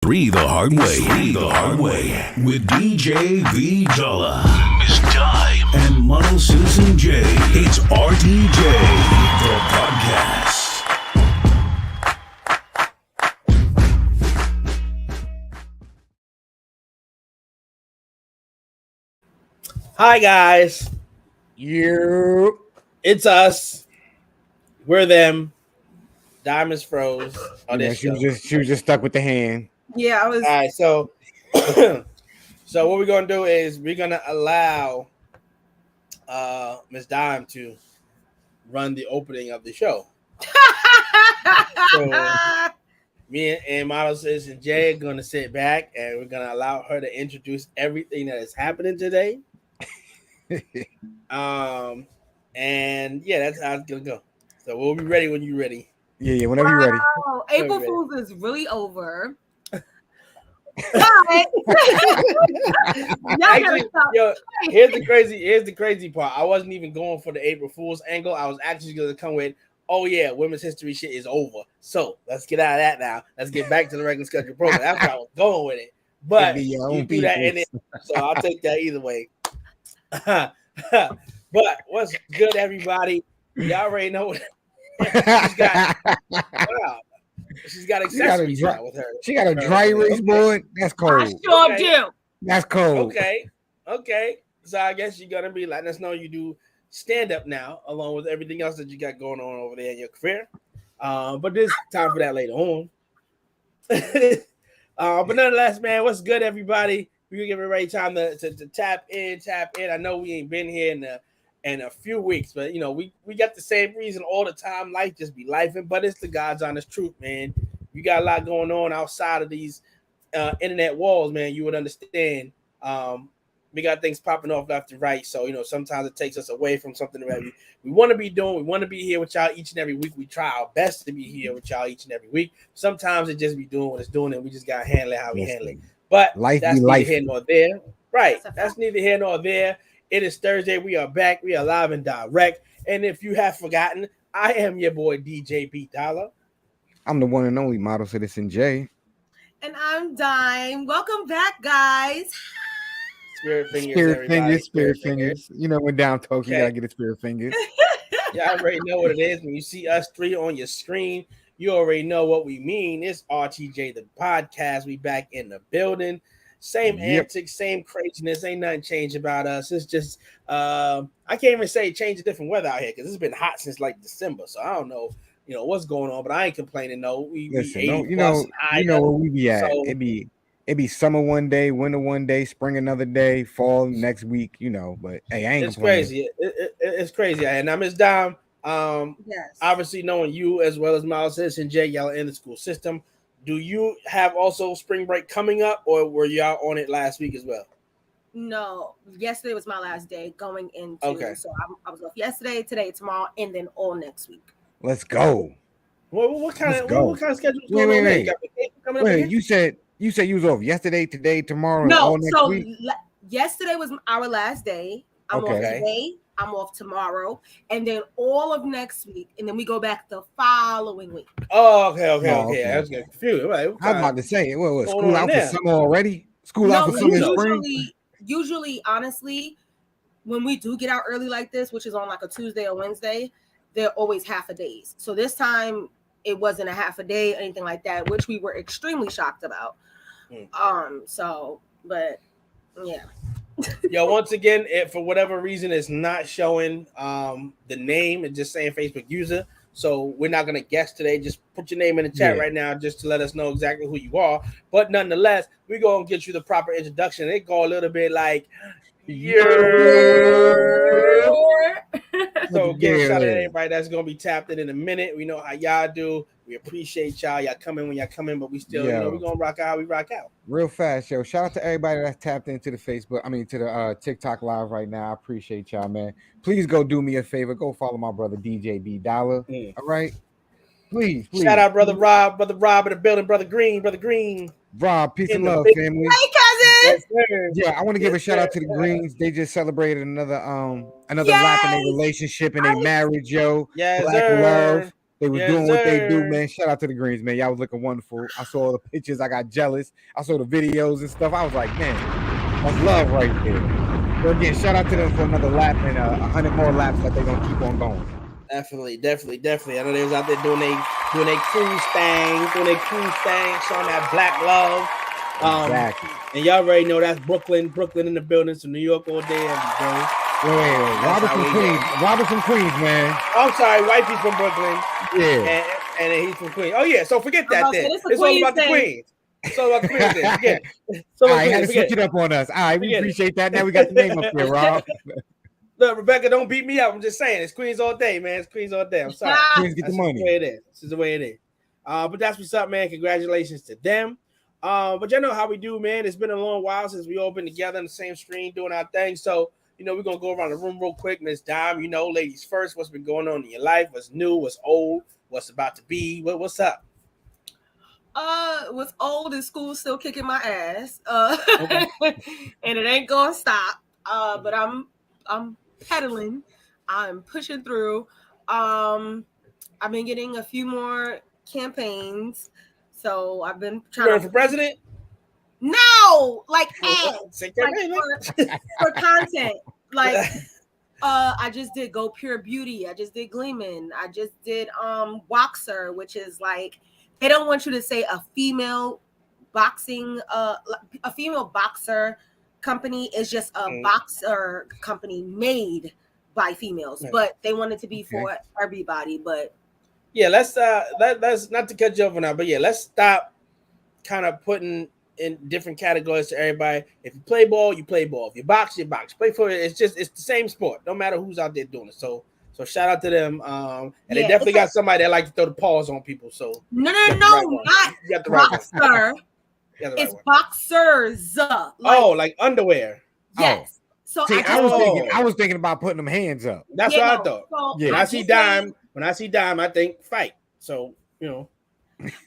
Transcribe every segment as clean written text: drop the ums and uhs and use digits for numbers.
Three the hard way with DJ V Dollar, Miss Dime, and Model Citizen J. It's RTJ the podcast. Hi guys, it's us. We're them. Diamonds froze. She was just stuck with the hand. Yeah, I was. All right, so what we're gonna do is we're gonna allow Miss Dime to run the opening of the show. So me and Model Citizen Jay are gonna sit back and we're gonna allow her to introduce everything that is happening today. And yeah, that's how it's gonna go. So we'll be ready when you're ready. Yeah, whenever you're ready. April Fool's is really over. Actually, here's the crazy part. I wasn't even going for the April Fool's angle. I was actually gonna come with, oh yeah, women's history shit is over. So let's get out of that now. Let's get back to the regular schedule program. That's where I was going with it. But you do that in it, so I'll take that either way. But what's good, everybody? Y'all already know what she's got accessories with her. She got a dry erase board. That's cold. I sure do. That's cold. Okay. So I guess you're gonna be letting us know you do stand up now, along with everything else that you got going on over there in your career. But there's time for that later on. But nonetheless, man, what's good, everybody? We're gonna give everybody time to tap in. I know we ain't been here in a few weeks, but you know, we got the same reason all the time. Life just be lifing, but it's the God's honest truth, man. You got a lot going on outside of these internet walls, man. You would understand. We got things popping off left and right, so you know, sometimes it takes us away from something that we want to be doing. We want to be here with y'all each and every week. We try our best to be here with y'all each and every week. Sometimes it just be doing what it's doing, and we just gotta handle it how we handle it. But life that's neither here nor there, right? That's neither here nor there. It is Thursday. We are back. We are live and direct. And if you have forgotten, I am your boy DJ B Dollar. I'm the one and only Model Citizen J. And I'm Dime. Welcome back, guys. Spirit fingers. You know, when down talk, you gotta get a spirit fingers. Yeah, I already know what it is. When you see us three on your screen, you already know what we mean. It's RTJ the podcast. We back in the building. Same antics, same craziness. Ain't nothing changed about us. It's just I can't even say change the different weather out here because it's been hot since like December. So I don't know, you know what's going on, but I ain't complaining. No, Listen, you know where we be at. So, it be summer one day, winter one day, spring another day, fall next week. You know, but hey, I ain't complaining. Crazy. It's crazy. And now Miss Dom, yes. Obviously knowing you as well as Miles and Jay, y'all are in the school system. Do you have also spring break coming up, or were y'all on it last week as well? No, yesterday was my last day going into. Okay. So I was off yesterday, today, tomorrow, and then all next week. Let's go. What kind of schedule is going on? Wait. You said you was off yesterday, today, tomorrow. No, and all next week? Yesterday was our last day. I'm off today. I'm off tomorrow, and then all of next week, and then we go back the following week. Oh, okay. I was getting confused. Right, I was about to say, what school out for summer already? School out for summer spring? Usually, honestly, when we do get out early like this, which is on like a Tuesday or Wednesday, they're always half a days. So this time, it wasn't a half a day or anything like that, which we were extremely shocked about. But yeah. Yo, once again, for whatever reason, it's not showing the name. It's just saying Facebook user. So we're not gonna guess today. Just put your name in the chat right now, just to let us know exactly who you are. But nonetheless, we're gonna get you the proper introduction. It go a little bit like So give a shout out to everybody that's gonna be tapped in a minute. We know how y'all do. We appreciate y'all. Y'all come in when y'all come in, but we still, you know, we're gonna rock out how we rock out. Real fast, yo. Shout out to everybody that's tapped into the Facebook. I mean, to the TikTok live right now. I appreciate y'all, man. Please go do me a favor. Go follow my brother DJ B Dollar. All right. Please. Shout out brother Rob in the building, brother Green. Rob, peace and love, family. Hey, cousin. Yeah, I want to give a shout out to the Greens. They just celebrated another lap in their relationship and their marriage, yo. Yes, Black love. They was doing what they do, man. Shout out to the Greens, man. Y'all was looking wonderful. I saw all the pictures. I got jealous. I saw the videos and stuff. I was like, man, that's love right there. So again, shout out to them for another lap and 100 more laps that they're gonna keep on going. Definitely. I know they was out there doing their cruise thing, showing that black love. Exactly. And y'all already know that's Brooklyn in the building, so New York all day, every day. Wait. Robertson, Queens, man. I'm sorry, wifey's from Brooklyn. Yeah. And then he's from Queens. Oh, yeah, so forget that then. It's all about the Queens. It's all about the Queens then. Forget it. All right, had to switch it up on us. All right, we appreciate that. Now we got the name up here, Rob. Look, Rebecca, don't beat me up. I'm just saying, it's Queens all day, man. It's Queens all day. I'm sorry. Queens get the money. This is the way it is. But that's what's up, man. Congratulations to them. But you know how we do, man. It's been a long while since we all been together on the same screen doing our thing. So, we're going to go around the room real quick. Miss Dime, ladies first. What's been going on in your life? What's new? What's old? What's about to be? What's up? What's old is school still kicking my ass. Okay. And it ain't going to stop. But I'm pedaling. I'm pushing through. I've been getting a few more campaigns. So I've been trying to run for president? No, like ads, for content. Like I just did Go Pure Beauty. I just did Gleeman. I just did Boxer, which is like they don't want you to say a female boxing a female boxer company is just a boxer company made by females, but they want it to be for everybody. But yeah, let's not to cut you off now, but yeah, let's stop kind of putting in different categories to everybody. If you play ball, you play ball. If you box, you box. Play for it. It's the same sport. No matter who's out there doing it. So shout out to them. And they definitely got somebody that like to throw the paws on people. So no, not boxer. It's boxers. Like underwear. Yes. So I was thinking about putting them hands up. That's what I thought. So when I see Dime, I think fight. So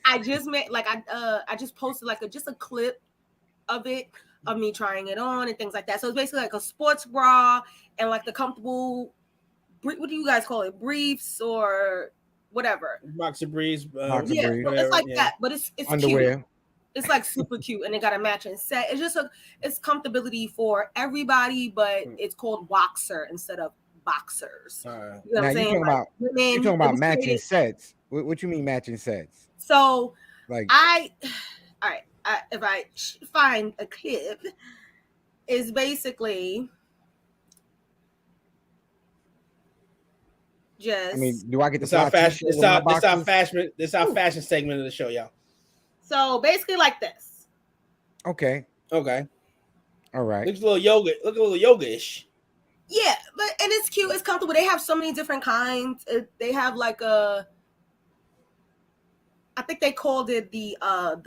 I just made I just posted just a clip of it of me trying it on and things like that. So it's basically like a sports bra and like the comfortable, what do you guys call it? Briefs or whatever. Boxer briefs. It's like that, but it's underwear. Cute. It's like super cute, and it got a matching set. It's just it's comfortability for everybody, but it's called Boxer instead of boxers. You know what I'm saying? You're talking about matching sets. What you mean matching sets? So if I find a clip, is basically just. Do I get this our fashion? This our fashion segment of the show, y'all. So basically, like this. Okay. All right. Looks a little yoga-ish. Yeah, and it's cute. It's comfortable. They have so many different kinds. They have like I think they called it the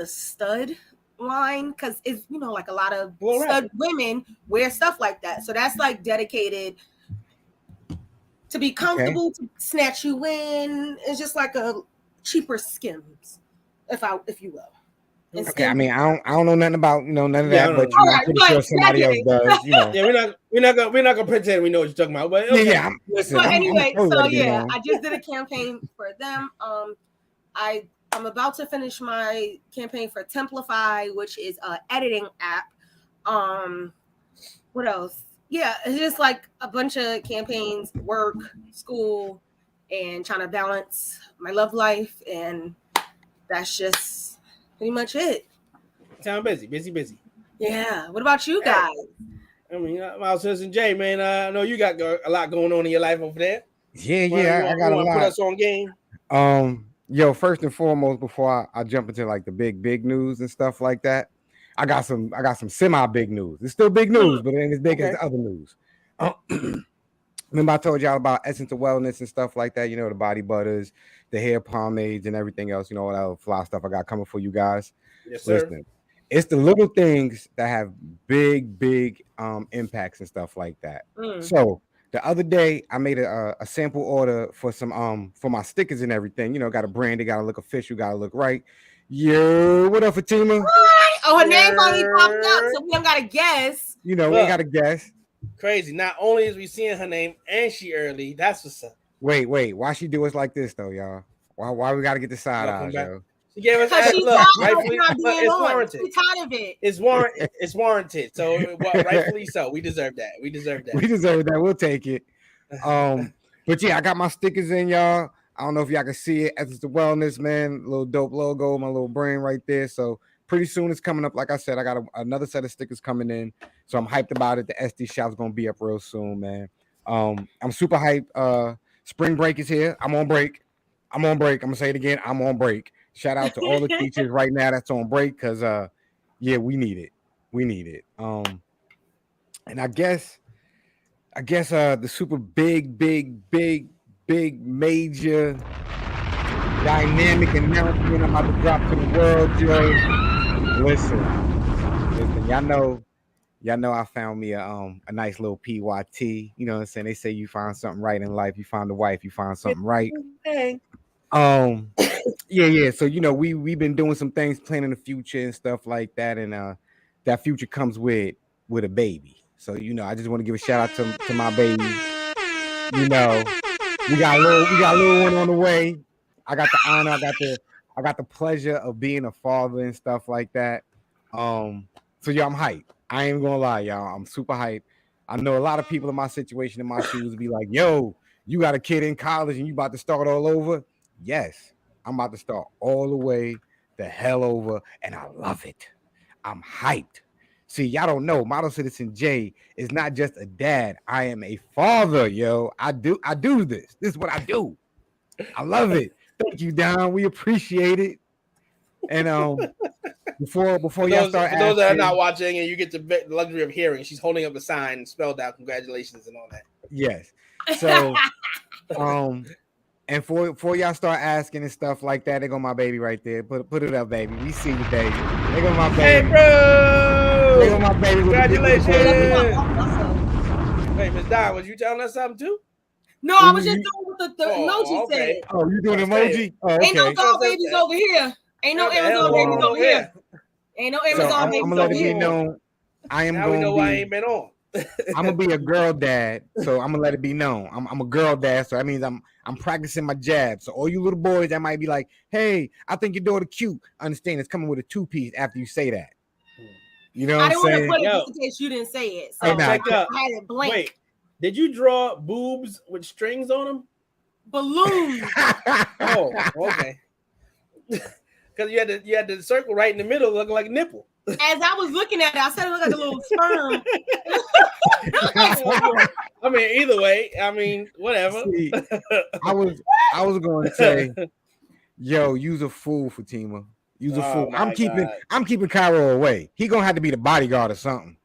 stud line because it's like a lot of stud women wear stuff like that. So that's like dedicated to be comfortable, to snatch you in. It's just like a cheaper Skims, if you will. Okay, I don't know nothing about none of that, but I'm pretty sure somebody else does. Yeah, we're not gonna pretend we know what you're talking about. But okay. I just did a campaign for them. I'm about to finish my campaign for Templify, which is an editing app. What else? Yeah, it's just like a bunch of campaigns, work, school, and trying to balance my love life, and that's just pretty much it. Sound busy. Yeah. What about you guys? My Citizen J, man. I know you got a lot going on in your life over there. Yeah, I got a lot. Put us on game. First and foremost, before I jump into like the big news and stuff like that, I got some semi big news. It's still big news, but it ain't as big as the other news. Remember I told y'all about Essence of Wellness and stuff like that, the body butters, the hair pomades and everything else, all that other fly stuff I got coming for you guys. Yes, sir. Listen, it's the little things that have big impacts and stuff like that. So the other day I made a sample order for some for my stickers and everything. Got a brand, it gotta look official, gotta look right. Yo, what up, Fatima? Oh, her name finally popped up, so we don't gotta guess. We ain't gotta guess. Crazy. Not only is we seeing her name and she early, that's what's up. Wait, why she do us like this though, y'all? Why we gotta get the side eyes, yo? She gave us Because she's look, tired of rightfully, not being it's on. warranted. She's tired of it. It's warranted. So rightfully so. We deserve that. We deserve that. We'll take it. But yeah, I got my stickers in, y'all. I don't know if y'all can see it. It's the wellness, man. Little dope logo, my little brain right there. So pretty soon it's coming up. Like I said, I got another set of stickers coming in. So I'm hyped about it. The SD shop's gonna be up real soon, man. I'm super hyped. Spring break is here. I'm on break. I'm gonna say it again. I'm on break. Shout out to all the teachers right now that's on break, because yeah, we need it. And I guess the super big major dynamic announcement I'm about to drop to the world, Joe. Listen, y'all know I found me a nice little PYT. You know what I'm saying? They say you find something right in life, you find a wife, you find something right. Yeah. So we've been doing some things, planning the future and stuff like that, and that future comes with a baby. So I just want to give a shout out to my baby. We got a little one on the way. I got the honor, I got the pleasure of being a father and stuff like that. So I'm hyped. I ain't gonna lie, y'all. I'm super hyped. I know a lot of people in my situation, in my shoes, be like, "Yo, you got a kid in college and you about to start all over?" Yes, I'm about to start all the way the hell over, and I love it. I'm hyped. See, y'all don't know, Model Citizen J is not just a dad. I am a father, yo. I do this. This is what I do. I love it. Thank you, Don. We appreciate it. And before y'all start asking, for those that are not watching and you get the luxury of hearing, she's holding up a sign spelled out congratulations and all that. Yes. So and for y'all start asking and stuff like that, there go my baby right there. Put it up, baby. We see the baby. There go my baby. Hey, bro. There go my baby. Congratulations. Wait, Miss Don, was you telling us something too? No, I was just doing what the emoji said. Oh, you doing emoji? Oh, okay. Ain't no dog babies over here. Ain't no Amazon babies over here. Ain't no Amazon babies over here. I'm gonna let it be known. I am now we know why I ain't been on. I'm gonna be a girl dad, so I'm gonna let it be known. I'm a girl dad, so that means I'm practicing my jab. So all you little boys that might be like, "Hey, I think your daughter cute," understand it's coming with a 2-piece after you say that. You know what I'm saying? I didn't want to put it just in case you didn't say it. So check up. I had it blank. Wait, did you draw boobs with strings on them? Balloons. Oh, okay. Because you had the circle right in the middle, looking like a nipple. As I was looking at it, I said it looked like a little sperm. I mean, either way, whatever. See, I was going to say, yo, you's a fool, Fatima. You's a fool. I'm keeping Cairo away. He gonna have to be the bodyguard or something.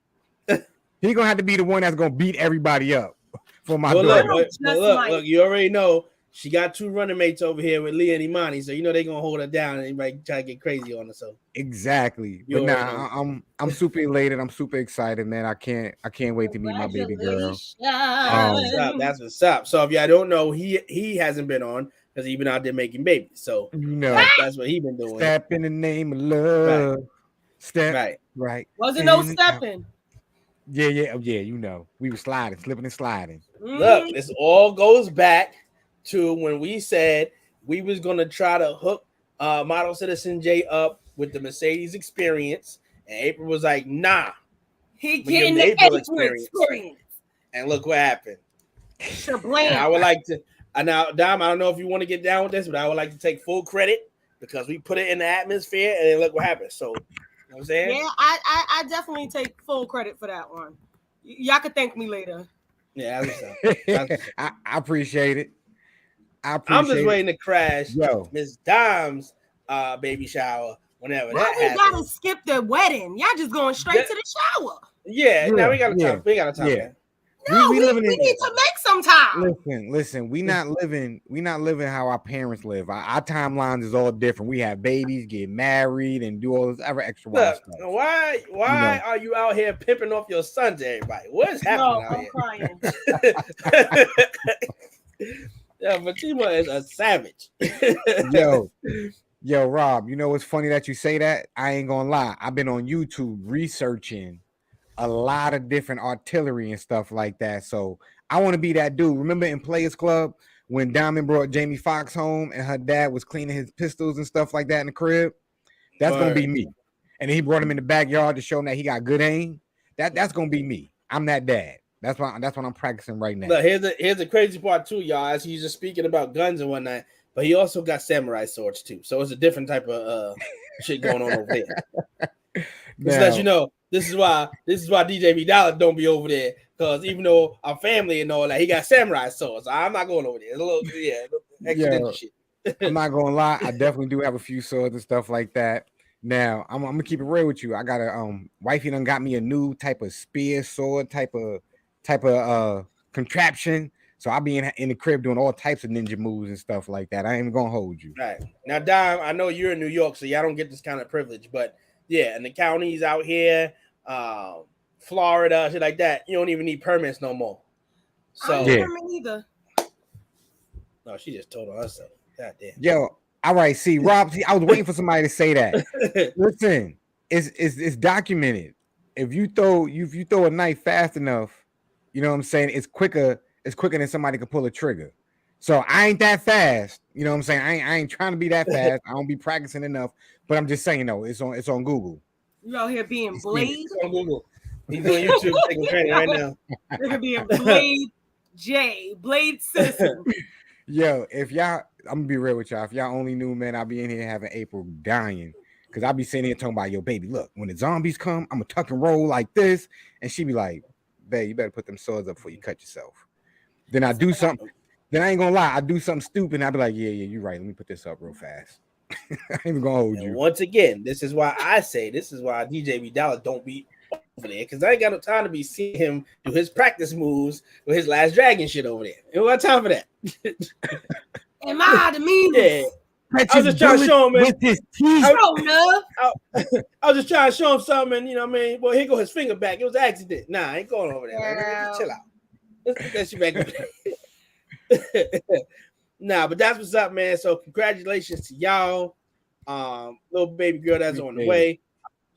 He gonna have to be the one that's gonna beat everybody up for my daughter. Look, you already know. She got 2 running mates over here with Leah and Imani, so they're gonna hold her down and try to get crazy on her. So exactly. But I'm super elated. I'm super excited, man. I can't wait to meet my baby girl. That's what's up. So if y'all don't know, he hasn't been on because he's been out there making babies. So that's what he's been doing. Step in the name of love. Right. Step right. Wasn't no stepping. Yeah. We were slipping and sliding. Look, this all goes back to when we said we was gonna try to hook Model Citizen J up with the Mercedes experience, and April was like, "Nah, he getting the April experience." And look what happened. Shablam. I would like to. Now, Dom, I don't know if you want to get down with this, but I would like to take full credit because we put it in the atmosphere, and then look what happened. So, you know what I'm saying? Yeah, I definitely take full credit for that one. Y'all can thank me later. Yeah, I appreciate it. I'm just waiting to crash Miss Dom's baby shower whenever that happens. Why we gotta skip the wedding? Y'all just going straight to the shower. Yeah, now we gotta talk. We gotta talk. Yeah. No, we need to make some time. Listen, we not living how our parents live. Our timelines is all different. We have babies, get married, and do all this other extra wild stuff. Why are you out here pimping off your son to everybody? What is happening out here? Crying. Yeah, Fatima is a savage. Yo, Rob, you know what's funny that you say that? I ain't gonna lie. I've been on YouTube researching a lot of different artillery and stuff like that. So I want to be that dude. Remember in Players Club when Diamond brought Jamie Foxx home and her dad was cleaning his pistols and stuff like that in the crib. That's gonna be me. And then he brought him in the backyard to show him that he got good aim. That's gonna be me. I'm that dad. That's what I'm practicing right now. Look, here's the crazy part too, y'all. As he's just speaking about guns and whatnot, but he also got samurai swords too. So it's a different type of shit going on over there. Just let you know, this is why DJ V Dollar don't be over there, because even though I'm family and all that, he got samurai swords. I'm not going over there. It's a little accidental shit. I'm not gonna lie, I definitely do have a few swords and stuff like that. Now I'm gonna keep it real with you. I got a wifey done got me a new type of spear sword type of contraption. So I'll be in the crib doing all types of ninja moves and stuff like that. I ain't even gonna hold you. Right now, Dime, I know you're in New York, so y'all don't get this kind of privilege, but yeah, in the counties out here, Florida, shit like that, you don't even need permits no more. So I don't permit either. No, she just told on herself. God damn. Yo, all right. See, Rob. I was waiting for somebody to say that. Listen, it's documented. If you throw a knife fast enough, you know what I'm saying. It's quicker than somebody can pull a trigger. So I ain't that fast. You know what I'm saying. I ain't trying to be that fast. I don't be practicing enough. But I'm just saying, no, it's on Google. You out here being Blade? It's on Google. He's on YouTube taking credit right now. They're being Blade Citizen. Yo, I'm gonna be real with y'all. If y'all only knew, man, I'll be in here having April dying. Cause I'll be sitting here talking about, yo, baby, look, when the zombies come, I'm gonna tuck and roll like this. And she be like, babe, you better put them swords up before you cut yourself. Then I do something. Then I ain't gonna lie, I do something stupid. And I'll be like, yeah, you're right. Let me put this up real fast. I ain't even gonna hold you. Once again, this is why DJ B Dollar don't be over there, because I ain't got no time to be seeing him do his practice moves with his Last Dragon shit over there. You don't got time for that. Am I the meanest? Yeah. I was just trying to show him, man. With his teeth. I was just trying to show him something, you know what I mean? Well, here go his finger back. It was an accident. Nah, I ain't going over there. Man. Chill out. Let's put that shit back. Nah, but that's what's up, man. So congratulations to y'all. Little baby girl that's on the way.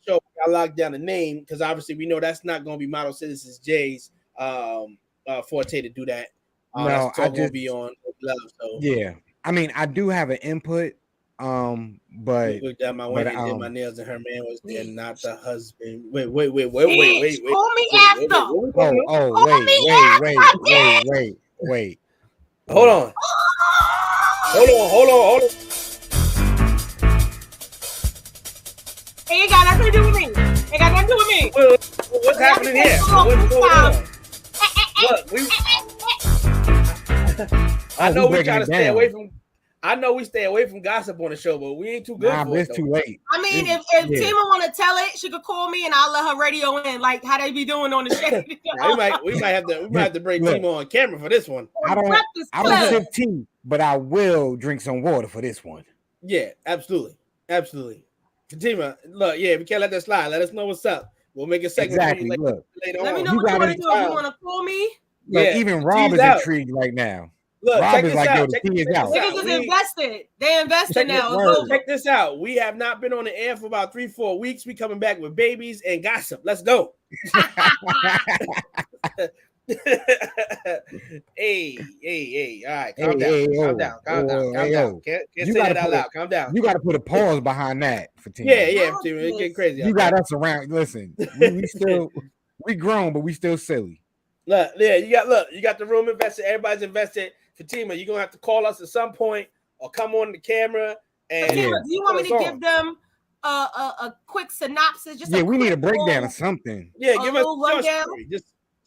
So I locked down the name, because obviously we know that's not going to be Model Citizens J's forte to do that. No, I just be on Love. So yeah, I mean, I do have an input, but looked at my wife and did my nails, and her man was there, not the husband. Wait. Call me after. Wait. Hold on. It ain't got nothing to do with me. It got nothing to do with me. What's happening here? What's going on? I know we try to stay away from. I know we stay away from gossip on the show, but we ain't too good for it. It's too late. I mean, if Tima want to tell it, she could call me and I'll let her radio in, like how they be doing on the show. we might have to bring Tima on camera for this one. I don't sip tea, but I will drink some water for this one. Yeah, absolutely. Tima, look, yeah, we can't let that slide. Let us know what's up. We'll make a segment for you later Let me know what you want to do. If you want to call me. Yeah, even Rob is intrigued right now. Look, Rob is like, yo, the tea is out. Niggas is invested. They invested now. Check this out. We have not been on the air for about 3-4 weeks. We coming back with babies and gossip. Let's go. Hey. All right, calm down. Can't say that out loud. Calm down. You got to put a pause behind that for Tima. Yeah, Tima. It's getting crazy. You got us around. Listen, we grown, but we still silly. Look, you got the room invested. Everybody's invested. Fatima, you're gonna have to call us at some point or come on the camera. And Fatima, do you want me to give them a quick synopsis? We need a breakdown or something. Yeah, give us a story.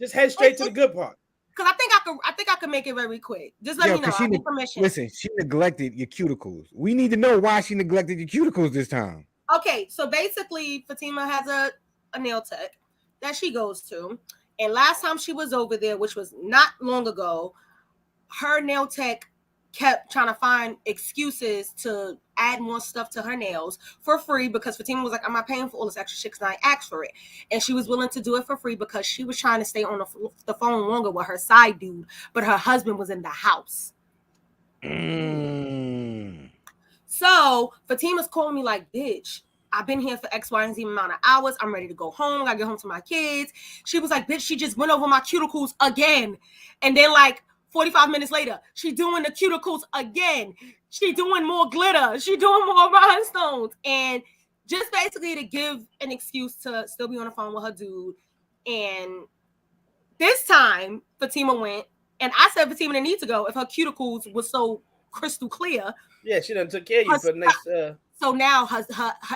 Just head straight to the good part. Because I think I can make it very quick. Just let me know. I need permission. Listen, she neglected your cuticles. We need to know why she neglected your cuticles this time. Okay, so basically, Fatima has a nail tech that she goes to. And last time she was over there, which was not long ago, her nail tech kept trying to find excuses to add more stuff to her nails for free, because Fatima was like, I'm not paying for all this extra shit because I asked for it. And she was willing to do it for free because she was trying to stay on the phone longer with her side dude, but her husband was in the house. So Fatima's calling me like, bitch, I've been here for X, Y, and Z amount of hours. I'm ready to go home. I get home to my kids. She was like, bitch, she just went over my cuticles again. And then like 45 minutes later, she doing the cuticles again. She doing more glitter. She doing more rhinestones. And just basically to give an excuse to still be on the phone with her dude. And this time, Fatima went. And I said Fatima didn't need to go if her cuticles was so crystal clear. Yeah, she done took care of you for the next... So now her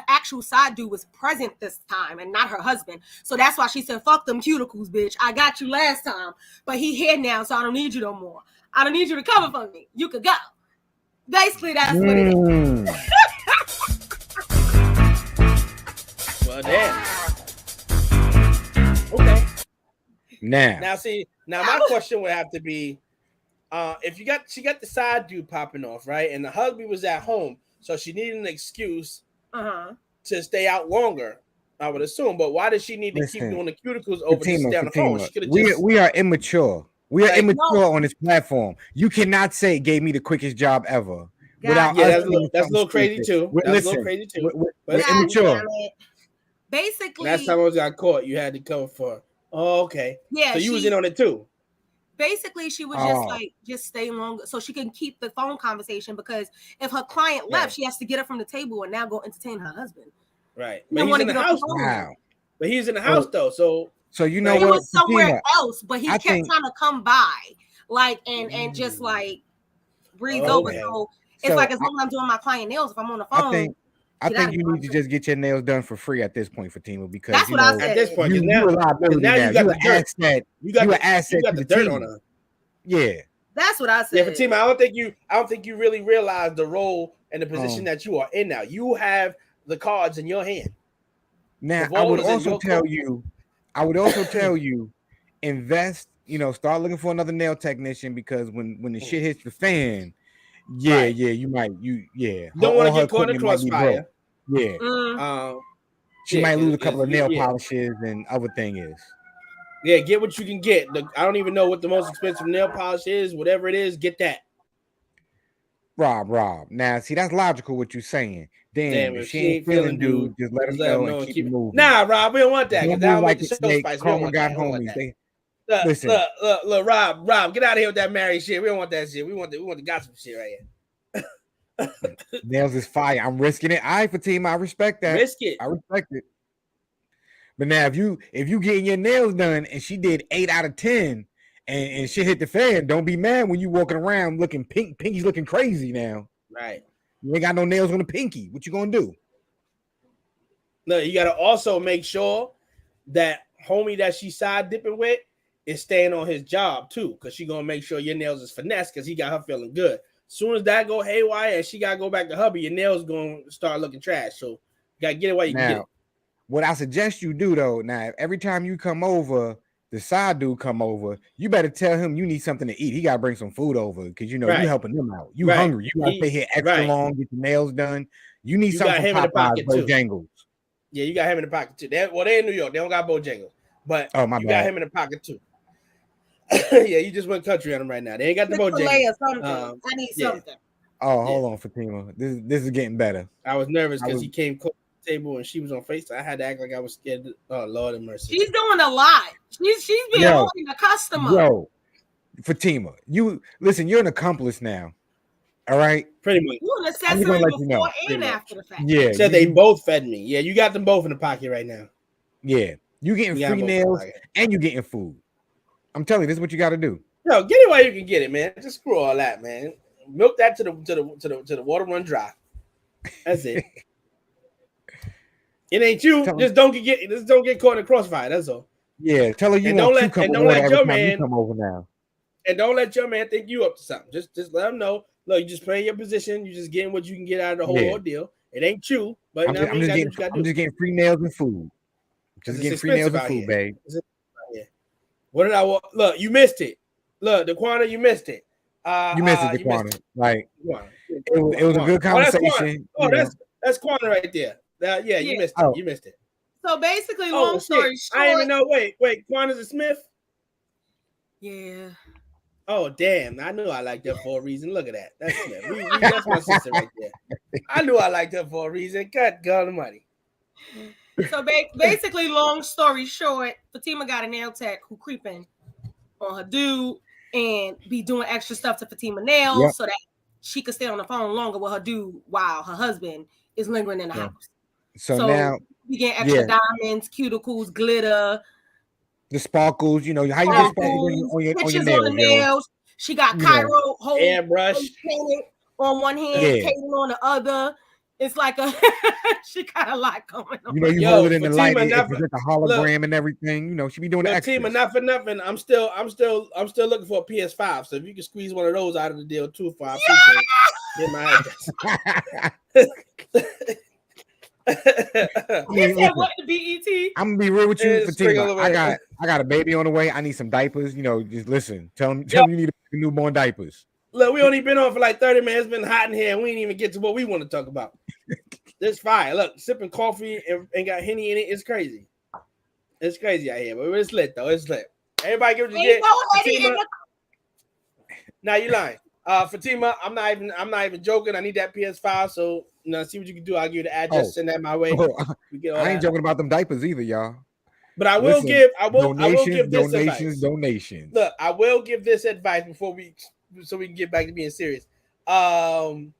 actual side dude was present this time and not her husband. So that's why she said, fuck them cuticles, bitch. I got you last time. But he here now, so I don't need you no more. I don't need you to cover for me. You could go. Basically, that's what it is. Well, damn. Okay. Now see, my question would have to be, if she got the side dude popping off, right? And the husband was at home. So she needed an excuse to stay out longer, I would assume. But why does she need to keep doing the cuticles over to stay on the phone? We are immature. We are immature on this platform. You cannot say gave me the quickest job ever. Without that's a little crazy too. We're immature. Basically, last time I got caught, you had to cover for. Oh, okay. Yeah. So you was in on it too. Basically, she was just stay longer so she can keep the phone conversation, because if her client left, she has to get up from the table and now go entertain her husband. Right. But he's in the house. Wow. But he's in the house though. So you know he what? was somewhere else, but he kept trying to come by, and just like breathe over. So it's like as long as I'm doing my client nails, if I'm on the phone. I think you need to just get your nails done for free at this point, Fatima, because that's what I said. At this point, now you got the asset. You got the dirt on her. Yeah, that's what I said. Yeah, Fatima, I don't think you really realize the role and the position that you are in now. You have the cards in your hand. Now, I would also tell you, invest. Start looking for another nail technician, because when the shit hits the fan. You might. Don't want to get caught in the crossfire. Yeah. She might lose a couple of nail polishes and other thing is. Yeah, get what you can get. I don't even know what the most expensive nail polish is. Whatever it is, get that. Rob. Now, see, that's logical what you're saying. Damn, if she ain't feeling dude, just let her know and keep moving. Nah, Rob, we don't want that. Don't like the show spice. We got homies. Listen, look, Rob, get out of here with that married shit. We don't want that shit. We want the gossip shit right here. Nails is fire. I'm risking it. I Fatima, I respect that. Risk it. I respect it. But now, if you getting your nails done and she did 8 out of 10 and shit hit the fan, don't be mad when you walking around looking pink. Pinky's looking crazy now. Right. You ain't got no nails on the pinky. What you gonna do? No, you gotta also make sure that homie that she side dipping with is staying on his job too, because she gonna make sure your nails is finesse, because he got her feeling good. As soon as that go haywire and she gotta go back to hubby, your nails gonna start looking trash. So you gotta get it while you can get it. What I suggest you do though, now every time you come over, the side dude come over, you better tell him you need something to eat. He gotta bring some food over, because you helping them out. You hungry, you gotta stay here extra long, get your nails done. You need something from Popeyes, Bojangles. Yeah, you got him in the pocket too. They're in New York, they don't got Bojangles, but you got him in the pocket too. Yeah, you just went country on them right now. They ain't got the Bojangles. I need something. Oh, hold on, Fatima. This is getting better. I was nervous because he came close to the table and she was on FaceTime. I had to act like I was scared. Oh, Lord have mercy. She's doing a lot. She's been holding the customer. Yo, Fatima, you're an accomplice now. All right? Pretty much. You're an accessory before and after the fact. Yeah. Said they both fed me. Yeah, you got them both in the pocket right now. Yeah. You getting free nails and you getting food. I'm telling you, this is what you got to do. No, get it while you can get it, man. Just screw all that, man. Milk that to the water run dry. That's it. It ain't you. Just don't get caught in the crossfire. That's all. Yeah, tell her you want cucumber water every time you come over now. And don't let your man think you up to something. Just let him know. Look, you just playing your position. You just getting what you can get out of the whole ordeal. It ain't you, but I'm just getting free nails and food. Just getting free nails and food, babe. What did I want? Look, you missed it. Look, Daquana, you missed it. You missed it, Daquana. Like it was a good conversation. That's Quana right there. You missed it. You missed it. So basically, long story short, I didn't even know. Wait, Quana's a Smith? Yeah. Oh, damn. I knew I liked her for a reason. Look at that. That's Smith. That's my sister right there. I knew I liked her for a reason. Cut God Almighty. So basically, long story short, Fatima got a nail tech who creeping on her dude. and be doing extra stuff to Fatima nails so that she could stay on the phone longer with her dude while her husband is lingering in the house. So now you get extra diamonds, cuticles, glitter, the sparkles. You know how you get sparkles on your nails. On the nails. She got Cairo whole airbrush painted on one hand, painted on the other. It's like she got a lot going on. You know, you hold it in the light, it's like a hologram and everything. You know, she be doing the extras. Fatima, not for nothing. I'm still looking for a PS5. So if you can squeeze one of those out of the deal too, for I appreciate it. You said what the BET? I'm gonna be real with you, Fatima. I got a baby on the way. I need some diapers. You know, just listen. Tell me you need newborn diapers. Look, we only been on for like 30 minutes. It's been hot in here, and we didn't even get to what we want to talk about. This fire. Look, sipping coffee and got Henny in it. It's crazy. It's crazy out here, but it's lit though. It's lit. Everybody give what you get. Now you lying. Fatima, I'm not even joking. I need that PS5, so see what you can do. I'll give you the address, send that my way. I ain't joking about them diapers either, y'all. But I will give this donations. Look, I will give this advice so we can get back to being serious. Dom,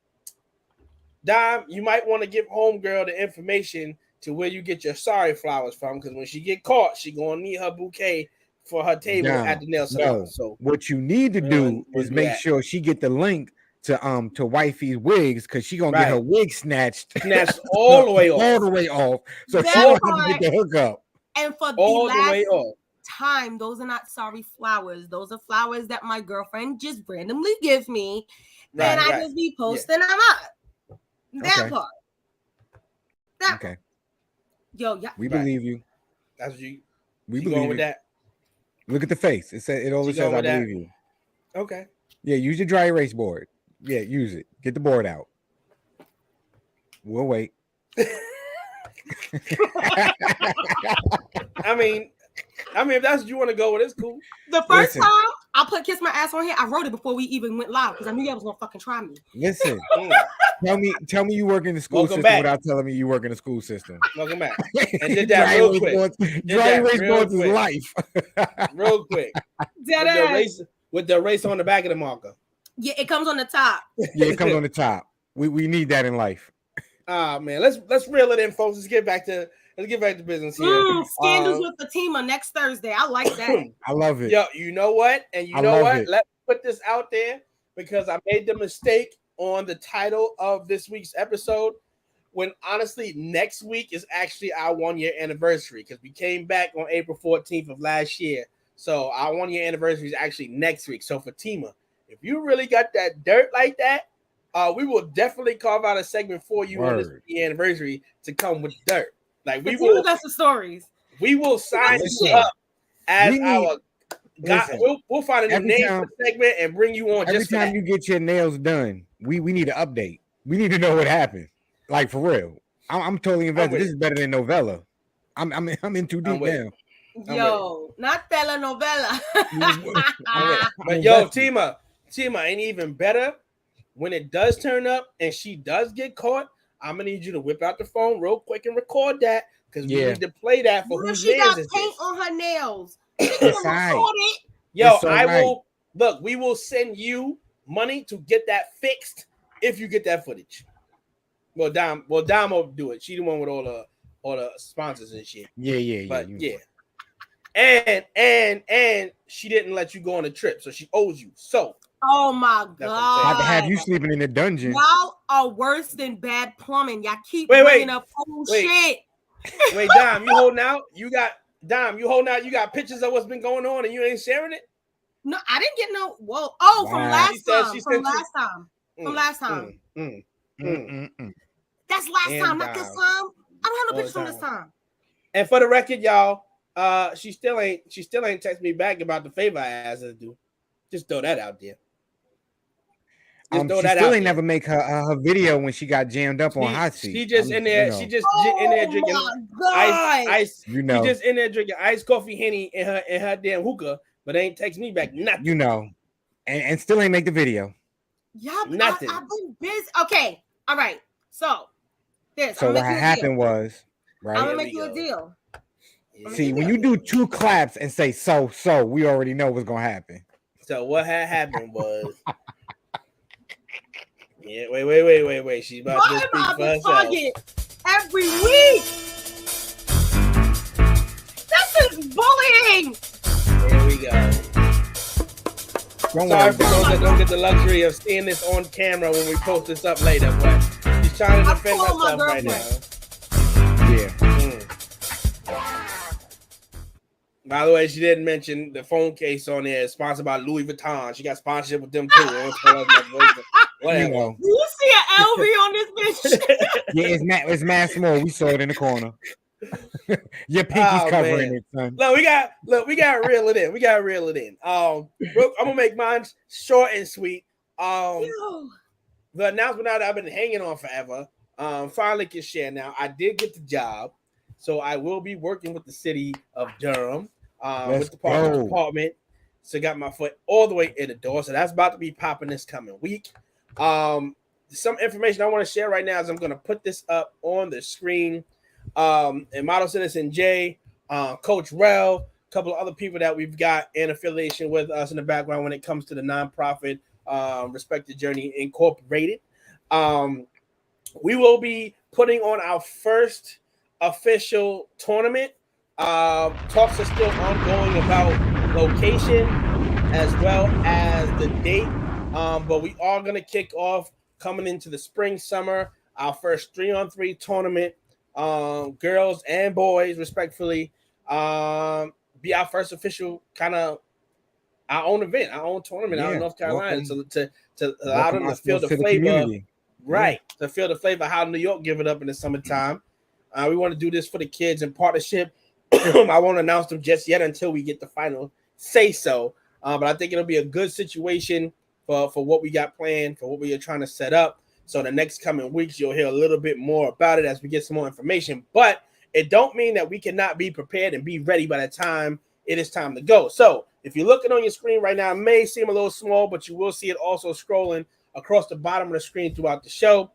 you might want to give homegirl the information to where you get your sorry flowers from, because when she get caught, she gonna need her bouquet for her table at the nail salon. So what you need to do is make sure she get the link to wifey's wigs, because she gonna get her wig snatched all the way off. So she don't have to get the hookup. And for all the way off. Time, those are not sorry flowers. Those are flowers that my girlfriend just randomly gives me, and I just be posting them up. That part. Okay. Yo, we believe you. That's what you. We believe with that. Look at the face. It always says I believe you. Okay. Yeah, use your dry erase board. Yeah, use it. Get the board out. We'll wait. I mean, if that's what you want to go with, it's cool. The first time I put "Kiss My Ass" on here, I wrote it before we even went live because I knew y'all was gonna fucking try me. Listen, tell me you work in the school system without telling me you work in the school system. Welcome back. And did that real quick. Dry erase boards is life. Real quick. With the erase on the back of the marker. Yeah, it comes on the top. Yeah, it comes on the top. We need that in life. Man, let's reel it in, folks. Let's get back to business here. Scandals with Fatima next Thursday. I like that. I love it. Yo, you know what? And you know what? Let's put this out there, because I made the mistake on the title of this week's episode, when honestly next week is actually our 1-year anniversary, because we came back on April 14th of last year. So our 1-year anniversary is actually next week. So Fatima, if you really got that dirt like that, we will definitely carve out a segment for you on this anniversary to come with dirt. Like we will got some stories. We will sign you up as our guy. We'll find a new name for the segment and bring you on. Every time you get your nails done, we need an update. We need to know what happened. Like for real. I'm totally invested. This is better than novella. I'm in too deep now. Yo, not telenovela. But yo, Tima ain't even better. When it does turn up and she does get caught, I'm gonna need you to whip out the phone real quick and record that, because we need to play that for whose nails is this. She got paint on her nails. Yo, look. We will send you money to get that fixed if you get that footage. Well, Dom will do it. She the one with all the sponsors and shit. Yeah. And she didn't let you go on a trip, so she owes you. So. Oh my God! I can have you sleeping in the dungeon. Y'all are worse than bad plumbing. Y'all keep bringing up old shit. Wait, Dom, you holding out? You got pictures of what's been going on, and you ain't sharing it? No, I didn't get no. Whoa! Oh, wow. From last time. From last time. That's last time, not this time. I don't have no pictures from this time. And for the record, y'all, she still ain't text me back about the favor I asked her to do. Just throw that out there. She still ain't never make her video when she got jammed up on hot seat. She just in there. She just in there drinking ice. You know, she just in there drinking iced coffee, Henny, in her damn hookah, but ain't text me back nothing. You know, and still ain't make the video. Yeah, nothing. I've been busy. Okay, all right. So what happened was, right? I'm gonna make you a deal. See, when you do 2 claps and say so, we already know what's gonna happen. So what had happened was, yeah, wait. She's about to speak for herself. Every week. This is bullying. Here we go. Sorry for those that don't get the luxury of seeing this on camera when we post this up later, but she's trying to defend herself right now. Yeah. By the way, she didn't mention the phone case on there is sponsored by Louis Vuitton. She got sponsorship with them too. Whatever. You know. Do you see an LV on this bitch? Yeah, it's Massimo. We saw it in the corner. Your pinky's covering it, son. Look, we got to reel it in. I'm gonna make mine short and sweet. The announcement that I've been hanging on forever. Finally can share now. I did get the job, so I will be working with the city of Durham, with the park department. So got my foot all the way in the door. So that's about to be popping this coming week. Some information I want to share right now is I'm going to put this up on the screen. And Model Citizen J, Coach Rel, a couple of other people that we've got in affiliation with us in the background when it comes to the nonprofit Respect the Journey Incorporated. We will be putting on our first official tournament. Talks are still ongoing about location as well as the date. But we are going to kick off coming into the spring, summer, our first 3-on-3 tournament. Girls and boys, respectfully, be our first official kind of our own event, our own tournament out in North Carolina. To allow them to feel the flavor, to feel the flavor of how New York give it up in the summertime. We want to do this for the kids in partnership. I won't announce them just yet until we get the final say so. But I think it'll be a good situation for what we got planned, for what we are trying to set up. So the next coming weeks, you'll hear a little bit more about it as we get some more information. But it don't mean that we cannot be prepared and be ready by the time it is time to go. So if you're looking on your screen right now, it may seem a little small, but you will see it also scrolling across the bottom of the screen throughout the show.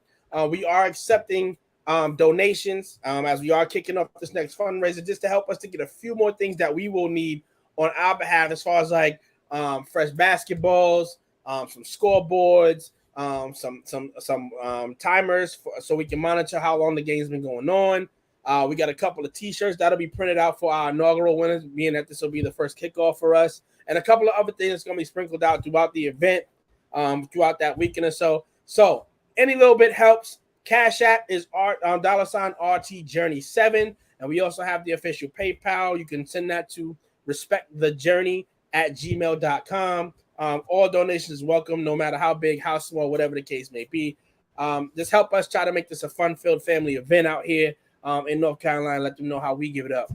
We are accepting donations as we are kicking off this next fundraiser just to help us to get a few more things that we will need on our behalf as far as like fresh basketballs, some scoreboards, some timers so we can monitor how long the game's been going on. We got a couple of t-shirts that'll be printed out for our inaugural winners, being that this will be the first kickoff for us, and a couple of other things that's going to be sprinkled out throughout the event, throughout that weekend or so. So any little bit helps. Cash App is $RTJourney7, and we also have the official PayPal. You can send that to respectthejourney@gmail.com. All donations welcome, no matter how big, how small, whatever the case may be. Just help us try to make this a fun-filled family event out here in North Carolina. Let them know how we give it up.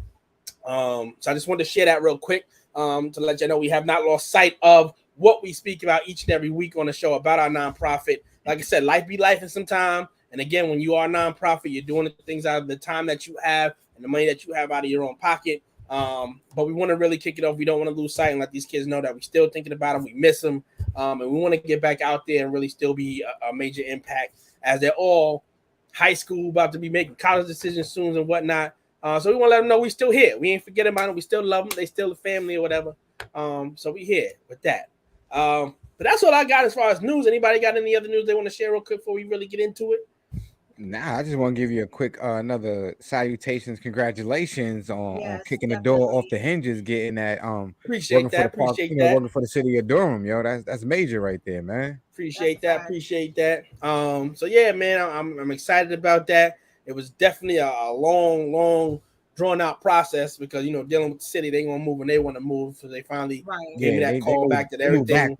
So I just wanted to share that real quick to let you know we have not lost sight of what we speak about each and every week on the show about our nonprofit. Like I said, life be life in some time. And again, when you are a nonprofit, you're doing the things out of the time that you have and the money that you have out of your own pocket. But we want to really kick it off. We don't want to lose sight and let these kids know that we're still thinking about them. We miss them. And we want to get back out there and really still be a major impact as they're all high school, about to be making college decisions soon and whatnot. So we want to let them know we still here. We ain't forgetting about them. We still love them. They still a family or whatever. So we here with that. But that's all I got as far as news. Anybody got any other news they want to share real quick before we really get into it? Nah, I just want to give you a quick another salutations, congratulations on kicking the door off the hinges, getting that appreciate that. Working for the city of Durham, yo. That's major right there, man. Appreciate that. So yeah, man, I'm excited about that. It was definitely a long drawn out process because dealing with the city, they gonna move when they want to move. So they finally gave me that call back that everything.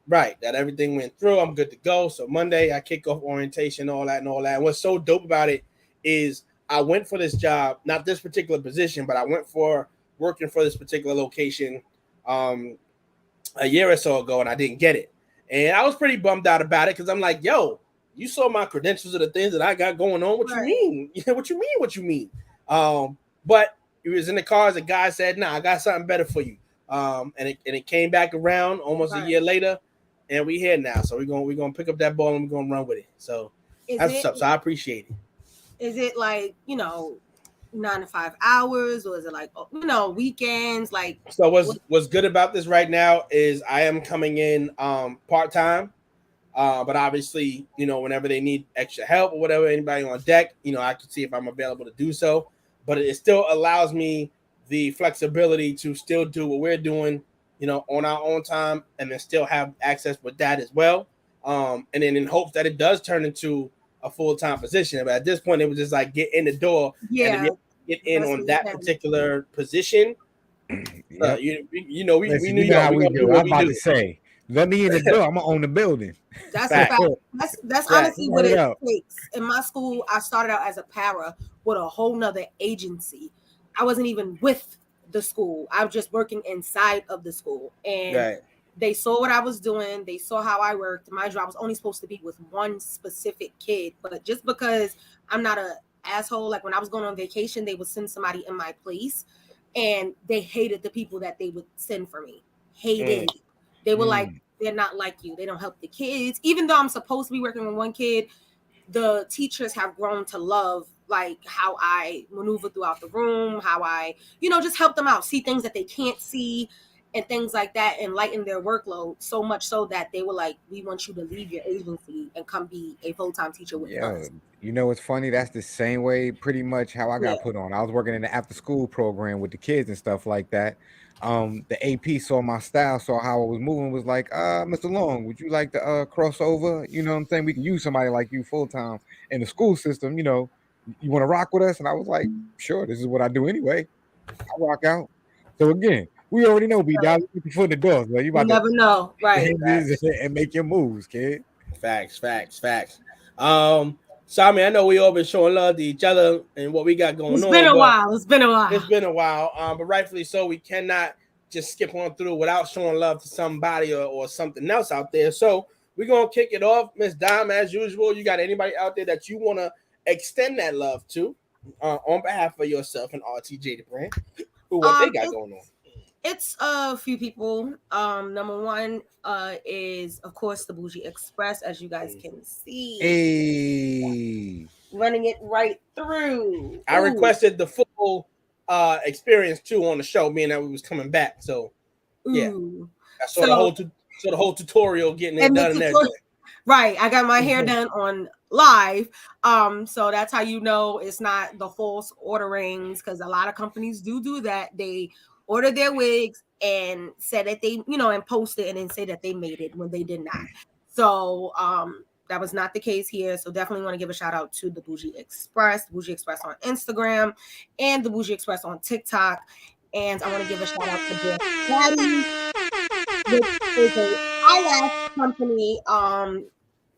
Right, that everything went through. I'm good to go. So Monday, I kick off orientation, all that. And what's so dope about it is I went for this job, not this particular position, but I went for working for this particular location a year or so ago, and I didn't get it. And I was pretty bummed out about it because I'm like, yo, you saw my credentials of the things that I got going on. What you mean? What you mean? But it was in the car. A guy said, nah, I got something better for you. And it came back around almost a year later. And we here now, so we're gonna pick up that ball and we're gonna run with it. So that's what's up. So I appreciate it. Is it like 9 to 5 hours, or is it like, weekends? Like, So what's good about this right now is I am coming in part-time. But obviously, whenever they need extra help or whatever, anybody on deck, I can see if I'm available to do so. But it still allows me the flexibility to still do what we're doing, on our own time, and then still have access with that as well. And then in hopes that it does turn into a full-time position. But at this point, it was just like get in the door, and to yeah, get in that's on what you that can. particular position. Yep. We Listen, New you know York, how we we gonna do do. what I'm we about do. to say, let me in the door. I'm gonna own the building. That's a fact. That's Right. honestly what Word it up. takes. In my school, I started out as a para with a whole nother agency. I wasn't even with the school. I was just working inside of the school. And Right. they saw what I was doing. They saw how I worked. Mind you, I was only supposed to be with one specific kid. But just because I'm not a asshole, like when I was going on vacation, they would send somebody in my place. And they hated the people that they would send for me. Hated. They were like, they're not like you. They don't help the kids. Even though I'm supposed to be working with one kid, the teachers have grown to love like how I maneuver throughout the room, how I, just help them out, see things that they can't see and things like that, and lighten their workload so much so that they were like, we want you to leave your agency and come be a full-time teacher with Yeah, us. you know what's funny? That's the same way pretty much how I Yeah. got put on. I was working in the after school program with the kids and stuff like that. The AP saw my style, saw how I was moving, was like, Mr. Long, would you like to cross over? You know what I'm saying? We can use somebody like you full time in the school system, you want to rock with us? And I was like, sure, this is what I do anyway. I rock out. So again, we already know B Dollar, you can foot in the door, so you You about to never know. Right. and make your moves, kid. Facts. So I mean, I know we all been showing love to each other and what we got going It's been on, a but while. It's been a while. it's been a while. But rightfully so, we cannot just skip on through without showing love to somebody or something else out there. So we're gonna kick it off, Miss Dime, as usual. You got anybody out there that you want to extend that love to on behalf of yourself and RTJ the brand, for what they got going on? It's a few people. Number one is of course the Bougie Express, as you guys can see, Hey. running it right through. I Ooh, requested the full experience too on the show, being that we was coming back. So yeah, ooh. I saw So the whole tutorial getting it and done and everything. right, I got my hair done on live. So that's how you know it's not the false orderings, because a lot of companies do that. They order their wigs and said that they, and post it and then say that they made it when they did not. So that was not the case here. So definitely want to give a shout out to the Bougie Express on Instagram, and the Bougie Express on TikTok. And I want to give a shout out to Boss Daddy, which is a eyelash company.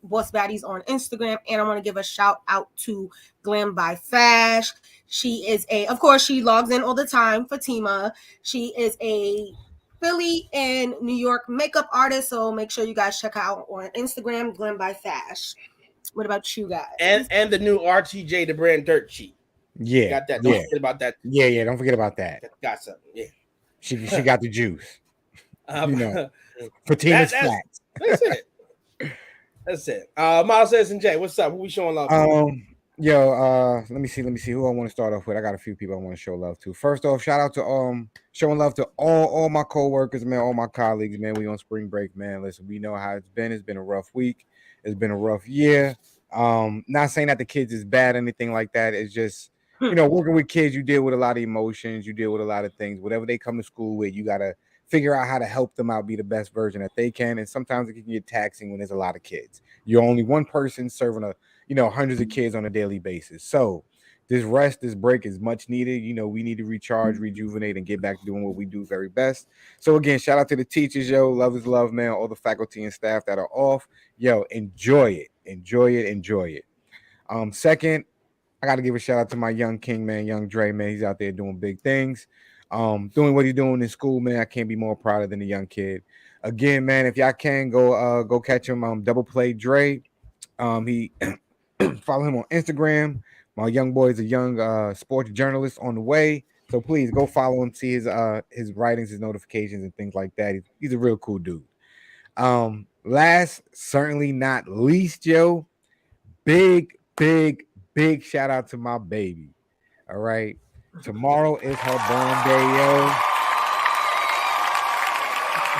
Boss Baddies on Instagram, and I want to give a shout out to Glam by Fash. She is of course, she logs in all the time for Tima. She is a Philly and New York makeup artist, so make sure you guys check her out on Instagram, Glam by Fash. What about you guys? And the new RTJ the brand dirt sheet. Yeah, Got that. Don't forget about that. Yeah. Don't forget about that. Got something. Yeah. She got the juice. Fatina's facts. That's it. That's it. Miles says and Jay, what's up? Who we showing love to? Let me see who I want to start off with. I got a few people I want to show love to. First off, shout out to showing love to all my co-workers, man, all my colleagues, man. We on spring break, man. Listen, we know how it's been. It's been a rough week. It's been a rough year. Not saying that the kids is bad, anything like that. It's just, working with kids, you deal with a lot of emotions, you deal with a lot of things. Whatever they come to school with, you gotta figure out how to help them out, be the best version that they can. And sometimes it can get taxing when there's a lot of kids. You're only one person serving hundreds of kids on a daily basis. So this break is much needed. We need to recharge, rejuvenate, and get back to doing what we do very best. So again, shout out to the teachers, love is love, man. All the faculty and staff that are off, enjoy it. Second, I got to give a shout out to my young king, man, young Dre, man. He's out there doing big things, doing what he's doing in school, man. I can't be more prouder than the young kid. Again, man, if y'all can go catch him, Double Play Dre. He follow him on Instagram. My young boy is a young sports journalist on the way, so please go follow him, see his writings, his notifications, and things like that. He's a real cool dude. Last, certainly not least, big shout out to my baby. All right, Tomorrow is her born day, yo.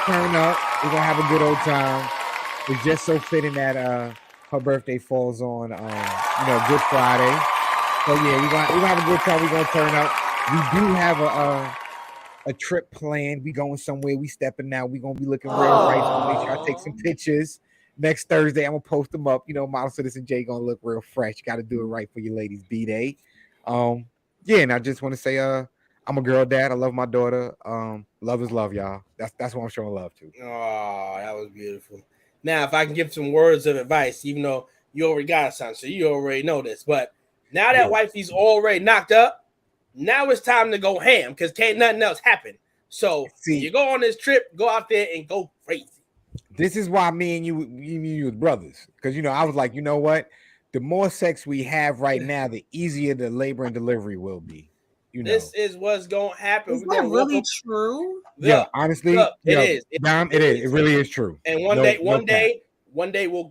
Turn up. We're gonna have a good old time. It's just so fitting that her birthday falls on Good Friday. So yeah, we're gonna have a good time. We're gonna turn up. We do have a trip planned. We going somewhere. We stepping out. We gonna be looking real right. So make sure I take some pictures. Next Thursday, I'm gonna post them up. Model Citizen J gonna look real fresh. Got to do it right for your ladies' B-Day. Yeah, and I just want to say, I'm a girl dad. I love my daughter. Love is love, y'all. That's what I'm showing love to. Oh, that was beautiful. Now, if I can give some words of advice, even though you already got a son, so you already know this, but now that wifey's already knocked up, now it's time to go ham because can't nothing else happen. So you go on this trip, go out there and go crazy. This is why me and you was brothers, because I was like, you know what? The more sex we have right now, the easier the labor and delivery will be. This is what's gonna happen. Is that really true? Yeah, honestly, it is. It is. It really is true. And one day we'll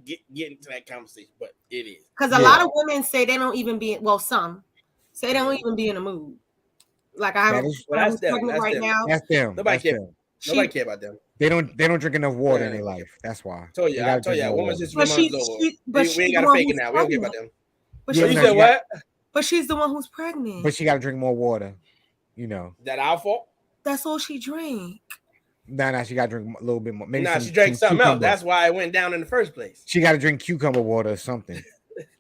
get into that conversation, but it is because a lot of women say they don't even be. Well, some say they don't even be in the mood. Like I have that's them. Now. That's them. Nobody care about them. They don't drink enough water in their life. That's why. I told you, woman's just but we ain't gotta fake it now. We don't care about them. But you said what? But she's the one who's pregnant. But she got to drink more water. That our fault? That's all she drank. Nah, she got to drink a little bit more. Maybe she drank something else. That's why it went down in the first place. She got to drink cucumber water or something.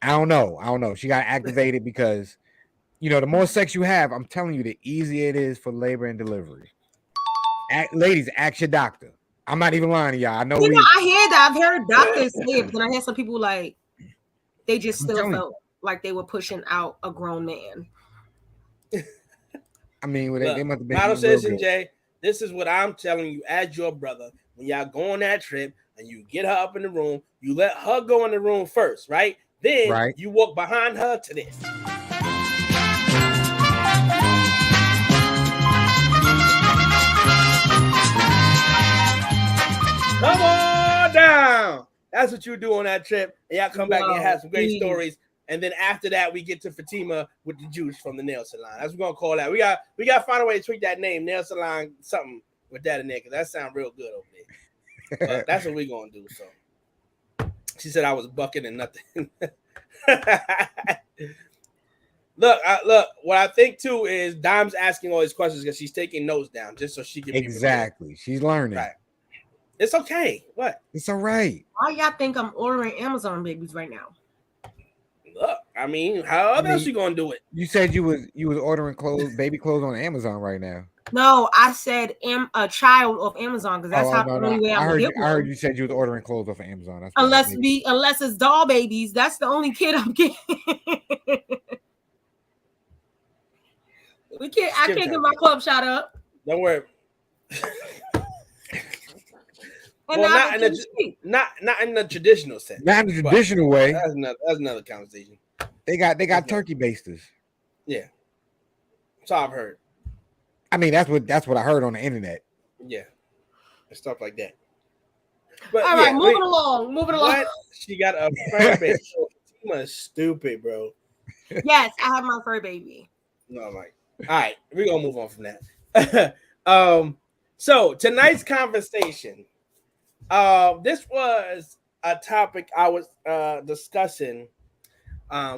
I don't know. She got to activate it because, the more sex you have, I'm telling you, the easier it is for labor and delivery. Ladies, ask your doctor. I'm not even lying to y'all. I know. I hear that. I've heard doctors say it, but then I hear some people like they just still felt like they were pushing out a grown man. I mean, they must have been. Model Citizen J, this is what I'm telling you as your brother. When y'all go on that trip and you get her up in the room, you let her go in the room first, right? Then you walk behind her to this. Come on down. That's what you do on that trip. And y'all come back and have some great stories. And then after that, we get to Fatima with the juice from the nail salon. That's what we're gonna call that. We got to find a way to tweak that name, nail salon, something with that in there, because that sounds real good over there. But that's what we're gonna do. So she said I was bucking and nothing. Look. What I think too is Dime's asking all these questions because she's taking notes down just so she can exactly. She's learning. Right. It's okay. What? It's all right. Why y'all think I'm ordering Amazon babies right now? Look, I mean, how else you gonna do it? You said you was ordering baby clothes on Amazon right now. No, I said a child off Amazon because that's the only way I'm getting. I heard you said you was ordering clothes off of Amazon. That's unless it's doll babies, that's the only kid I'm getting. I can't get my club shot up. Don't worry. Well, not in the traditional sense. Not in the traditional way. That's another conversation. They got turkey basters. Yeah, that's all I've heard. I mean, that's what I heard on the internet. Yeah, and stuff like that. But all right, moving along. What? She got a fur baby. Fatima's stupid, bro. Yes, I have my fur baby. No, I'm like, all right, we're gonna move on from that. So tonight's conversation. This was a topic I was discussing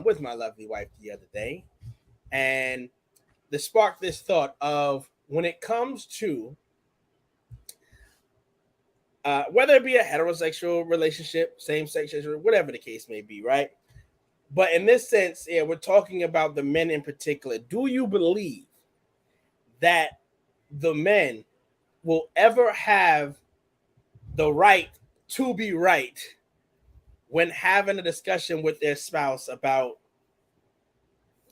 with my lovely wife the other day, and this sparked this thought of when it comes to whether it be a heterosexual relationship, same-sex, whatever the case may be, right? But in this sense, we're talking about the men in particular. Do you believe that the men will ever have the right to be right when having a discussion with their spouse about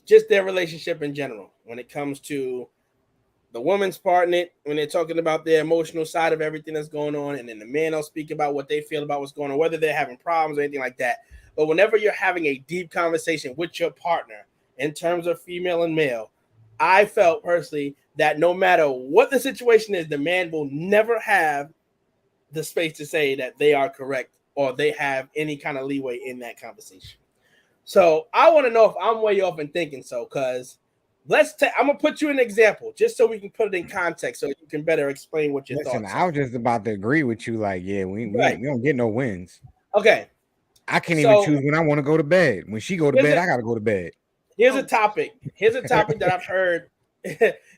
just their relationship in general, when it comes to the woman's part in it, when they're talking about their emotional side of everything that's going on, and then the man will speak about what they feel about what's going on, whether they're having problems or anything like that. But whenever you're having a deep conversation with your partner in terms of female and male, I felt personally that no matter what the situation is, the man will never have the space to say that they are correct or they have any kind of leeway in that conversation. So I want to know if I'm way off in thinking so, because I'm gonna put you an example just so we can put it in context, so you can better explain what your Listen, thoughts I are. was just about to agree with you. Like, yeah, we Right. don't get no wins. Okay. I can't even choose when I want to go to bed. When she go to bed, I gotta go to bed. Here's a topic. Here's a topic that I've heard.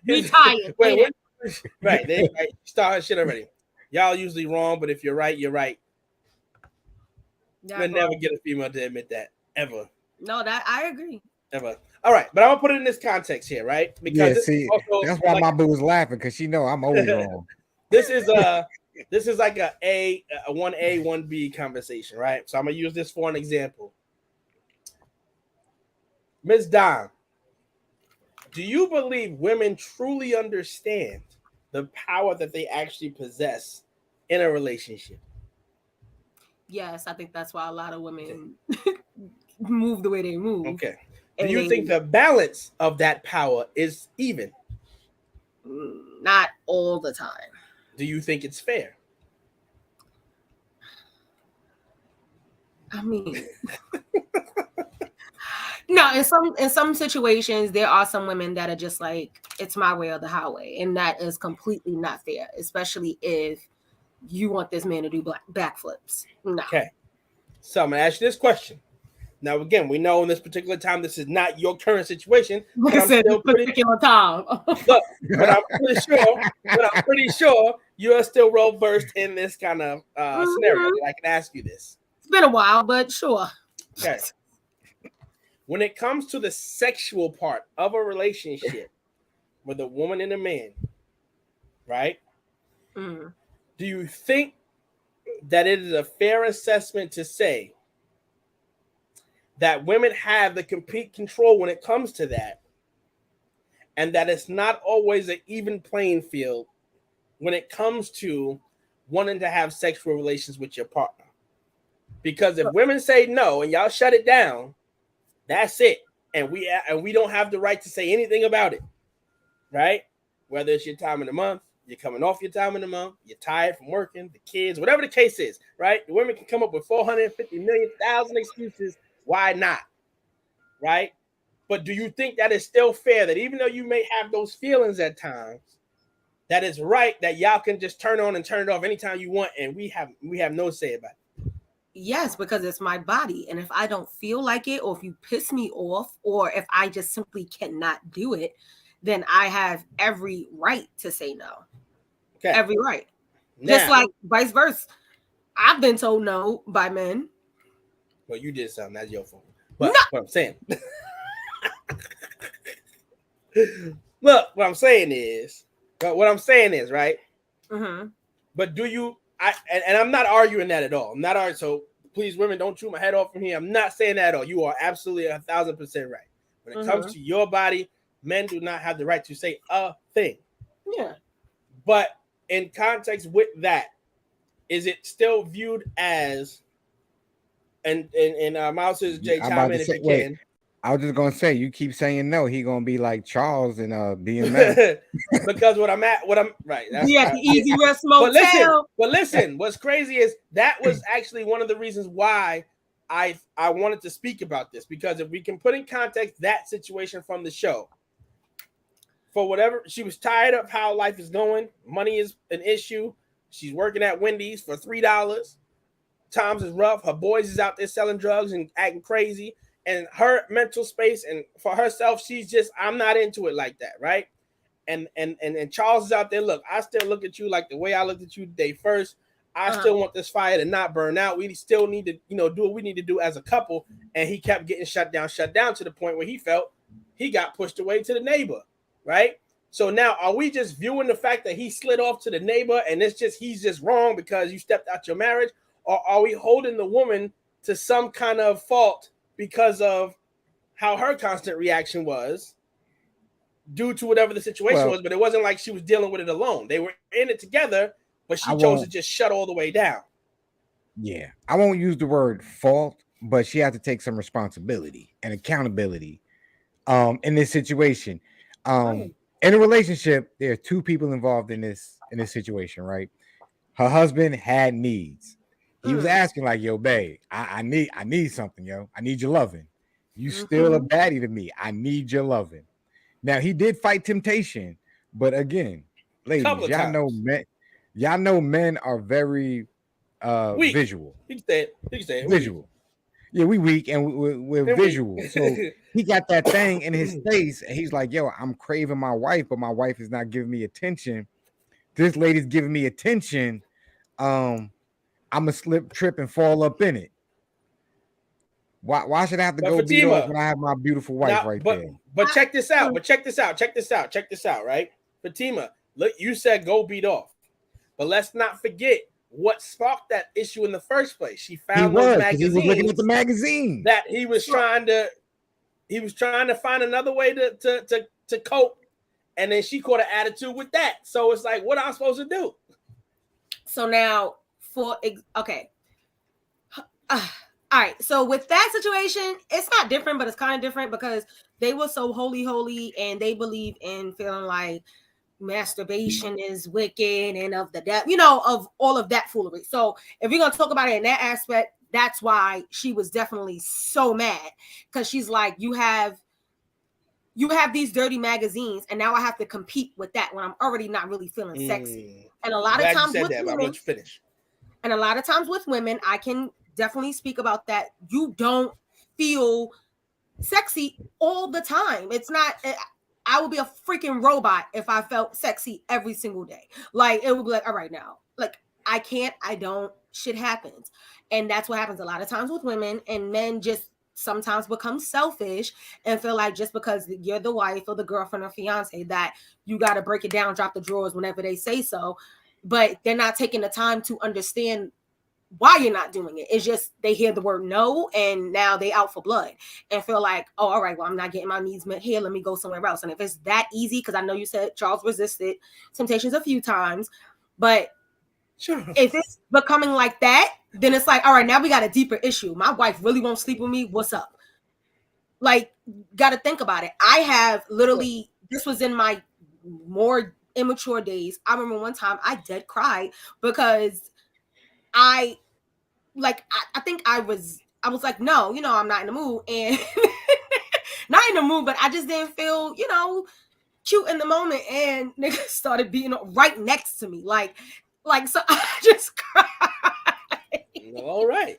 Be tired. Wait, right. They start her shit already. Y'all usually wrong, but if you're right, you're right. You'll never get a female to admit that ever. No, that I agree. Ever. All right, but I'm gonna put it in this context here, right? Because that's why my boo was laughing, because she know I'm always wrong. This is like a 1A 1B conversation, right? So I'm gonna use this for an example. Ms. Dom, do you believe women truly understand the power that they actually possess in a relationship? Yes, I think that's why a lot of women move the way they move. Okay. Do you think the balance of that power is even? Not all the time. Do you think it's fair? I mean, no, in some situations, there are some women that are just like, it's my way or the highway. And that is completely not fair, especially if you want this man to do backflips. No. Okay. So I'm going to ask you this question. Now, again, we know in this particular time, this is not your current situation. Like I said, particular time. Look, but I'm pretty sure you are still well versed in this kind of scenario. I can ask you this. It's been a while, but sure. Okay. When it comes to the sexual part of a relationship with a woman and a man, right? Do you think that it is a fair assessment to say that women have the complete control when it comes to that, and that it's not always an even playing field when it comes to wanting to have sexual relations with your partner? Because if women say no and y'all shut it down, that's it, and we don't have the right to say anything about it, right? Whether it's your time in the month, you're coming off your time in the month, you're tired from working, the kids, whatever the case is, right? The women can come up with 450,000,000 excuses. Why not? Right? But do you think that is still fair that even though you may have those feelings at times, that it's right that y'all can just turn on and turn it off anytime you want, and we have no say about it? Yes, because it's my body. And if I don't feel like it, or if you piss me off, or if I just simply cannot do it, then I have every right to say no. Okay. Every right. Now, just like vice versa. I've been told no by men. Well, you did something. That's your fault. But no. What I'm saying. Look, what I'm saying is, right? Mm-hmm. But do you, and I'm not arguing that at all. I'm not arguing. So please, women, don't chew my head off from here. I'm not saying that at all. You are absolutely 1,000% right. When it comes to your body, men do not have the right to say a thing. Yeah. But in context with that, is it still viewed as, and Miles says, Jay, chime in if you can. I was just gonna say, you keep saying no, he gonna be like Charles and being mad. Because what I'm right. That's right. Easy with smoke. But listen, what's crazy is that was actually one of the reasons why I wanted to speak about this, because if we can put in context that situation from the show, for whatever, she was tired of how life is going. Money is an issue. She's working at Wendy's for $3. Times is rough. Her boys is out there selling drugs and acting crazy. And her mental space and for herself, she's just, I'm not into it like that, right? And Charles is out there. Look, I still look at you like the way I looked at you the day first. I still want this fire to not burn out. We still need to, do what we need to do as a couple. And he kept getting shut down to the point where he felt he got pushed away to the neighbor, right? So now, are we just viewing the fact that he slid off to the neighbor and he's just wrong because you stepped out your marriage? Or are we holding the woman to some kind of fault because of how her constant reaction was due to whatever the situation was? But it wasn't like she was dealing with it alone. They were in it together, but she chose to just shut all the way down. Yeah. I won't use the word fault, but she had to take some responsibility and accountability in this situation. In a relationship, there are two people involved in this situation, right? Her husband had needs. He was asking like, yo, babe, I need something, yo. I need your loving. You still a baddie to me. I need your loving. Now he did fight temptation, but again, ladies, y'all know men are very weak. Visual. You can say it. Visual. Weak. Yeah, we weak and we're visual. So he got that thing in his face, and he's like, "Yo, I'm craving my wife, but my wife is not giving me attention. This lady's giving me attention. I'm gonna slip, trip, and fall up in it. Why should I have to go beat off when I have my beautiful wife there? But check this out. Right, Fatima, look, you said go beat off, but let's not forget what sparked that issue in the first place. She found those magazines. He was looking at the magazine that he was trying to find another way to cope, and then she caught an attitude with that. So it's like, what am I supposed to do? So now, all right. So with that situation, it's not different, but it's kind of different because they were so holy, and they believe in feeling like masturbation is wicked and of the death, of all of that foolery. So if you're gonna talk about it in that aspect, that's why she was definitely so mad, because she's like, you have these dirty magazines, and now I have to compete with that when I'm already not really feeling sexy. And a lot of times with women, I can definitely speak about that. You don't feel sexy all the time. It's not. I would be a freaking robot if I felt sexy every single day. Like, it would be like, all right, now, like, I can't, I don't, shit happens. And that's what happens a lot of times with women, and men just sometimes become selfish and feel like just because you're the wife or the girlfriend or fiance that you got to break it down, drop the drawers whenever they say so. But they're not taking the time to understand why you're not doing it. It's just they hear the word no, and now they out for blood and feel like, oh, all right, well, I'm not getting my needs met here. Let me go somewhere else. And if it's that easy, because I know you said Charles resisted temptations a few times, but sure, if it's becoming like that, then it's like, all right, now we got a deeper issue. My wife really won't sleep with me. What's up? Like, got to think about it. I have literally, this was in my more immature days. I remember one time I dead cried because I think I was like, no, I'm not in the mood, and not in the mood, but I just didn't feel, cute in the moment, and niggas started being right next to me, like, so I just cried. All right.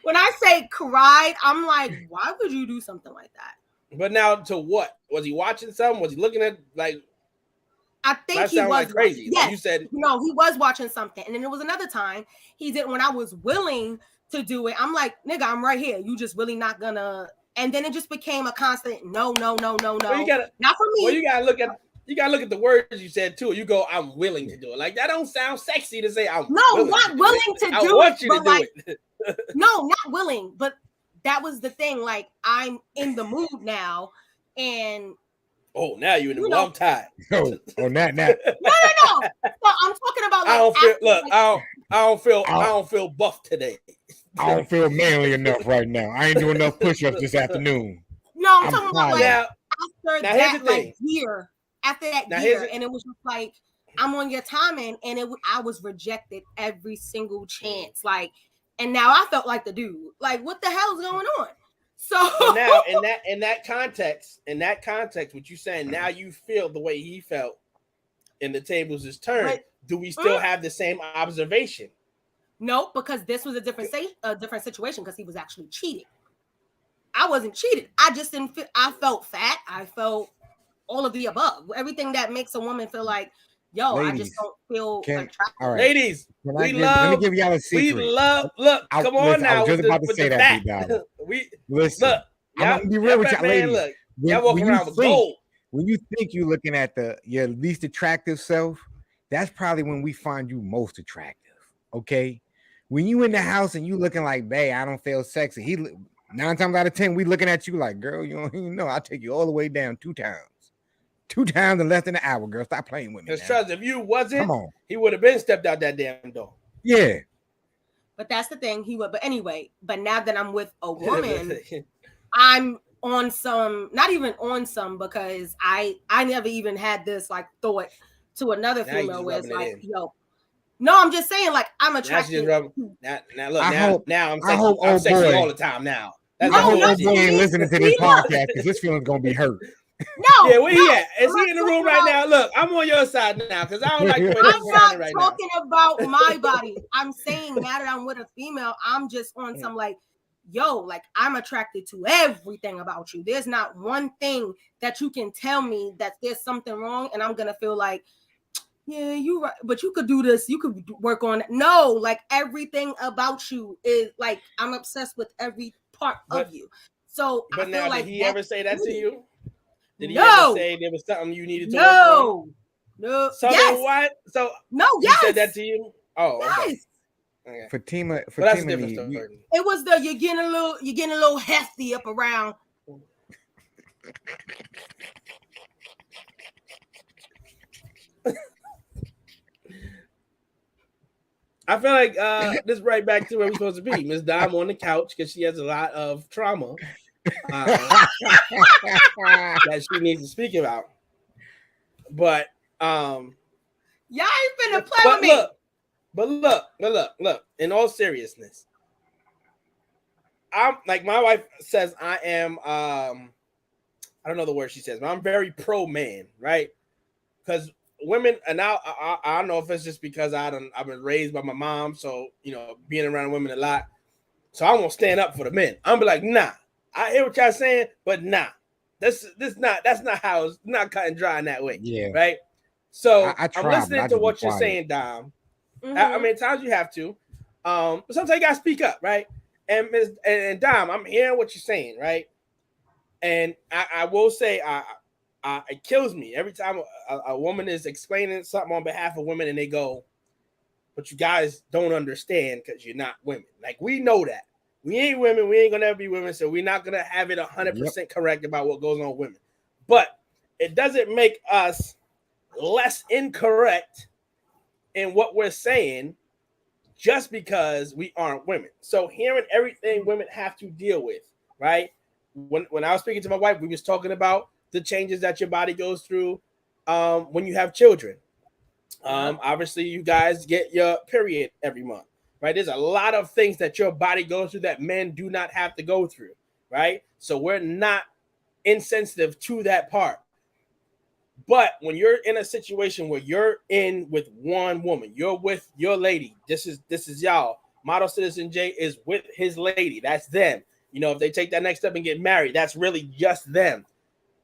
When I say cried, I'm like, why would you do something like that? But now, to what? Was he watching something? Was he looking at, like? I think he was like crazy. Yes. Like you said, no, he was watching something. And then there was another time he did when I was willing to do it. I'm like, nigga, I'm right here. You just really not gonna. And then it just became a constant no. Well, not for me. Well, you gotta look at the words you said too. You go, I'm willing to do it. Like, that don't sound sexy to say I'm not willing to do it. I want you to do it. No, not willing. But that was the thing. Like, I'm in the mood now, and oh, now you're in the mood. I'm tired. No, not. No. So I'm talking about. Like, I don't feel buff today. I don't feel manly enough right now. I ain't doing enough push-ups this afternoon. No, I'm talking about after that now year, and it was just like, I'm on your timing, and I was rejected every single chance. Like, and now I felt like the dude. Like, what the hell is going on? So now in that context, what you saying, now you feel the way he felt in the tables is turned. But, do we still have the same observation? No, because this was a different situation, because he was actually cheating. I wasn't cheated. I just didn't feel. I felt fat. I felt all of the above. Everything that makes a woman feel like, yo, ladies, I just don't feel attractive. All right. Ladies, let me give y'all a secret. Come on now. I was just about to say that. Listen, I'm gonna be real with y'all, ladies. Look, y'all walking around with gold. When you think you're looking at your least attractive self, that's probably when we find you most attractive. Okay, when you in the house and you looking like, babe, I don't feel sexy. 9 times out of 10, we looking at you like, girl, you don't even know. I'll take you all the way down 2 times. 2 times in less than an hour, girl. Stop playing with me. Because trust, if you wasn't, he would have been stepped out that damn door. Yeah. But that's the thing, he would. But anyway, but now that I'm with a woman, I'm on some, not even on some, because I never even had this like thought to another female where it's like, yo, no, I'm just saying, like, I'm attracted. Now I'm sexy all the time now. I hope old boy ain't listening to this podcast because this feeling's gonna be hurt. No. Yeah, where he at? Is I'm he in the not room talking right about- now? Look, I'm on your side now because I don't like the way this I'm is not sounding right now. talking about my body. I'm saying now that I'm with a female, I'm just on some like, yo, like I'm attracted to everything about you. There's not one thing that you can tell me that there's something wrong, and I'm gonna feel like, yeah, you right, but you could do this, you could work on it. No, like everything about you is like I'm obsessed with every part of you. So I But feel now, like did he ever say that to you? Did he ever say there was something you needed to work on? No. So then what? So he said that to you? Oh, okay. Yes. Okay. Fatima, But that's a different story. It was you're getting a little hefty up around. I feel like this is right back to where we're supposed to be. Miss Dom on the couch because she has a lot of trauma that she needs to speak about. But y'all ain't finna play with me. But look. In all seriousness, I'm like my wife says I am. I don't know the word she says, but I'm very pro man, right? Because women, and now I don't know if it's just because I've been raised by my mom, so being around women a lot, so I won't stand up for the men. I'm be like, nah, I hear what y'all saying, but nah, that's not how it's not cut and dry in that way, right? So I'm listening to what you're saying, Dom. Mm-hmm. I mean, at times you have to, but sometimes you gotta speak up, right? And Dom, I'm hearing what you're saying, right? And I will say, it kills me every time a woman is explaining something on behalf of women and they go, but you guys don't understand because you're not women. Like, we know that. We ain't women. We ain't going to ever be women. So we're not going to have it 100% correct about what goes on with women. But it doesn't make us less incorrect in what we're saying just because we aren't women. So hearing everything women have to deal with, right? When I was speaking to my wife, we was talking about the changes that your body goes through when you have children. Obviously, you guys get your period every month, right? There's a lot of things that your body goes through that men do not have to go through, right? So we're not insensitive to that part. But when you're in a situation where you're in with one woman, you're with your lady. This is y'all. Model Citizen J is with his lady. That's them. If they take that next step and get married, that's really just them.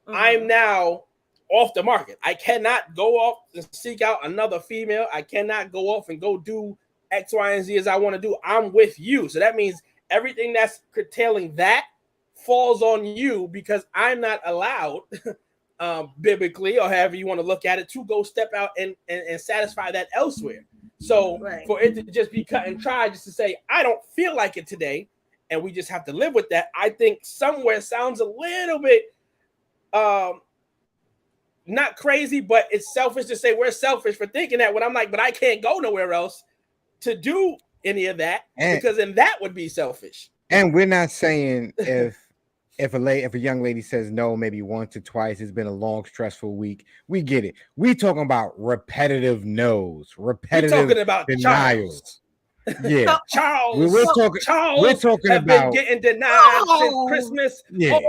Mm-hmm. I'm now off the market. I cannot go off and seek out another female. I cannot go off and go do X, Y, and Z as I want to do. I'm with you. So that means everything that's curtailing that falls on you because I'm not allowed biblically or however you want to look at it to go step out and satisfy that elsewhere. So for it to just be cut and try just to say, I don't feel like it today, and we just have to live with that, I think somewhere sounds a little bit not crazy, but it's selfish to say we're selfish for thinking that when I'm like, but I can't go nowhere else to do any of that because then that would be selfish. And we're not saying if a young lady says no, maybe once or twice, it's been a long, stressful week. We get it. We talking about repetitive no's, repetitive we're talking about denials. Yeah, Charles. We're talking about been getting denied since Christmas. Yeah.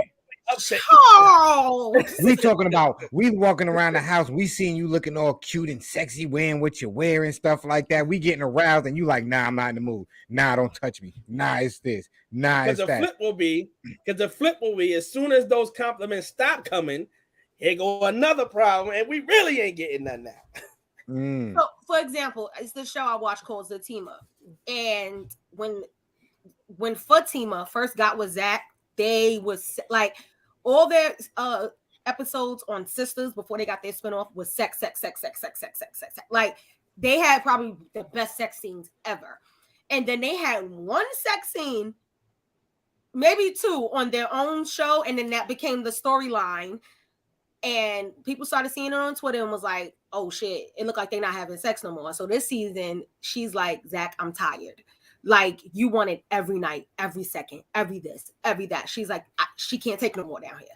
Charles. We talking about we walking around the house. We seeing you looking all cute and sexy, wearing what you wear and stuff like that. We getting aroused, and you like, nah, I'm not in the mood. Nah, don't touch me. Nah, it's this. Nah, it's that. Because the flip will be as soon as those compliments stop coming, here go another problem, and we really ain't getting none now. So, for example, it's the show I watch called Zatima, and when Fatima first got with Zach, they was like all their episodes on Sisters before they got their spinoff was sex. Like they had probably the best sex scenes ever, and then they had one sex scene, maybe two on their own show, and then that became the storyline. And people started seeing it on Twitter and was like, oh shit, it looked like they're not having sex no more. So this season, she's like, Zach, I'm tired. Like, you want it every night, every second, every this, every that. She's like, she can't take no more down here.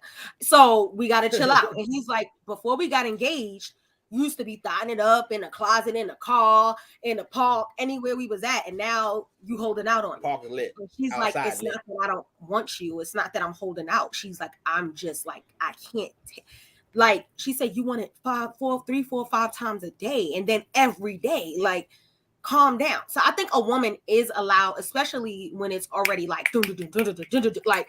So we got to chill out. And he's like, before we got engaged, used to be thotting it up in the closet, in the car, in the park, anywhere we was at, and now you holding out on me. Park lit. And she's Outside like, it's lit. not that I don't want you. It's not that I'm holding out. She's like, I'm just like, I can't. Like she said, you want it 3, 4, 5 times a day, and then every day. Like, calm down. So I think a woman is allowed, especially when it's already like, like.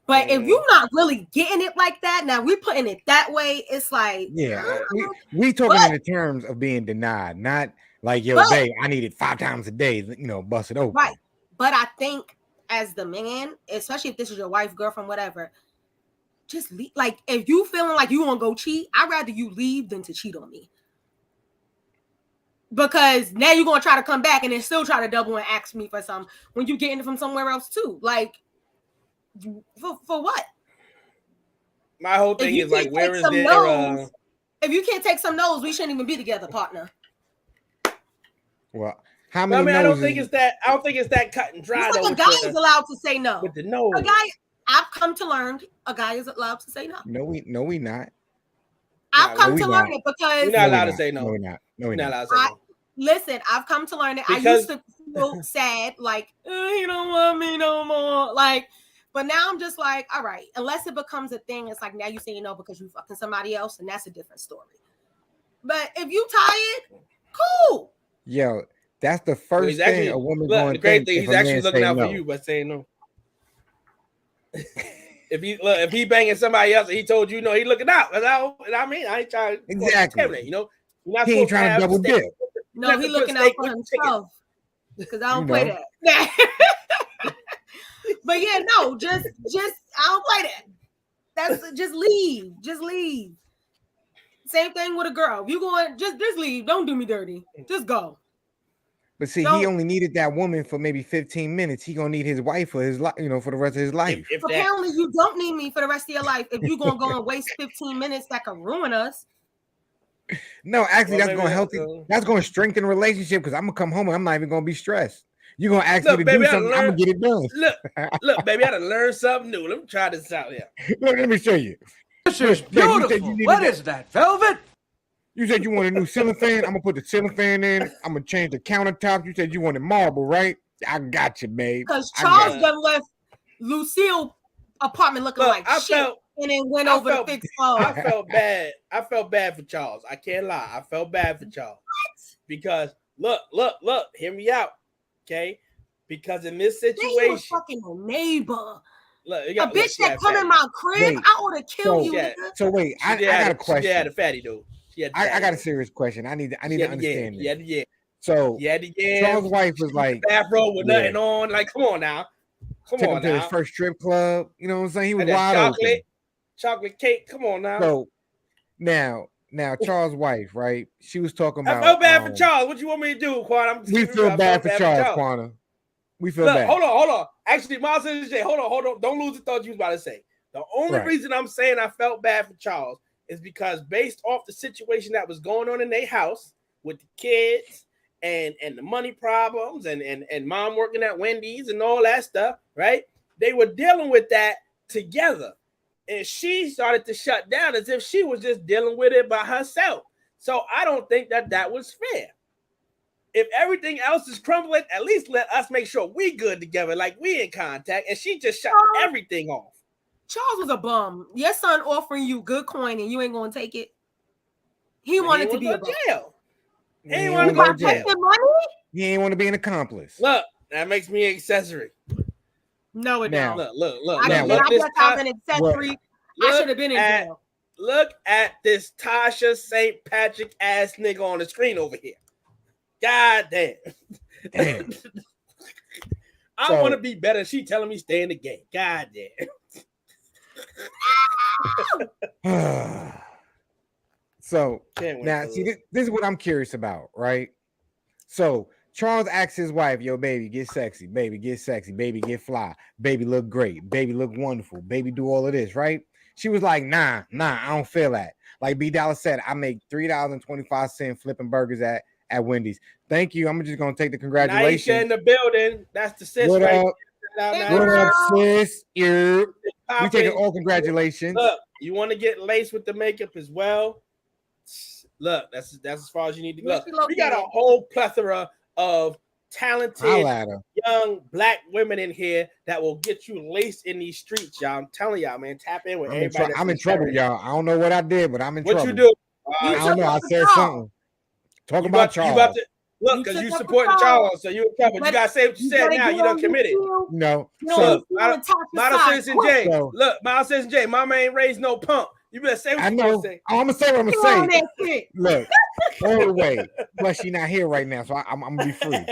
But if you're not really getting it like that, now we putting it that way, it's like, yeah, we talking in the terms of being denied, not like, yo, babe, I need it 5 times a day, you know, bust it open. Right. But I think as the man, especially if this is your wife, girlfriend, whatever, just leave. Like, if you feeling like you want to go cheat, I'd rather you leave than to cheat on me. Because now you're going to try to come back and then still try to double and ask me for some when you getting it from somewhere else too. Like, for what? My whole thing is like, where is there? If you can't take some no's, we shouldn't even be together, partner. Well, how many? I mean, I don't think it's that. I don't think it's that cut and dry. It's like a guy is allowed to say no. With the no, a guy. I've come to learn a guy is allowed to say no. No, we not. I've come to learn it because you're not allowed to say no. No, we're not. No, we're not not. allowed to say no. Listen, I've come to learn it. I used to feel sad, like, you don't want me no more. Like, but now I'm just like, all right, unless it becomes a thing, it's like now you say no because you fucking somebody else, and that's a different story. But if you tired, cool. Yo, that's the first thing a woman going to think. He's actually looking out for you by saying no. If he banging somebody else and he told you no, he looking out. I mean, I ain't trying to exactly. You know, he ain't trying to double dip. No, he looking out for himself because I don't play that. But yeah, no, just I don't play that. That's just leave. Same thing with a girl. If you going, just leave. Don't do me dirty. Just go. But see, he only needed that woman for maybe 15 minutes. He gonna need his wife for his life, for the rest of his life. Apparently, you don't need me for the rest of your life. If you gonna go and waste 15 minutes, that could ruin us. No, actually, that's gonna help you. That's gonna strengthen the relationship because I'm gonna come home and I'm not even gonna be stressed. You're gonna ask me to do something, I'm gonna get it done. Look, baby, I done learned something new. Let me try this out here. Let me show you. This is beautiful. What is that, velvet? You said you want a new ceiling fan. I'm gonna put the ceiling fan in. I'm gonna change the countertop. You said you wanted marble, right? I got you, babe. Because Charles done left Lucille apartment looking like shit, and then went over to fix clothes. I felt bad. I felt bad for Charles. I can't lie. I felt bad for Charles. What? Because look, hear me out, okay? Because in this situation, he was fucking a neighbor. Look, a bitch that come in my crib, I ought to kill you. So wait, I got a question. She had a fatty dude. I got a serious question. I need to understand this. Yeah. So Charles' wife was like bathrobe with nothing on. Like, come on now. Took him to his first strip club. You know what I'm saying? He was wide open. Chocolate cake. Come on now. So now Charles' wife, right? She was talking about. I felt bad for Charles. What you want me to do, Quan? We feel bad for Charles, Quana. We feel bad. Hold on. Actually, Miles and Jay, hold on. Don't lose the thought you was about to say. The only reason I'm saying I felt bad for Charles is because based off the situation that was going on in their house with the kids and the money problems and mom working at Wendy's and all that stuff, right? They were dealing with that together. And she started to shut down as if she was just dealing with it by herself. So I don't think that was fair. If everything else is crumbling, at least let us make sure we good together, like we in contact. And she just shut everything off. Charles was a bum. Your son offering you good coin and you ain't gonna take it. He wanted to be in jail. He ain't want to go to jail. He ain't want to be an accomplice. Look, that makes me an accessory. No, it don't. Look. I got an accessory. I should have been in jail. Look at this Tasha St. Patrick ass nigga on the screen over here. God damn. I want to be better. She telling me stay in the game. God damn. So now, see, this is what I'm curious about, right? So Charles asks his wife, "Yo, baby, get sexy. Baby, get sexy. Baby, get fly. Baby, look great. Baby, look wonderful. Baby, do all of this, right?" She was like, "Nah, I don't feel that." Like B Dollar said, I make $3.25 flipping burgers at Wendy's. Thank you. I'm just gonna take the congratulations. Naisha in the building. That's the sis what right there. What up, sis? We taking all congratulations. Look, you want to get laced with the makeup as well? look, that's as far as you need to go. We got a whole plethora of talented young black women in here that will get you laced in these streets, y'all. I'm telling y'all, man, tap in with everybody. I'm in trouble, y'all. I don't know what I did, but I'm in trouble. What you do? I don't know. I said something. Talk about Charles. You about to look because you supporting Charles, so you in trouble. You gotta say what you said now. You done committed. No. So Model Citizen J. Look, Model Citizen J. Mama ain't raised no punk. You better say what you gonna say. I'm gonna say what I'm gonna say. Look, all the way. Plus, she's not here right now, so I'm gonna be free.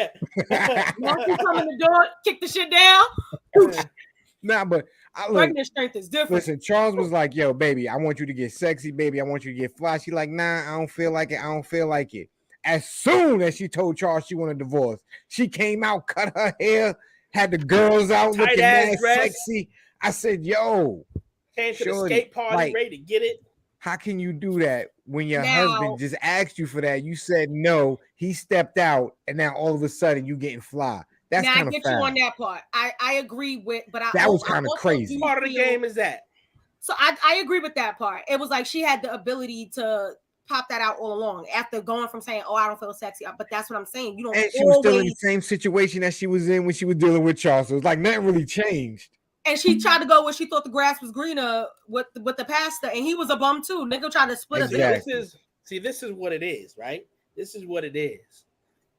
Once you come in the door, kick the shit down. Nah, but pregnant strength is different. Listen, Charles was like, "Yo, baby, I want you to get sexy, baby. I want you to get fly." She like, "Nah, I don't feel like it. I don't feel like it." As soon as she told Charles she wanted a divorce, she came out, cut her hair, had the girls out looking mad sexy. I said, "Yo." Came to the skate party, ready to get it. How can you do that when your husband just asked you for that? You said no. He stepped out, and now all of a sudden you getting fly. That's kind of I get you on that part. I agree with, but that was kind of crazy. Part of the game is that. So I agree with that part. It was like she had the ability to pop that out all along after going from saying, "Oh, I don't feel sexy," but that's what I'm saying. You don't. And she was still in the same situation that she was in when she was dealing with Charles. So it was like nothing really changed. And she tried to go where she thought the grass was greener with the pastor, and he was a bum too. Nigga tried to split us. This is what it is, right? This is what it is.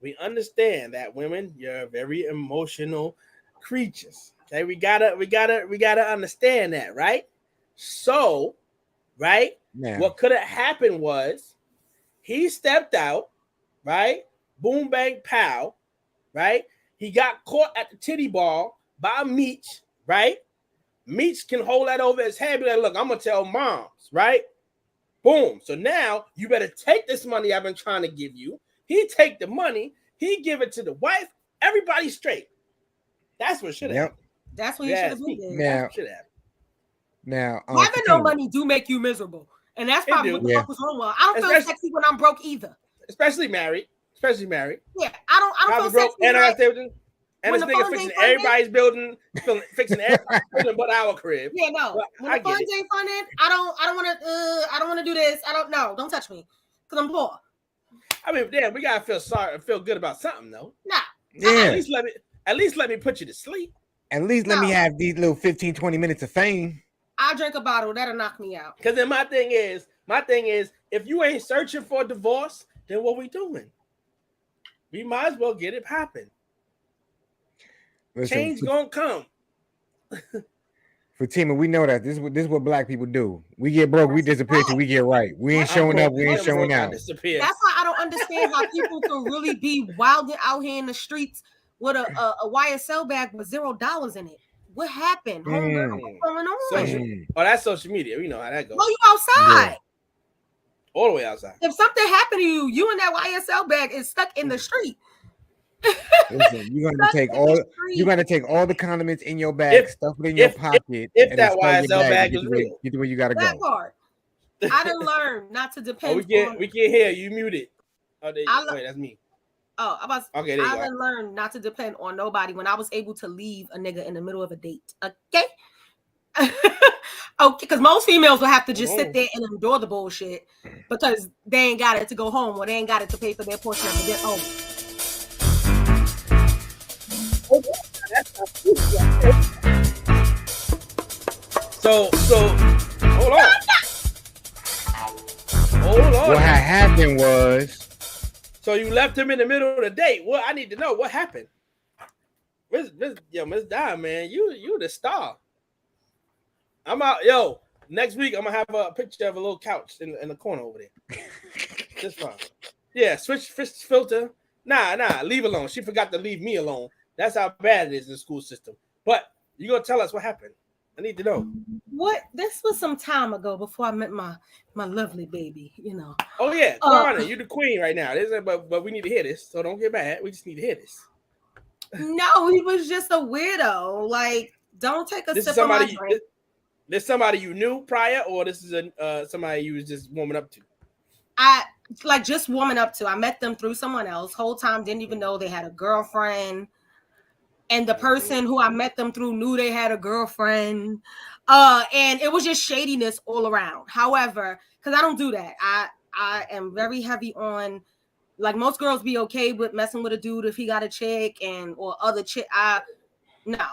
We understand that women, you're very emotional creatures. Okay, we gotta understand that, right? So, right? Yeah. What could have happened was he stepped out, right? Boom, bang, pow, right? He got caught at the titty ball by Meech. Right? Meech can hold that over his head, be like, look, I'm gonna tell moms, right? Boom. So now you better take this money I've been trying to give you. He take the money, he give it to the wife, everybody straight. That's what should happen. That's what you should have been. Now having no money do make you miserable. And that's probably what the fuck was wrong with. I don't feel sexy when I'm broke either. Especially married. Yeah, I don't feel sexy. And this nigga fixing everybody's building, fixing everybody's building but our crib. Yeah, no. But when the funds ain't funded, I don't want to do this. Don't touch me, because I'm poor. I mean, damn, we gotta feel good about something, though. Nah. Yeah. At least let me put you to sleep. At least let me have these little 15, 20 minutes of fame. I'll drink a bottle, that'll knock me out. Because then my thing is, if you ain't searching for divorce, then what we doing? We might as well get it popping. Change gonna come. Fatima, we know that this is what black people do. We get broke, we disappear till we get right. We ain't showing up, we ain't showing out. That's why I don't understand how people can really be wilding out here in the streets with a YSL bag with $0 in it. What happened? What's going on? That's social media. We know how that goes. Oh, you outside. Yeah. All the way outside. If something happened to you, you and that YSL bag is stuck in the street. Listen, you're gonna take all the condiments in your bag, stuff it in your pocket. If that YSL bag is real, get where you gotta go. That part. I done learned not to depend. We can't hear you. Muted. Wait, that's me. Oh, I done learned not to depend on nobody when I was able to leave a nigga in the middle of a date. Okay. Okay, because most females will have to just sit there and endure the bullshit because they ain't got it to go home or they ain't got it to pay for their portion of the get home. So hold on. What had happened was, so you left him in the middle of the date. Well, I need to know what happened. Miss Di, man, you the star. I'm out, next week I'm gonna have a picture of a little couch in the corner over there. Just fine. Yeah, switch filter. Nah, leave alone. She forgot to leave me alone. That's how bad it is in the school system. But you're going to tell us what happened. I need to know. What? This was some time ago before I met my lovely baby, Oh, yeah. Connor, you're the queen right now. But we need to hear this, so don't get mad. We just need to hear this. No, he was just a weirdo. Like, don't take a sip of my drink. This somebody you knew prior, or this is somebody you was just warming up to? Just warming up to. I met them through someone else. Whole time didn't even know they had a girlfriend. And the person who I met them through knew they had a girlfriend. And it was just shadiness all around. However, because I don't do that. I am very heavy on, like, most girls be okay with messing with a dude if he got a chick or other chick. No.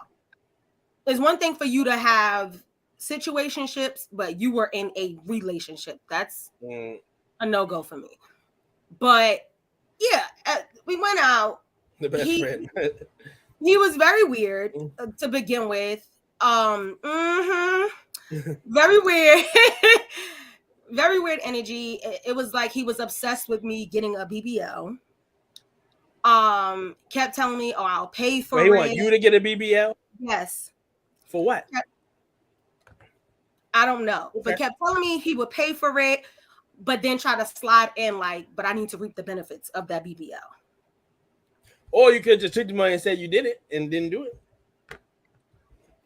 It's one thing for you to have situationships, but you were in a relationship. That's a no-go for me. But yeah, we went out. The best friend. He was very weird to begin with. Very weird. Very weird energy. It was like he was obsessed with me getting a BBL. Kept telling me, "Oh, I'll pay for it." He want you to get a BBL? Yes. For what? I don't know, but kept telling me he would pay for it, but then try to slide in like, "But I need to reap the benefits of that BBL." Or you could just took the money and said you did it and didn't do it.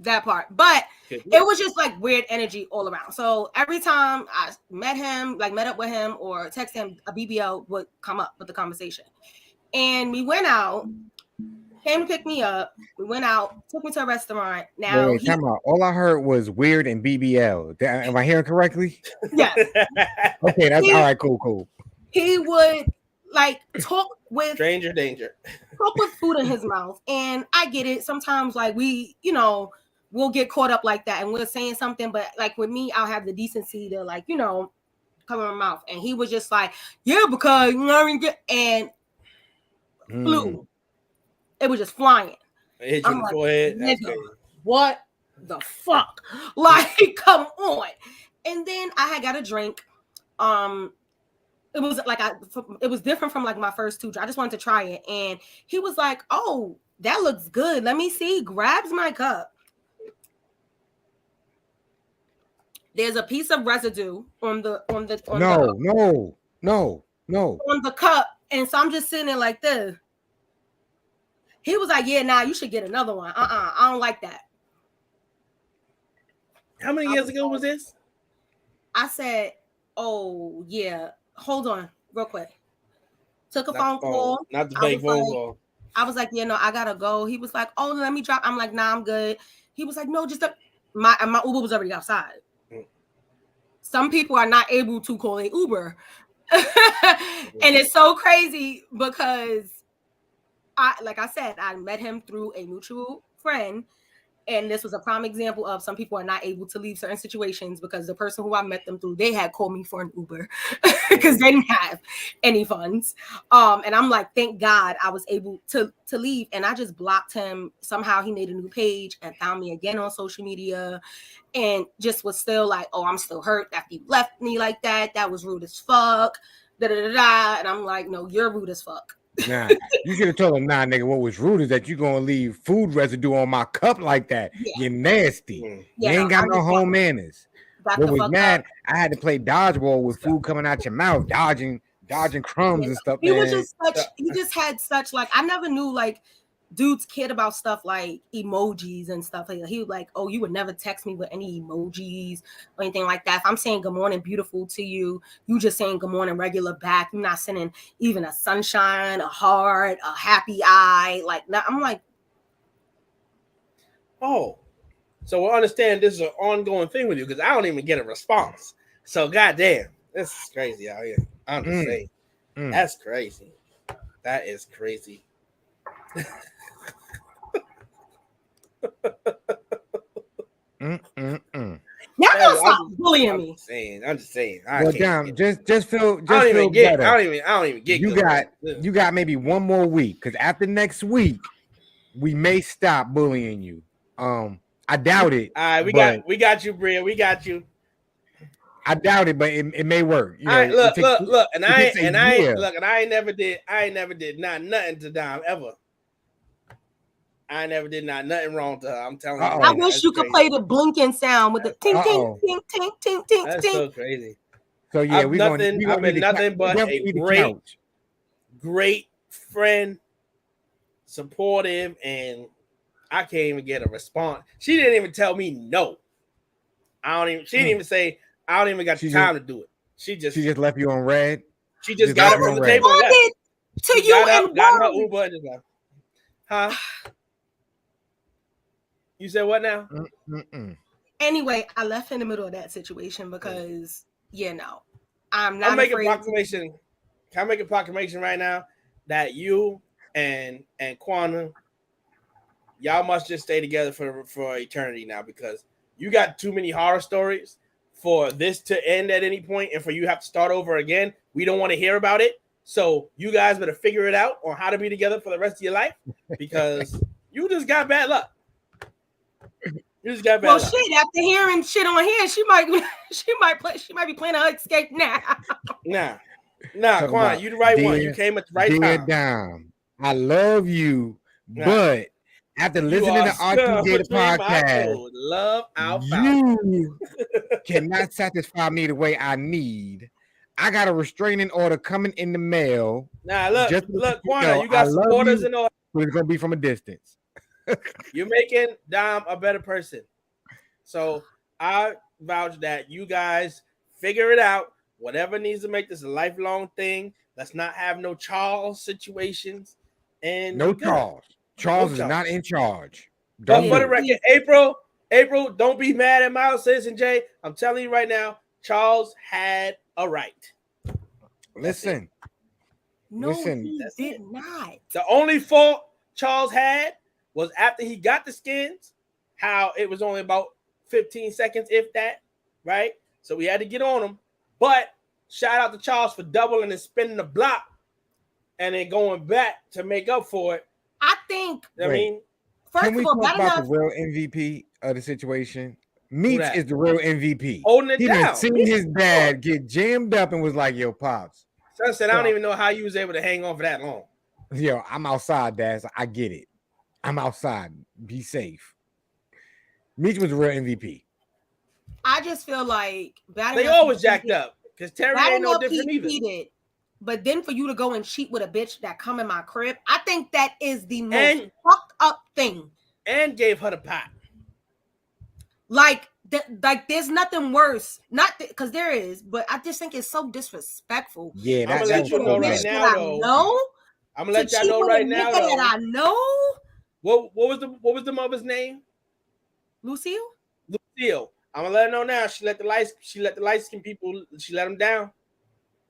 That part, but it was just like weird energy all around. So every time I met up with him or text him, a BBL would come up with the conversation. And we went out, came to pick me up. We went out, took me to a restaurant. Now, all I heard was weird and BBL. Am I hearing correctly? Yes. Okay, that's all right. Cool. He would like talk with stranger danger. Talk with food in his mouth, and I get it. Sometimes, like we'll get caught up like that, and we're saying something, but like with me, I'll have the decency to cover my mouth. And he was just like, "Yeah, because and flew. It was just flying. It hit you in the forehead. That's crazy. What the fuck? Like, come on. And then I had got a drink. It was like it was different from like my first two. I just wanted to try it, and he was like, "Oh, that looks good. Let me see." Grabs my cup. There's a piece of residue on the cup, and so I'm just sitting there like this. He was like, "Yeah, you should get another one. I don't like that." How many years ago was this? I said, "Oh yeah, hold on, real quick." Took a phone call. Not the fake phone call. I was like, "Yeah, no, I gotta go." He was like, "Oh, let me drop." I'm like, "Nah, I'm good." He was like, "No, just my Uber was already outside." Some people are not able to call a Uber. And it's so crazy because like I said, I met him through a mutual friend. And this was a prime example of some people are not able to leave certain situations because the person who I met them through, they had called me for an Uber because they didn't have any funds. And I'm like, thank God I was able to leave. And I just blocked him. Somehow he made a new page and found me again on social media and just was still like, "Oh, I'm still hurt after you left me like that. That was rude as fuck. Da, da, da, da." And I'm like, "No, you're rude as fuck." Nah, you should have told him, "Nah, nigga, what was rude is that you gonna leave food residue on my cup like that. Yeah. You're nasty. You ain't got no home manners." What was mad, I had to play dodgeball with food coming out your mouth, dodging crumbs and stuff. He was just he just had such like, I never knew like dudes cared about stuff like emojis and stuff like that. He was like, "Oh, you would never text me with any emojis or anything like that. If I'm saying good morning, beautiful to you, you just saying good morning regular back. You're not sending even a sunshine, a heart, a happy eye." Like, I'm like, oh, so we'll understand this is an ongoing thing with you because I don't even get a response. So goddamn, this is crazy out here. I'm just saying. That's crazy. That is crazy. Y'all gonna stop bullying me. I'm just saying. Well, damn, just feel I don't even get. I don't even get. You got maybe one more week because after next week, we may stop bullying you. I doubt it. All right, we got you, Bria. We got you. I doubt it, but it may work. You know, right, look, and I ain't never did nothing to Dom ever. I never did nothing wrong to her. I'm telling you. I wish you could play the blinking sound with the ting ting ting ting ting ting. That's so crazy. So yeah, I've been nothing but a great friend, supportive, and I can't even get a response. She didn't even tell me no. She didn't even say I don't even got the time to do it. She just left you on red. She just got up on the table and left. To you and got her Uber and just left. Huh? You said what now? Anyway, I left in the middle of that situation because I'm not. I'll make a proclamation. Can I make a proclamation right now that you and Quanah, y'all must just stay together for eternity now, because you got too many horror stories for this to end at any point and for you have to start over again. We don't want to hear about it. So you guys better figure it out on how to be together for the rest of your life, because you just got bad luck. You just got bad luck. Shit, after hearing shit on here, she might be playing a escape now. Nah, Quan, you the right one. You came at the right time. Damn, I love you, but after listening to RTJ the podcast, love you cannot satisfy me the way I need. I got a restraining order coming in the mail. Nah, look, Quanah, you got supporters and all. But it's gonna be from a distance. You're making Dom a better person. So I vouch that you guys figure it out. Whatever needs to make this a lifelong thing. Let's not have no Charles situations. And no Charles. Charles is not in charge. But for the record, April, don't be mad at Miles Citizen J. I'm telling you right now, Charles had a right. Listen. He did not. The only fault Charles had was after he got the skins, how it was only about 15 seconds, if that, right? So we had to get on him. But shout out to Charles for doubling and spinning the block and then going back to make up for it. I think. I mean, first can we of all, talk about the real MVP of the situation? Meech is the real MVP. Holding it down. He seen his dad get jammed up and was like, "Yo, pops." Son said, "I don't even know how you was able to hang on for that long." Yo, I'm outside, Dad. So I get it. I'm outside. Be safe. Meech was the real MVP. I just feel like they always jacked up because Terry ain't no different either. Cheated, but then for you to go and cheat with a bitch that come in my crib, I think that is the most fucked up thing. And gave her the pot. Like there's nothing worse. Not because there is, but I just think it's so disrespectful. Yeah, I'm gonna let you know right now, though. I'm gonna let y'all know right now, though. That I know. What was the mother's name? Lucille. I'm gonna let her know now. She let the light skin people. She let them down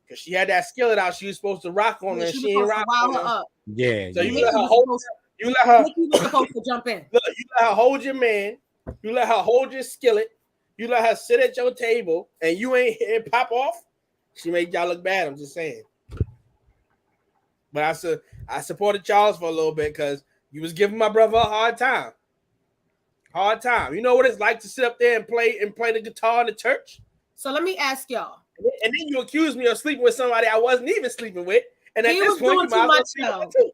because she had that skillet out. She was supposed to rock on her. And she ain't rock on her. Up. Yeah. So you let her hold. You let her. You were supposed to jump in. Look, you let her hold your man. You let her hold your skillet. You let her sit at your table, and you ain't here pop off. She made y'all look bad. I'm just saying. But I supported Charles for a little bit because you was giving my brother a hard time. You know what it's like to sit up there and play the guitar in the church? So let me ask y'all. And then you accuse me of sleeping with somebody I wasn't even sleeping with. And at this point, you might as well too.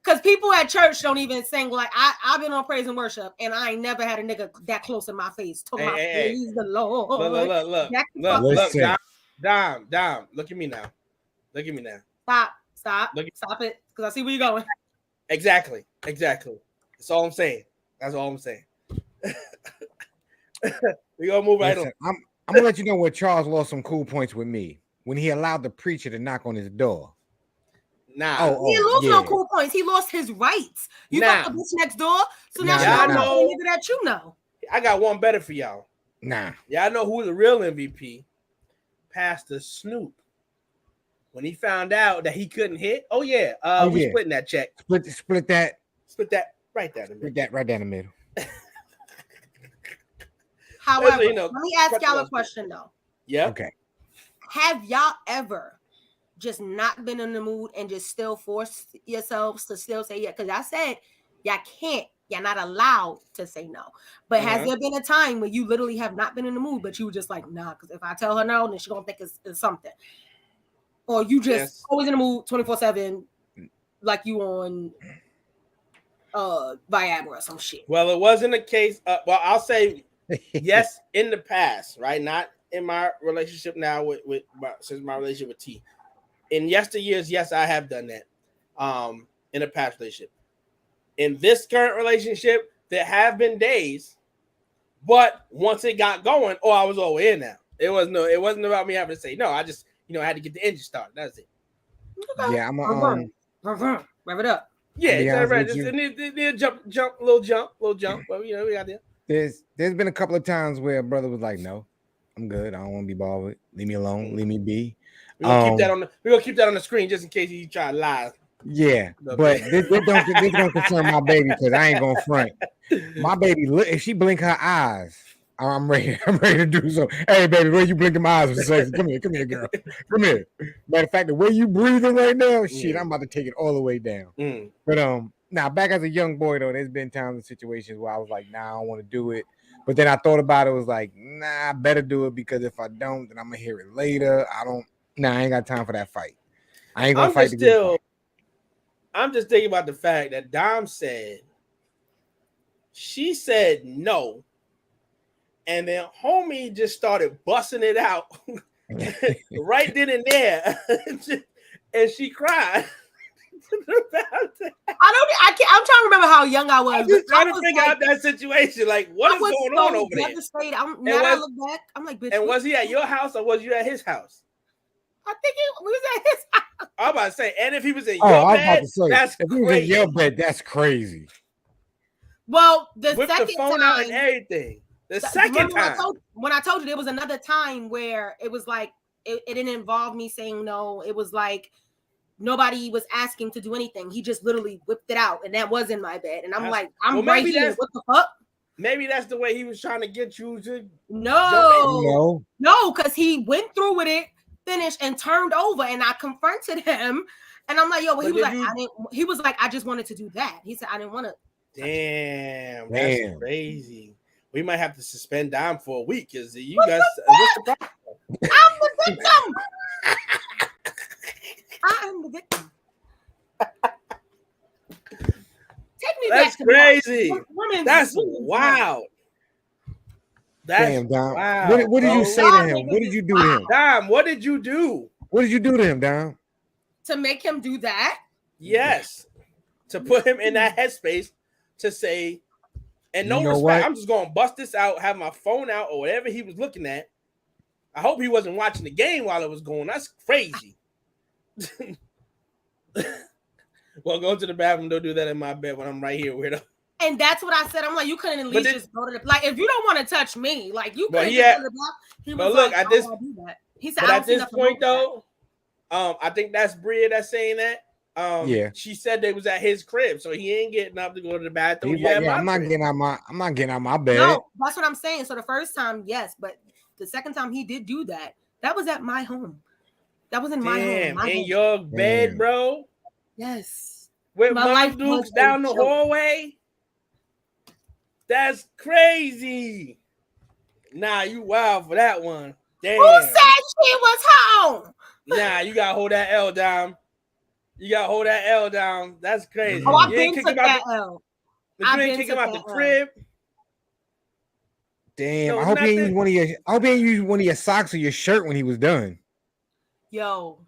Because people at church don't even sing like I've been on praise and worship, and I ain't never had a nigga that close in my face talking about praise the Lord. Look, Dom, look at me now. Stop it, because I see where you're going. Exactly. That's all I'm saying. We gonna move right on. I'm gonna let you know where Charles lost some cool points with me when he allowed the preacher to knock on his door. Nah, he lost no cool points. He lost his rights. You got the bitch next door, so now y'all know that you know. I got one better for y'all. Nah, y'all know who the real MVP? Pastor Snoop. When he found out that he couldn't hit, we splitting that check. Split that right down the middle. Split that right down the middle. However, let me ask y'all a question though. Yeah. Okay. Have y'all ever just not been in the mood and just still force yourselves to still say yeah? Because I said y'all can't. You're not allowed to say no. But has there been a time where you literally have not been in the mood, but you were just like, nah, because if I tell her no, then she's gonna think it's something. Or you just always in the mood 24/7, like you on Viagra or some shit. Well, it wasn't a case. I'll say yes in the past, right? Not in my relationship now since my relationship with T. In yesteryears, yes, I have done that. In a past relationship. In this current relationship, there have been days, but once it got going, I was over here now. It wasn't about me having to say no. I just, I had to get the engine started. That's it. Okay. Yeah, I'm rev it up. Yeah, right. Jump, little jump. Well, we got there. There's been a couple of times where a brother was like, "No, I'm good. I don't want to be bothered. Leave me alone. Leave me be." We're gonna keep that on the screen just in case you try to lie. Yeah, but this don't concern my baby because I ain't gonna front. My baby, if she blink her eyes, I'm ready. I'm ready to do so. Hey, baby, where you blinking my eyes? Come here, girl. Come here. Matter of fact, the way you breathing right now, shit, I'm about to take it all the way down. But now back as a young boy though, there's been times and situations where I was like, nah, I don't want to do it. But then I thought about it, was like, nah, I better do it because if I don't, then I'm gonna hear it later. I ain't got time for that fight. I ain't gonna fight the I'm just thinking about the fact that Dom said she said no, and then homie just started busting it out right then and there, and she cried. I'm trying to remember how young I was. I'm just trying to figure out that situation. Like, what is going on over there? Now I look back, I'm like, bitch. And was he at your house or was you at his house? I think he was at his house. I'm about to say, and if he was in your bed, that's if crazy. He was in your bed, that's crazy. Well, the with second the phone time, out and everything. The second time. When I told you, there was another time where it was like it didn't involve me saying no. It was like nobody was asking to do anything. He just literally whipped it out, and that was in my bed. And I'm like, I'm right here. What the fuck? Maybe that's the way he was trying to get you to. No, because he went through with it, finished, and turned over, and I confronted him, and I'm like, yo, he was like, I just wanted to do that. He said, I didn't want to. Damn, that's crazy. We might have to suspend Dom for a week because you guys. What's the problem? I'm the victim. I'm the victim. Take me That's back. Crazy. That's wild. That's damn, Dom. Wow. What did you say to him? What did you do to him? Dom, what did you do? What did you do to him, Dom? To make him do that? Yes. To put him in that headspace to say, and no respect, what? I'm just going to bust this out, have my phone out or whatever he was looking at. I hope he wasn't watching the game while it was going. That's crazy. Well, go to the bathroom. Don't do that in my bed when I'm right here, weirdo. And that's what I said. I'm like, you couldn't at least just go to the like if you don't want to touch me, like you couldn't just go to the block. He was but look, like, at this, he said, but at this point though, I think that's Bria that's saying that. Yeah, she said they was at his crib, so he ain't getting up to go to the bathroom. I'm not getting out my bed. No, that's what I'm saying. So the first time, yes, but the second time he did do that, that was at my home. That was in my home. In your bed, bro. Yes. With my Dukes down the hallway. That's crazy. Nah, you wild for that one. Damn. Who said she was home? Nah, you gotta hold that L down. You gotta hold that L down. That's crazy. Oh, I've been took that L. You ain't kick him out the crib. Damn, I hope he ain't used one of your socks or your shirt when he was done. Yo.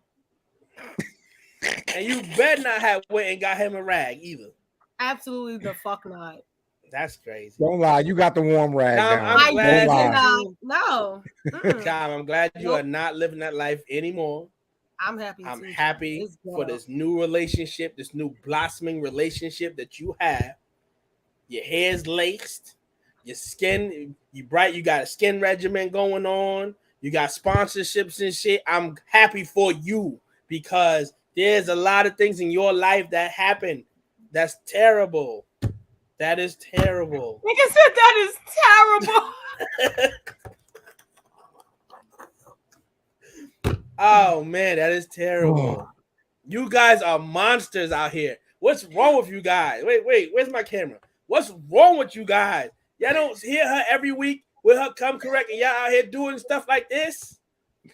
And you better not have went and got him a rag either. Absolutely the fuck not. That's crazy. Don't lie, you got the warm rag down. I'm glad no. Tom, I'm glad you are not living that life anymore. I'm happy. I'm happy for this new relationship, this new blossoming relationship that you have. Your hair's laced, your skin, you bright, you got a skin regimen going on, you got sponsorships and shit. I'm happy for you because there's a lot of things in your life that happen. That's terrible. That is terrible. Nigga said that is terrible. Oh man, that is terrible. You guys are monsters out here. What's wrong with you guys? Wait, where's my camera? What's wrong with you guys? Y'all don't hear her every week with her come correct and y'all out here doing stuff like this?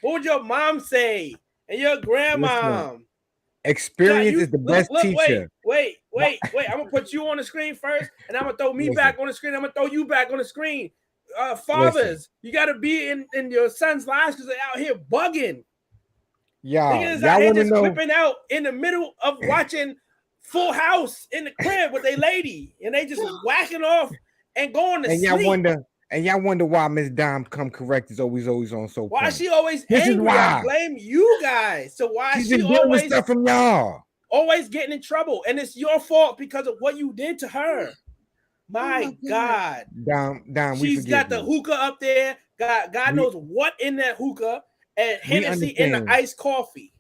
What would your mom say? And your grandma? Listen, experience is the best teacher. Wait. I'm gonna put you on the screen first, and I'm gonna throw me back on the screen. I'm gonna throw you back on the screen. Fathers, you gotta be in your son's lives because they're out here bugging. Y'all want to know? Whipping out in the middle of watching Full House in the crib with a lady, and they just whacking off and going to sleep. Y'all wonder why Miss Dom come correct is always on so. Why she always angry? I blame you guys. So why she's been always stuff from y'all? Always getting in trouble, and it's your fault because of what you did to her. My God, Dom, she's got the hookah up there. God knows what in that hookah. and Hennessy in the iced coffee.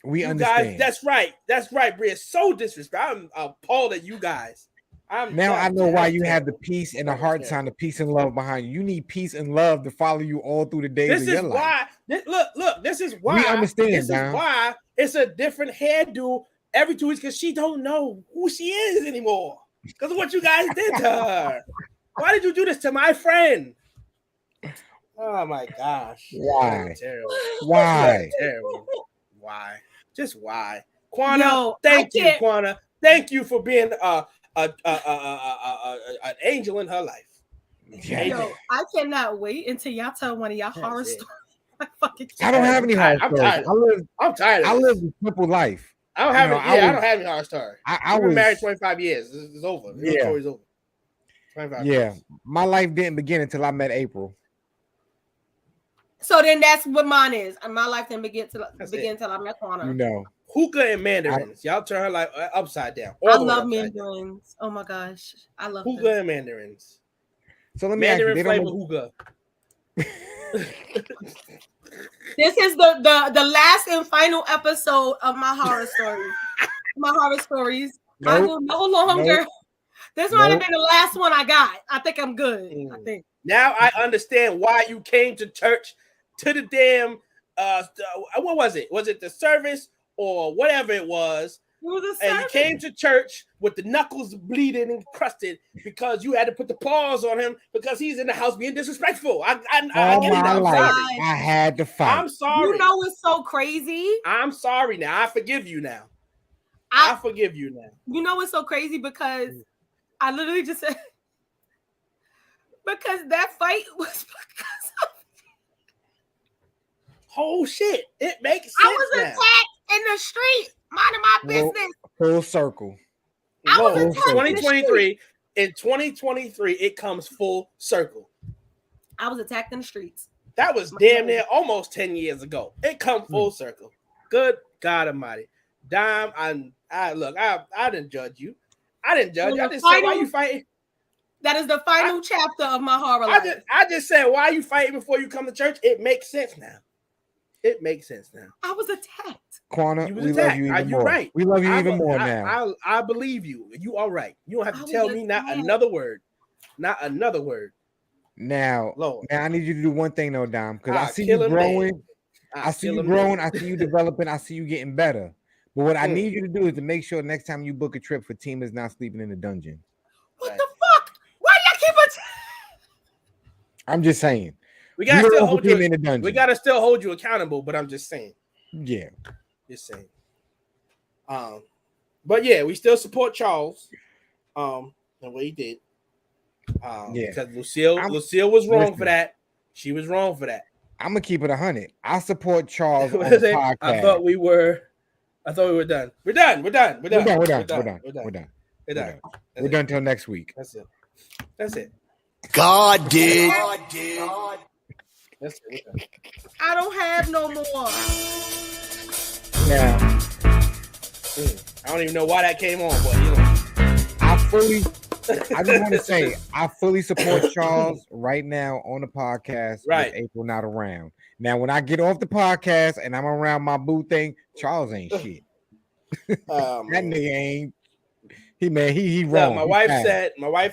We you understand. Guys, that's right, Bria. So disrespectful. I'm appalled at you guys. I know why you have the peace and the heart sign, the peace and love behind you. You need peace and love to follow you all through the days of your life. Look, this is why. We understand. This is why it's a different hairdo every 2 weeks because she don't know who she is anymore because of what you guys did to her. Why did you do this to my friend? Oh my gosh! Why? Terrible. Why? Terrible. Why? Just why? Quana, thank you, Quana. Thank you for being an angel in her life. Yeah. Yo, I cannot wait until y'all tell one of y'all horror stories. I don't have any horror stories. I'm tired. I live a simple life. I don't have I don't have any horror story. I've been married 25 years. It's over. The story's over. 25 years. My life didn't begin until I met April. So then that's what mine is. My life didn't begin until I met Quana. You know. Hookah and mandarins. Y'all turn her life upside down. I love mandarins. Oh my gosh. I love hookah and mandarins. So let me ask you, flavor hookah. This is the last and final episode of my horror stories. My horror stories. Nope. I will no longer. Nope. This might have been the last one I got. I think I'm good. I think. Now I understand why you came to church to the damn what was it? Was it the service or whatever it was? It was a and you came to church with the knuckles bleeding and crusted because you had to put the paws on him because he's in the house being disrespectful. I had to fight. I'm sorry. You know it's so crazy. I'm sorry now. I forgive you now. I forgive you now. You know it's so crazy because I literally just said because that fight was because of oh shit. It makes sense. I was attacked in the street. Minding my business. Full circle. I was in 2023. In 2023, it comes full circle. I was attacked in the streets. That was damn near almost 10 years ago. It come full circle. Good God Almighty. Dime, I didn't judge you. I didn't judge you. I just said, why you fighting? That is the final chapter of my horror life. I just said, why are you fighting before you come to church? It makes sense now. It makes sense now. I was attacked. Quana, we love you even more. Right. We love you even more now. I believe you. You all right. You don't have to tell me not another word. Not another word. Now, I need you to do one thing though, Dom, because I see you growing. I see you growing. I see you developing. I see you getting better. But what I need you to do is to make sure next time you book a trip for Team is not sleeping in the dungeon. What the fuck? Why y'all keep it? I'm just saying. We gotta still hold you in the dungeon. We gotta still hold you accountable, but I'm just saying. Yeah. Just saying. But yeah, we still support Charles. And what he did. Because Lucille was wrong for that. She was wrong for that. I'm gonna keep it 100. I support Charles on the podcast. I thought we were done. We're done. We're done till next week. That's it. God did. That's it. I don't have no more. Yeah. I don't even know why that came on, but you know. I just want to say I fully support Charles right now on the podcast. Right. With April not around. Now, when I get off the podcast and I'm around my boo thing, Charles ain't shit. That nigga ain't. He wrong. My wife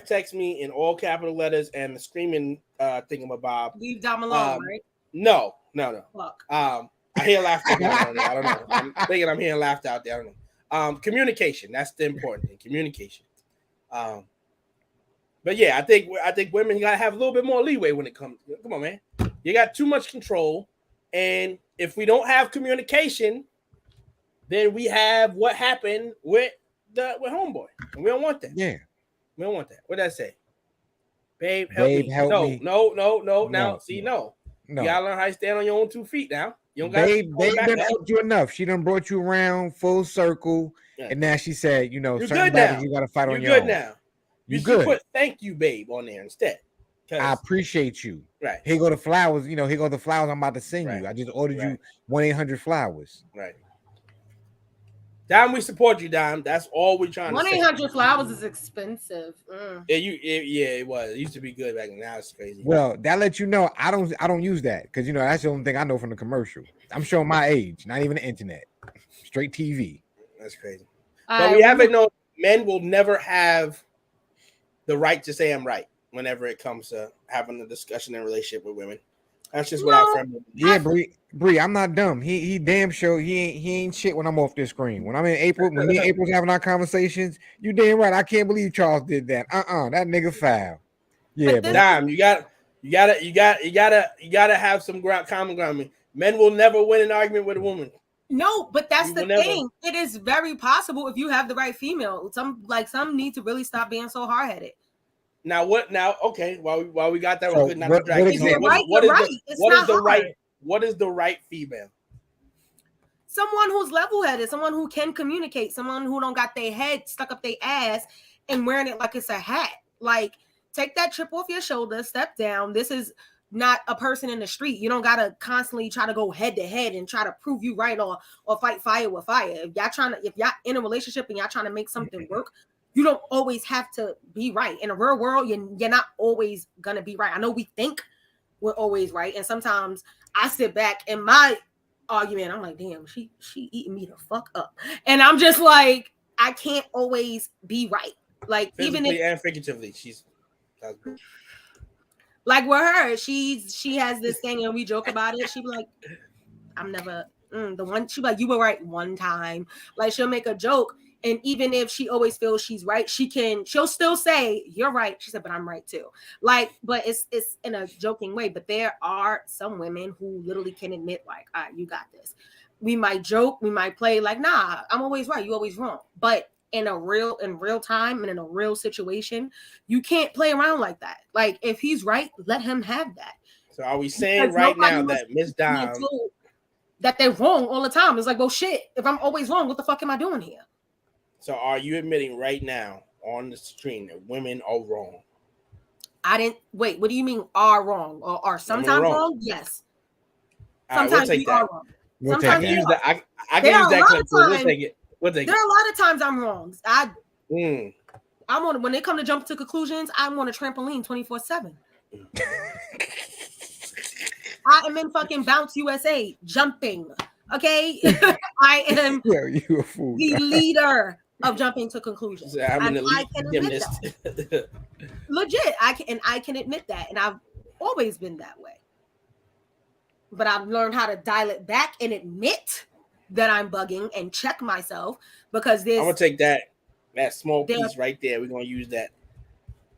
texted me in all capital letters and the screaming thingamabob. Leave Dom alone, right? No. Fuck. I hear laughter. I don't know. I'm thinking I'm hearing laughter out there. I don't know. Communication. That's the important thing. Communication. But yeah, I think women gotta have a little bit more leeway when it comes. Come on, man. You got too much control, and if we don't have communication, then we have what happened with homeboy, and we don't want that. Yeah, we don't want that. What did I say? Babe, help me. No. Now, see, no. You gotta learn how to stand on your own 2 feet now. You don't got. Babe done helped you enough. She done brought you around full circle, and now she said, you know, certain battles you gotta fight on your own. You're good now. You good. Put thank you, babe, on there instead. I appreciate you. Right. Here go the flowers. You know, here go the flowers I'm about to send you. I just ordered you 1-800 flowers. Right. Dime, we support you, Dime. That's all we're trying to say. 1-800-Flowers is expensive. It was. It used to be good back then. Now it's crazy. Well, that lets you know I don't use that because that's the only thing I know from the commercial. I'm showing my age, not even the internet, straight TV. That's crazy. But we haven't known men will never have the right to say I'm right whenever it comes to having a discussion in a relationship with women. That's just what our friend. Yeah, Bree, I'm not dumb. He damn sure he ain't shit when I'm off this screen. When I'm in April, when me and April's having our conversations, you damn right. I can't believe Charles did that. That nigga foul. Yeah, but Dime, you gotta have some common ground. I mean, men will never win an argument with a woman. No, but that's the thing. It is very possible if you have the right female. Some need to really stop being so hard headed. Now what? Now okay. While we got that, so good. Not to drag what is the right female? Someone who's level headed, someone who can communicate, someone who don't got their head stuck up their ass and wearing it like it's a hat. Like, take that chip off your shoulder, step down. This is not a person in the street. You don't gotta constantly try to go head to head and try to prove you right or fight fire with fire. If y'all in a relationship and y'all trying to make something work, you don't always have to be right. In a real world, you're not always gonna be right. I know we think we're always right, and sometimes I sit back in my argument. I'm like, damn, she eating me the fuck up, and I'm just like, I can't always be right. Like physically even and figuratively, like with her, she has this thing, and we joke about it. She be like, I'm never the one. She be like, you were right one time. Like she'll make a joke. And even if she always feels she's right, she'll still say, you're right. She said, but I'm right too. Like, but it's in a joking way. But there are some women who literally can admit, like, all right, you got this. We might joke, we might play like, nah, I'm always right, you always wrong. But in real time and in a real situation, you can't play around like that. Like, if he's right, let him have that. So are we saying right now that Miss Dime that they're wrong all the time? It's like, well, shit, if I'm always wrong, what the fuck am I doing here? So are you admitting right now on the screen that women are wrong? Wait, what do you mean are wrong? Or are sometimes wrong? Yes. Sometimes we'll you are wrong. I can use that. I can use that clip. We'll take it. There are a lot of times I'm wrong. I'm on when they come to jump to conclusions, I'm on a trampoline 24/7. I am in fucking Bounce USA jumping. Okay. I am you a fool. the leader of jumping to conclusions. I'm an elite gymnast. Legit, I can admit that, and I've always been that way. But I've learned how to dial it back and admit that I'm bugging and check myself because I'm gonna take that small piece right there. We're gonna use that.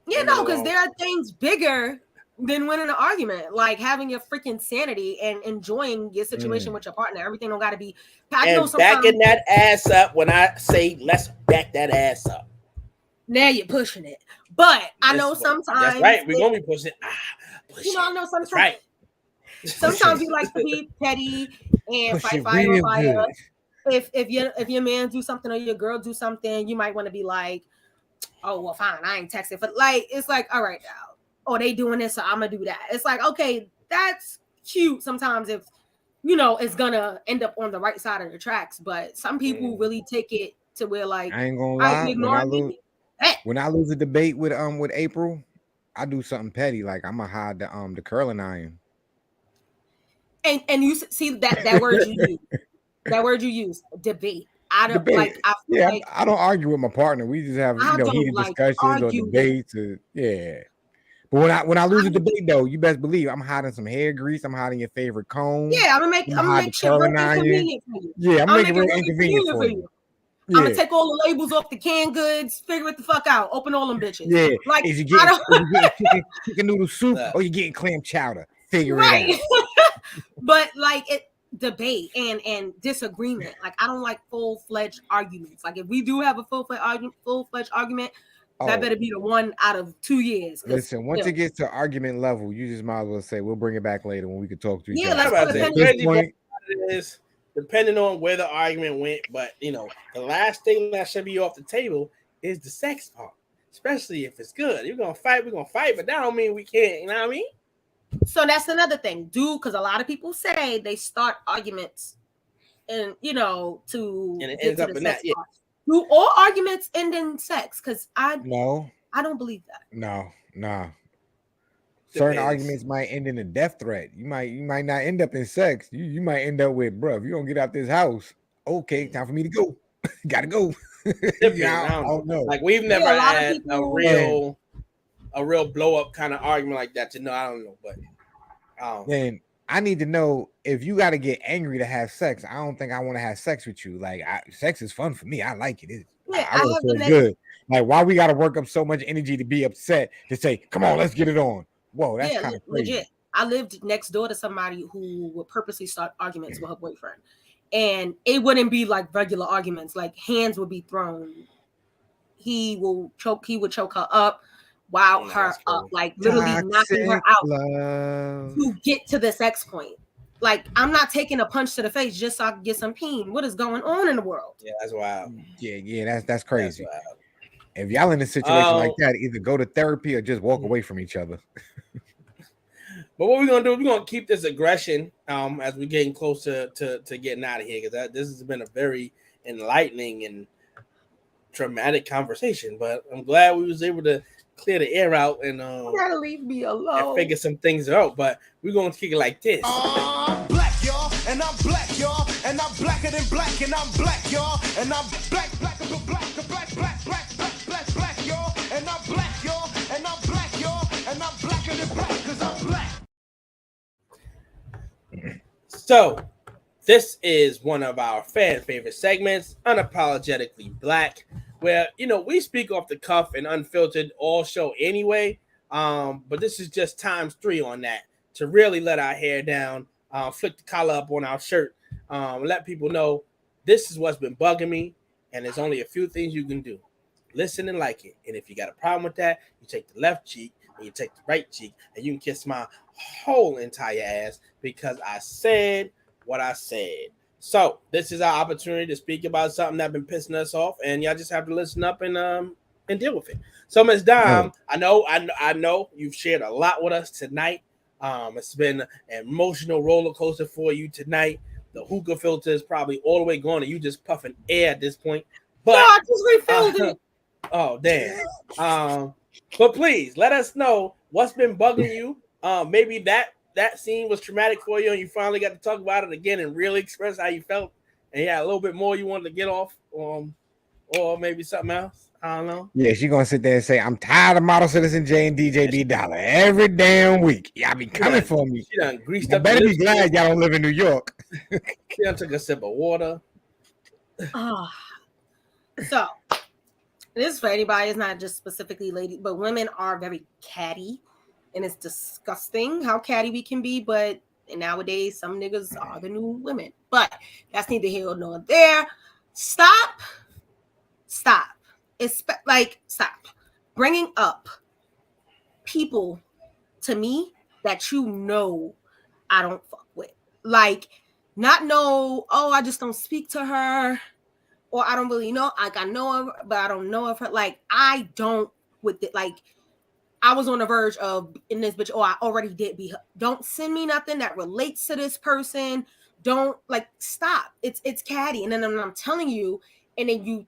Yeah, no, because there are things bigger than winning an argument, like having your freaking sanity and enjoying your situation with your partner. Everything don't got to be backing that ass up. When I say let's back that ass up, now you're pushing it. But I know sometimes that's right. We're gonna be pushing. I know sometimes. Right. Sometimes you like to be petty and fight fire with fire. If your man do something or your girl do something, you might want to be like, oh well, fine, I ain't texting. But like, it's like, all right now. Oh, they doing this, so I'm gonna do that. It's like, okay, that's cute sometimes if it's gonna end up on the right side of the tracks, but some people really take it to where, like, I ain't gonna lie, when I lose a debate with April, I do something petty, like I'm gonna hide the curling iron. And you see that word you use, debate. I don't debate. I don't argue with my partner. We just have heated discussions or debates. But when I lose a debate, though, you best believe I'm hiding some hair grease. I'm hiding your favorite comb. Yeah, I'm gonna make shit real inconvenient for you. Yeah, I'm making it real inconvenient for you. Yeah. I'm gonna take all the labels off the canned goods, figure it the fuck out, open all them bitches. Yeah, like is you getting chicken noodle soup or you getting clam chowder? Figure it out. But like debate and disagreement. Like I don't like full-fledged arguments. Like if we do have a full-fledged argument. That better be the one out of 2 years. Listen, once it gets to argument level, you just might as well say we'll bring it back later when we can talk to each other. That's depending on where the argument went, but the last thing that should be off the table is the sex part, especially if it's good. We're gonna fight, but that don't mean we can't. You know what I mean? So that's another thing, because a lot of people say they start arguments and to and it get ends to up the in sex that. Yeah. part. Do all arguments end in sex? Because I don't believe that. No. Depends. Certain arguments might end in a death threat. You might not end up in sex. You might end up with, bro, if you don't get out this house, okay, time for me to go. Gotta go. Yeah, I don't know. Like we've never a lot of had people, a real blow up kind of argument like that. To know, I don't know, but then I need to know if you got to get angry to have sex. I don't think I want to have sex with you. Like sex is fun for me. I like it. I don't feel good. Like why we got to work up so much energy to be upset to say, come on, let's get it on. Whoa, that's kind of crazy. Legit. I lived next door to somebody who would purposely start arguments with her boyfriend, and it wouldn't be like regular arguments. Like hands would be thrown. He would choke her up, wow her up, like literally knocking her out to get to the sex point. Like I'm not taking a punch to the face just so I can get some peen. What is going on in the world? Yeah, that's wild. Yeah, that's crazy. That's wild. If y'all in a situation like that, either go to therapy or just walk away from each other. But what we're gonna do, we're gonna keep this aggression as we're getting closer to getting out of here, because this has been a very enlightening and traumatic conversation. But I'm glad we was able to clear the air out and you gotta leave me alone and figure some things out. But we're gonna kick it like this. I'm black, y'all, and I'm black, y'all, and I'm blacker than black, and I'm black, y'all, and I'm black, y'all, and I'm black, y'all, and I'm black, y'all, and I'm blacker than black, cause I'm black. So, this is one of our fan favorite segments, Unapologetically Black, where we speak off the cuff and unfiltered all show anyway. But this is just times 3 on that to really let our hair down, flick the collar up on our shirt, let people know this is what's been bugging me, and there's only a few things you can do. Listen and like it. And if you got a problem with that, you take the left cheek and you take the right cheek, and you can kiss my whole entire ass because I said what I said. So this is our opportunity to speak about something that's been pissing us off, and y'all just have to listen up and deal with it. So Ms. Dom, I know you've shared a lot with us tonight. It's been an emotional roller coaster for you tonight. The hookah filter is probably all the way gone, and you just puffing air at this point. But no, I just refilled it. Oh damn. But please let us know what's been bugging you. Maybe that scene was traumatic for you, and you finally got to talk about it again and really express how you felt, and a little bit more you wanted to get off, or maybe something else. I don't know. Yeah, she's gonna sit there and say, "I'm tired of Model Citizen J and DJ B Dollar every damn week. Y'all be coming for me. She done greased up. Better be glad y'all don't live in New York." She done took a sip of water. So this is for anybody. It's not just specifically ladies, but women are very catty, and it's disgusting how catty we can be. But nowadays, some niggas are the new women. But that's neither here nor there. Stop. It's like stop bringing up people to me that I don't fuck with. Like, not know. Oh, I just don't speak to her. Or I don't really know. Like I know of her, but I don't know of her. Like I don't with it. Like I was on the verge of in this bitch. Oh, I already did be her. Don't send me nothing that relates to this person. Don't stop. It's catty. And then I'm telling you, and then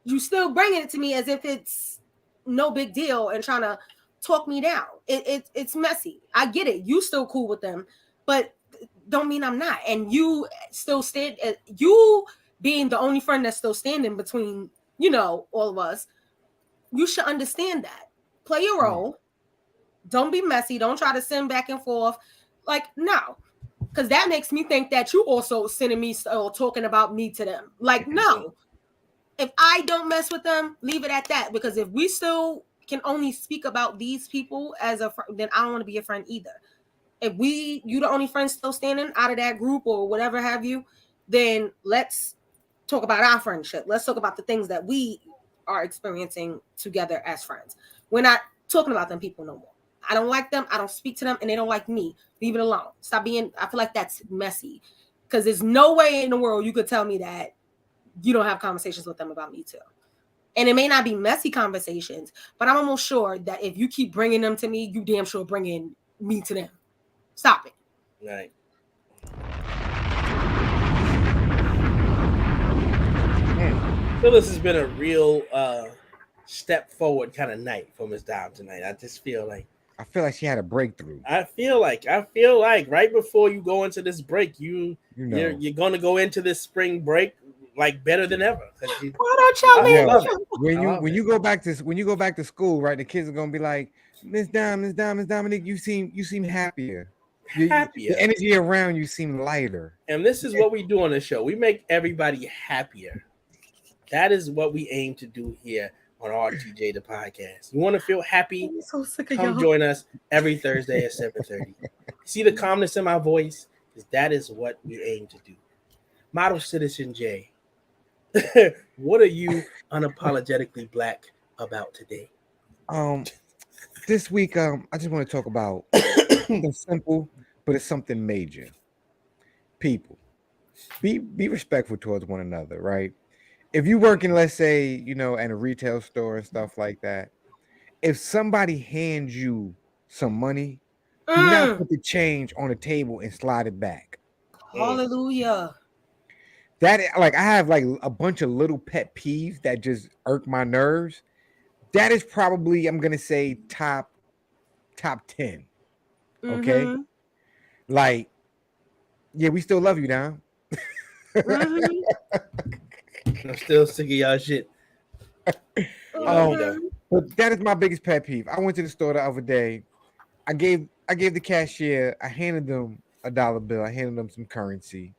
you still bringing it to me as if it's no big deal and trying to talk me down. It's messy. I get it. You still cool with them, but don't mean I'm not. And you still stand. You being the only friend that's still standing between, all of us, you should understand that. Play your role. Don't be messy. Don't try to send back and forth. No. Because that makes me think that you also sending me or talking about me to them. No. If I don't mess with them, leave it at that. Because if we still can only speak about these people as a friend, then I don't want to be a friend either. If you the only friend still standing out of that group or whatever have you, then let's talk about our friendship. Let's talk about the things that we are experiencing together as friends. We're not talking about them people no more. I don't like them. I don't speak to them, and they don't like me. Leave it alone. Stop being. I feel like that's messy, because there's no way in the world you could tell me that you don't have conversations with them about me too. And it may not be messy conversations, but I'm almost sure that if you keep bringing them to me, you damn sure bringing me to them. Stop it. Right. feel this has been a real step forward kind of night for Miss Dom tonight. I just feel like she had a breakthrough. I feel like right before you go into this break, you're going to go into this spring break like better than ever. Why don't y'all when you go back to school, right? The kids are gonna be like, Miss Dominique, you seem happier. The energy around you seem lighter. And this is what we do on the show. We make everybody happier. That is what we aim to do here on RTJ the podcast. You want to feel happy? I'm so sick of Come y'all. join us every Thursday at 7:30. See the calmness in my voice? Because that is what we aim to do. Model Citizen J, what are you unapologetically black about today? This week, I just want to talk about something simple, but it's something major. People, be respectful towards one another, right? If you working, let's say, in a retail store and stuff like that, if somebody hands you some money, do not put the change on the table and slide it back. Hallelujah. That, like, I have like a bunch of little pet peeves that just irk my nerves. That is probably, I'm gonna say, top 10. Okay. Mm-hmm. Like, yeah, we still love you, Dom. I'm still sick of y'all shit. But that is my biggest pet peeve. I went to the store the other day. I gave the cashier, I handed them a dollar bill. I handed them some currency.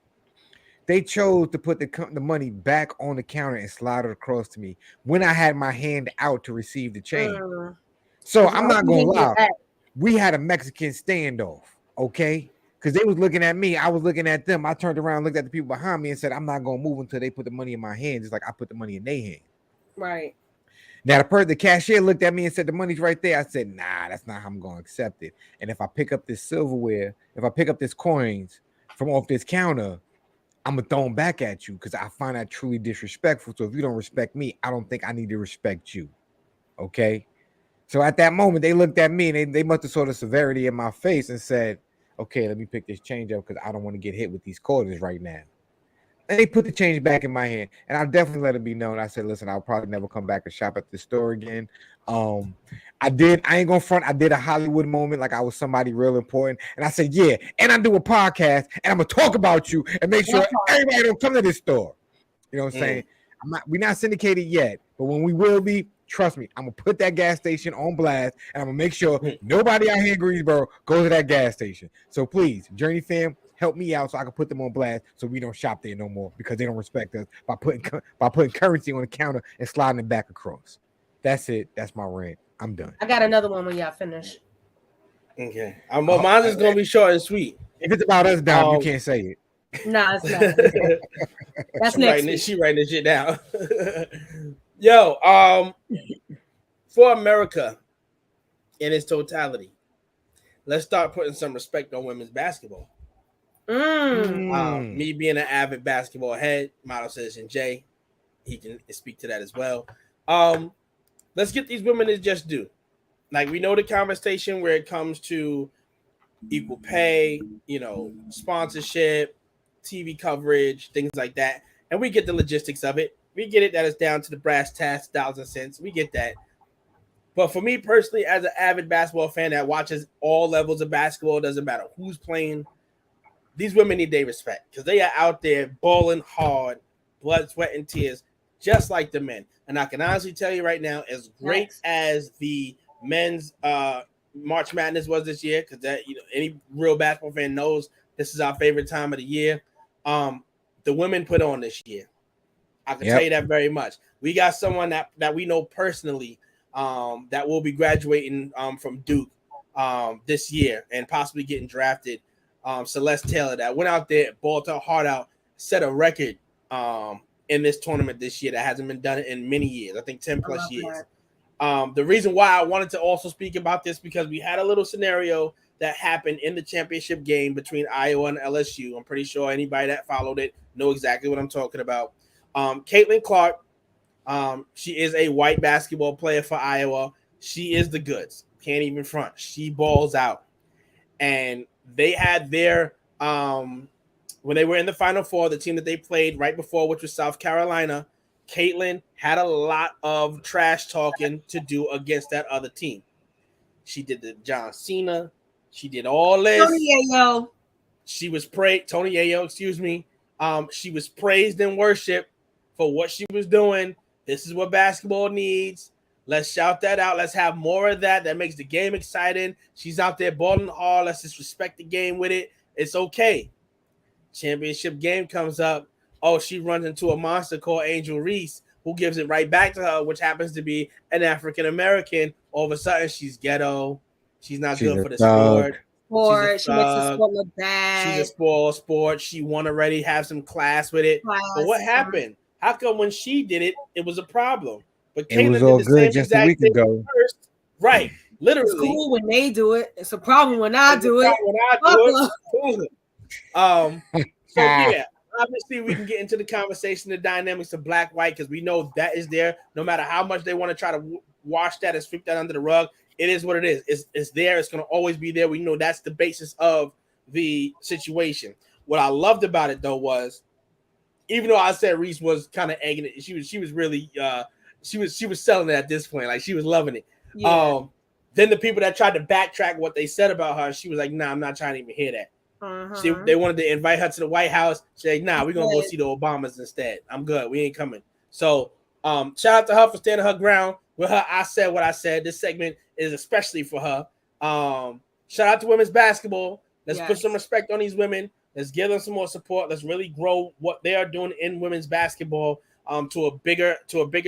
They chose to put the money back on the counter and slide it across to me when I had my hand out to receive the change. So I'm not gonna lie. We had a Mexican standoff, okay? Because they was looking at me, I was looking at them. I turned around, looked at the people behind me, and said, "I'm not gonna move until they put the money in my hand." Just like I put the money in their hand. Right. Now the cashier looked at me and said, "The money's right there." I said, "Nah, that's not how I'm gonna accept it. And if I pick up this silverware, if I pick up this coins from off this counter, I'm gonna throw them back at you because I find that truly disrespectful. So if you don't respect me, I don't think I need to respect you." Okay. So at that moment, they looked at me and they must have saw the severity in my face and said, "Okay, let me pick this change up because I don't want to get hit with these quarters right now." And they put the change back in my hand, and I definitely let it be known. I said, "Listen, I'll probably never come back and shop at this store again." I ain't gonna front. I did a Hollywood moment like I was somebody real important, and I said, "Yeah," and I do a podcast, and I'm gonna talk about you and make sure everybody don't come to this store. You know what I'm saying? We're not syndicated yet, but when we will be, trust me, I'm gonna put that gas station on blast, and I'm gonna make sure nobody out here in Greensboro goes to that gas station. So please, Journey fam, help me out so I can put them on blast so we don't shop there no more because they don't respect us by putting currency on the counter and sliding it back across. That's it. That's my rant. I'm done. I got another one when y'all finish. Okay. Mine's is gonna be short and sweet. If it's about us, Dom, you can't say it. Nah, it's not. That's next week. She writing this shit down. Yo, for America in its totality, let's start putting some respect on women's basketball. Me being an avid basketball head, Model Citizen J, he can speak to that as well. Let's get these women as just due. Like, we know the conversation where it comes to equal pay, sponsorship, TV coverage, things like that. And we get the logistics of it. We get it that it's down to the brass tacks, dollars and cents. We get that. But for me personally, as an avid basketball fan that watches all levels of basketball, doesn't matter who's playing, these women need their respect because they are out there balling hard, blood, sweat, and tears, just like the men. And I can honestly tell you right now, as great as the men's March Madness was this year, because that any real basketball fan knows this is our favorite time of the year. The women put on this year. I can tell you that very much. We got someone that we know personally that will be graduating from Duke this year and possibly getting drafted. Celeste Taylor, that went out there, balled her heart out, set a record in this tournament this year that hasn't been done in many years. I think 10 plus years. The reason why I wanted to also speak about this because we had a little scenario that happened in the championship game between Iowa and LSU. I'm pretty sure anybody that followed it know exactly what I'm talking about. Caitlin Clark, she is a white basketball player for Iowa. She is the goods. Can't even front. She balls out. And they had their when they were in the Final Four, the team that they played right before, which was South Carolina, Caitlyn had a lot of trash talking to do against that other team. She did the John Cena. She did all this. Tony Yayo. She was praised. Tony Yayo, excuse me. She was praised and worshipped for what she was doing. This is what basketball needs. Let's shout that out. Let's have more of that. That makes the game exciting. She's out there balling hard. Let's just respect the game with it. It's okay. Championship game comes up. Oh, she runs into a monster called Angel Reese, who gives it right back to her, which happens to be an African American. All of a sudden, she's ghetto. She's not good for the sport. Or she makes the sport look bad. She's a spoiled sport. She want to already have some class with it. But what happened? How come when she did it, it was a problem? But it was all good just a week ago. First. Right. Literally. It's cool when they do it. It's a problem when I do it. So yeah, obviously we can get into the conversation, the dynamics of black, white, because we know that is there. No matter how much they want to try to wash that and sweep that under the rug, it is what it is. It's there. It's going to always be there. We know that's the basis of the situation. What I loved about it though was, even though I said Reese was kind of egging it, she was really she was selling it at this point. Like she was loving it. Yeah. Then the people that tried to backtrack what they said about her, she was like, "Nah, I'm not trying to even hear that." They wanted to invite her to the White House. She's like, "Nah, we're gonna go see the Obamas instead. I'm good. We ain't coming." So shout out to her for standing her ground. With her, I said what I said. This segment is especially for her. Shout out to women's basketball. Let's put some respect on these women. Let's give them some more support. Let's really grow what they are doing in women's basketball to a bigger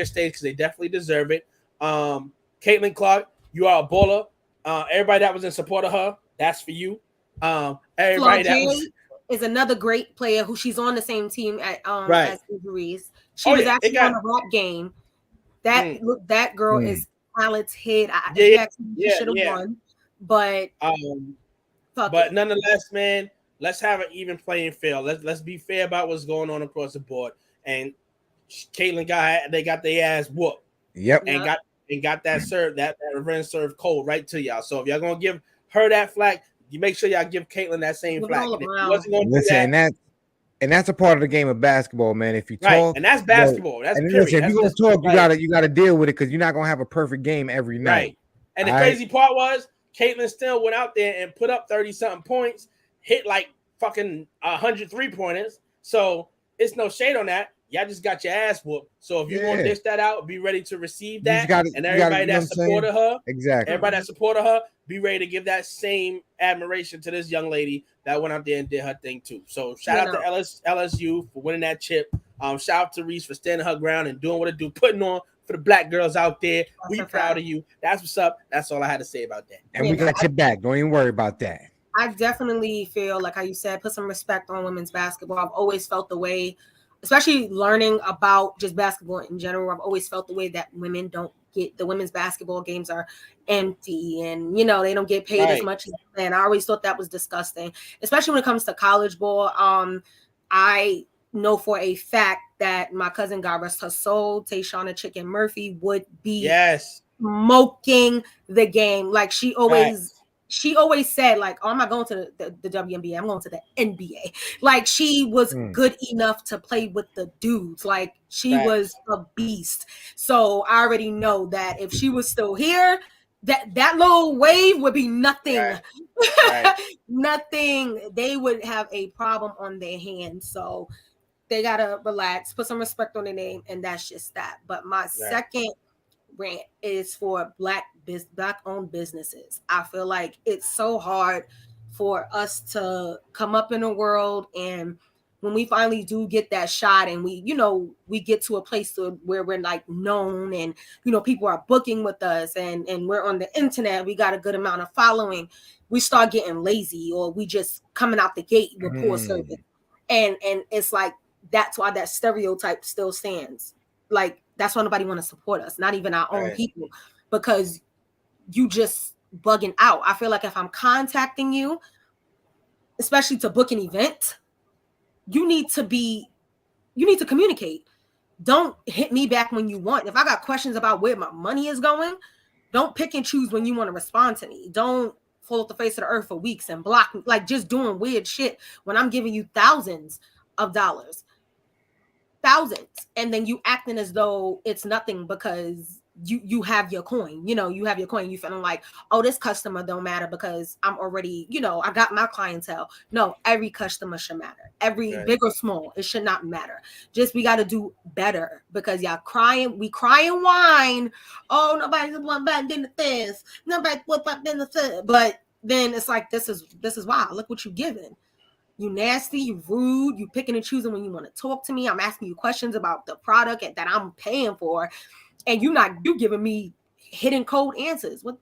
stage, because they definitely deserve it. Caitlin Clark, you are a baller. Everybody that was in support of her, that's for you. Everybody that is another great player who she's on the same team as Reese. She was actually on a rap game. That girl is talented. She should have won, but nonetheless, man, let's have an even playing field. Let's be fair about what's going on across the board. And Caitlin got their ass whooped. Yep. And got that serve, that revenge serve cold right to y'all. So if y'all gonna give her that flack, you make sure y'all give Caitlin that same flack. And that's a part of the game of basketball, man. If you talk, and that's basketball. That's period. Listen, if you're gonna talk, you gotta deal with it, because you're not gonna have a perfect game every night. Right. And the crazy part was Caitlin still went out there and put up 30-something points, hit like fucking 100 3-pointers. So it's no shade on that. Y'all just got your ass whooped. So if you want to dish that out, be ready to receive that. And everybody that supported her, everybody that supported her, be ready to give that same admiration to this young lady that went out there and did her thing too. So shout out to LSU for winning that chip. Shout out to Reese for standing her ground and doing what it do, putting on for the black girls out there. We proud of you. That's what's up. That's all I had to say about that. And we got your back. Don't even worry about that. I definitely feel like how you said, put some respect on women's basketball. I've always felt the way, especially learning about just basketball in general. I've always felt the way that women don't get, the women's basketball games are empty, and they don't get paid as much as men. I always thought that was disgusting, especially when it comes to college ball. I know for a fact that my cousin, God rest her soul, Tayshana Chicken Murphy, would be smoking the game. Like she always said, like, "Oh, I'm not going to the WNBA. I'm going to the NBA." Like she was good enough to play with the dudes. Like she was a beast. So I already know that if she was still here, that little wave would be nothing. Nothing. They would have a problem on their hands. So they gotta relax, put some respect on their name, and that's just that. But my second rant is for black-owned businesses. I feel like it's so hard for us to come up in the world, and when we finally do get that shot, and we get to a place where we're like known, and people are booking with us, and we're on the internet, we got a good amount of following, we start getting lazy, or we just coming out the gate with poor service, and it's like that's why that stereotype still stands. Like that's why nobody want to support us, not even our own people, because you just bugging out. I feel like if I'm contacting you, especially to book an event, you need to communicate. Don't hit me back when you want. If I got questions about where my money is going, don't pick and choose when you want to respond to me. Don't fall off the face of the earth for weeks and block me, like just doing weird shit when I'm giving you thousands of dollars. thousands, and then you acting as though it's nothing because you have your coin. You have your coin. You feeling like, oh, this customer don't matter because I'm already, I got my clientele. No, every customer should matter. Every big or small, it should not matter. Just we got to do better because y'all crying. We cry and whine. Oh, nobody's one back in the this. Nobody what back in the third. But then it's like this is why. Look what you giving. You nasty, you rude, you picking and choosing when you want to talk to me. I'm asking you questions about the product that I'm paying for, and you giving me hidden code answers. What?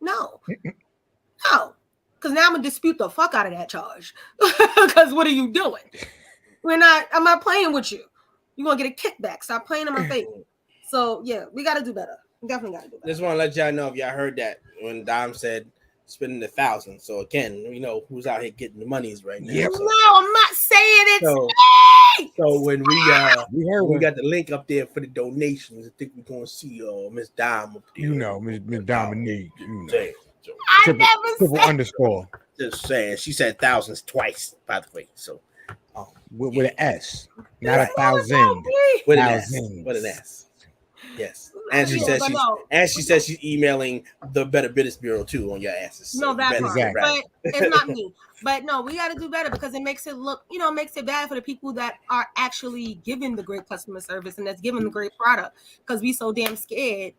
No. Because now I'm gonna dispute the fuck out of that charge. Because what are you doing? I'm not playing with you. You're gonna get a kickback. Stop playing in my face. So yeah, we gotta do better. We definitely gotta do better. Just want to let y'all know if y'all heard that when Dom said spending $1,000. So again, we know who's out here getting the monies right now. Yep. So, no, I'm not saying it's me. So when we got the link up there for the donations, I think we're gonna see Miss Dom up there. Miss Dominique. So, I never said underscore. Just saying, she said thousands twice, by the way. So with an S, not 1,000. With an S. Yes. And she says she's emailing the Better Business Bureau too on your asses. No, that's part. Exactly. But it's not me. But no, we got to do better because it makes it look, makes it bad for the people that are actually giving the great customer service and that's giving the great product because we so damn scared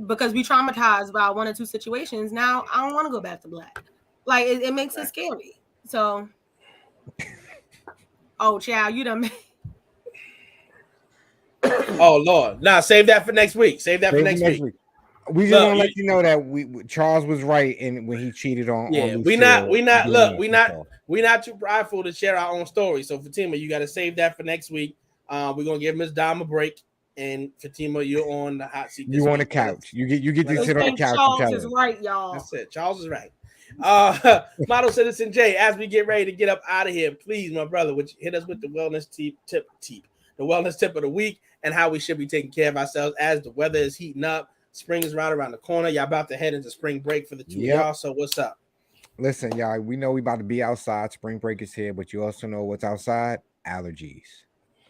because we traumatized by one or two situations. Now I don't want to go back to black. Like it makes it scary. So, oh, child, you done. Oh Lord! Nah, save that for next week. Save that for next week. We just want to let you know that Charles was right in when he cheated on. Yeah, on we not too prideful to share our own story. So Fatima, you got to save that for next week. We're gonna give Miss Dom a break, and Fatima, you're on the hot seat. You on the couch? You get to sit on the couch. Charles is right, y'all. That's it. Charles is right. Model Citizen J, as we get ready to get up out of here, please, my brother, would you hit us with the wellness tip, the wellness tip of the week, and how we should be taking care of ourselves as the weather is heating up. Spring is right around the corner. Y'all about to head into spring break for the two of y'all. So what's up? Listen, y'all, we know we about to be outside. Spring break is here, but you also know what's outside? Allergies.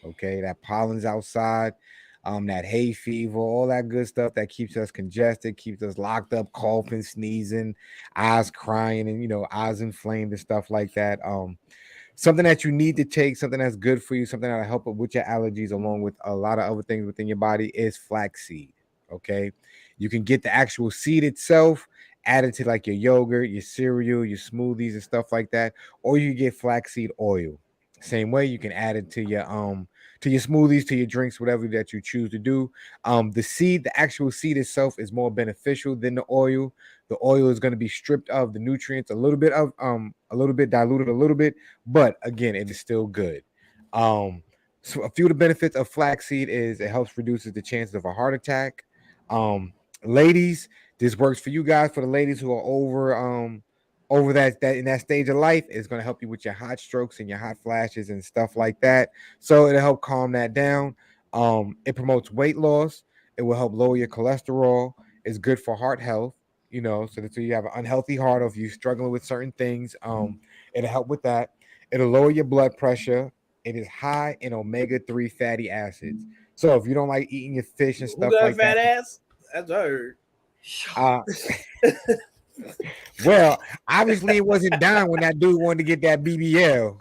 Okay, that pollen's outside. That hay fever, all that good stuff that keeps us congested, keeps us locked up, coughing, sneezing, eyes crying, and eyes inflamed and stuff like that. Something that you need to take, something that's good for you, something that'll help with your allergies, along with a lot of other things within your body, is flaxseed. Okay, you can get the actual seed itself, added to like your yogurt, your cereal, your smoothies, and stuff like that, or you get flaxseed oil. Same way, you can add it to your smoothies, to your drinks, whatever that you choose to do. The actual seed itself is more beneficial than the oil. The oil is going to be stripped of the nutrients, a little bit diluted a little bit, but again, it is still good. So a few of the benefits of flaxseed is it helps reduces the chances of a heart attack. Ladies, this works for you guys. For the ladies who are over that in that stage of life, it's going to help you with your hot strokes and your hot flashes and stuff like that. So it'll help calm that down. It promotes weight loss. It will help lower your cholesterol. It's good for heart health, so that you have an unhealthy heart, or if you're struggling with certain things, it'll help with that. It'll lower your blood pressure. It is high in omega-3 fatty acids. So if you don't like eating your fish and stuff like fat that, ass? That's heard. Well, obviously it wasn't done when that dude wanted to get that BBL.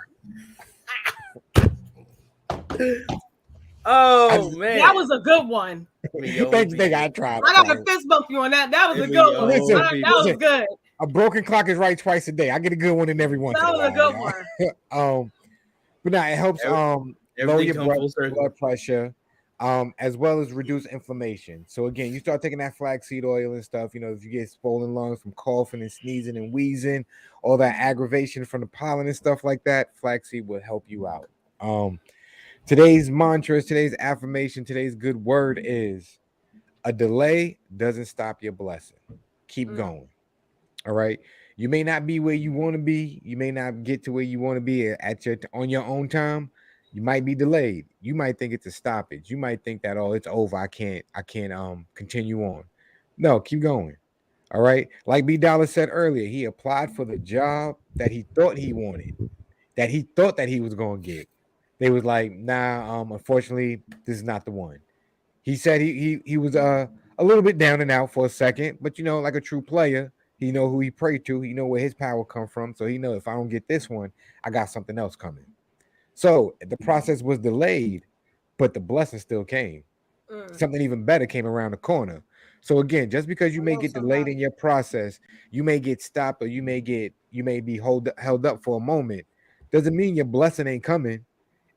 Man, that was a good one. Thank you. I tried. I got to fist bump you on that. That was a good one. Listen, that was good. A broken clock is right twice a day. I get a good one in every once in a while. That was a good one. But now it helps lower your blood pressure, as well as reduce inflammation. So again, you start taking that flaxseed oil and stuff, if you get swollen lungs from coughing and sneezing and wheezing, all that aggravation from the pollen and stuff like that, flaxseed will help you out. Today's mantras, today's affirmation, today's good word is: a delay doesn't stop your blessing. Keep going. All right. You may not be where you want to be. You may not get to where you want to be on your own time. You might be delayed. You might think it's a stoppage. You might think that, it's over. I can't continue on. No, keep going. All right. Like B Dollar said earlier, he applied for the job that he thought he wanted, that he thought that he was going to get. they was like, nah, unfortunately, this is not the one. He said he was a little bit down and out for a second, but like a true player, he know who he prayed to, he know where his power come from, so he know if I don't get this one, I got something else coming. So the process was delayed, but the blessing still came. Something even better came around the corner. So again, just because you may get delayed in your process, you may get stopped, or you may be held up for a moment, doesn't mean your blessing ain't coming.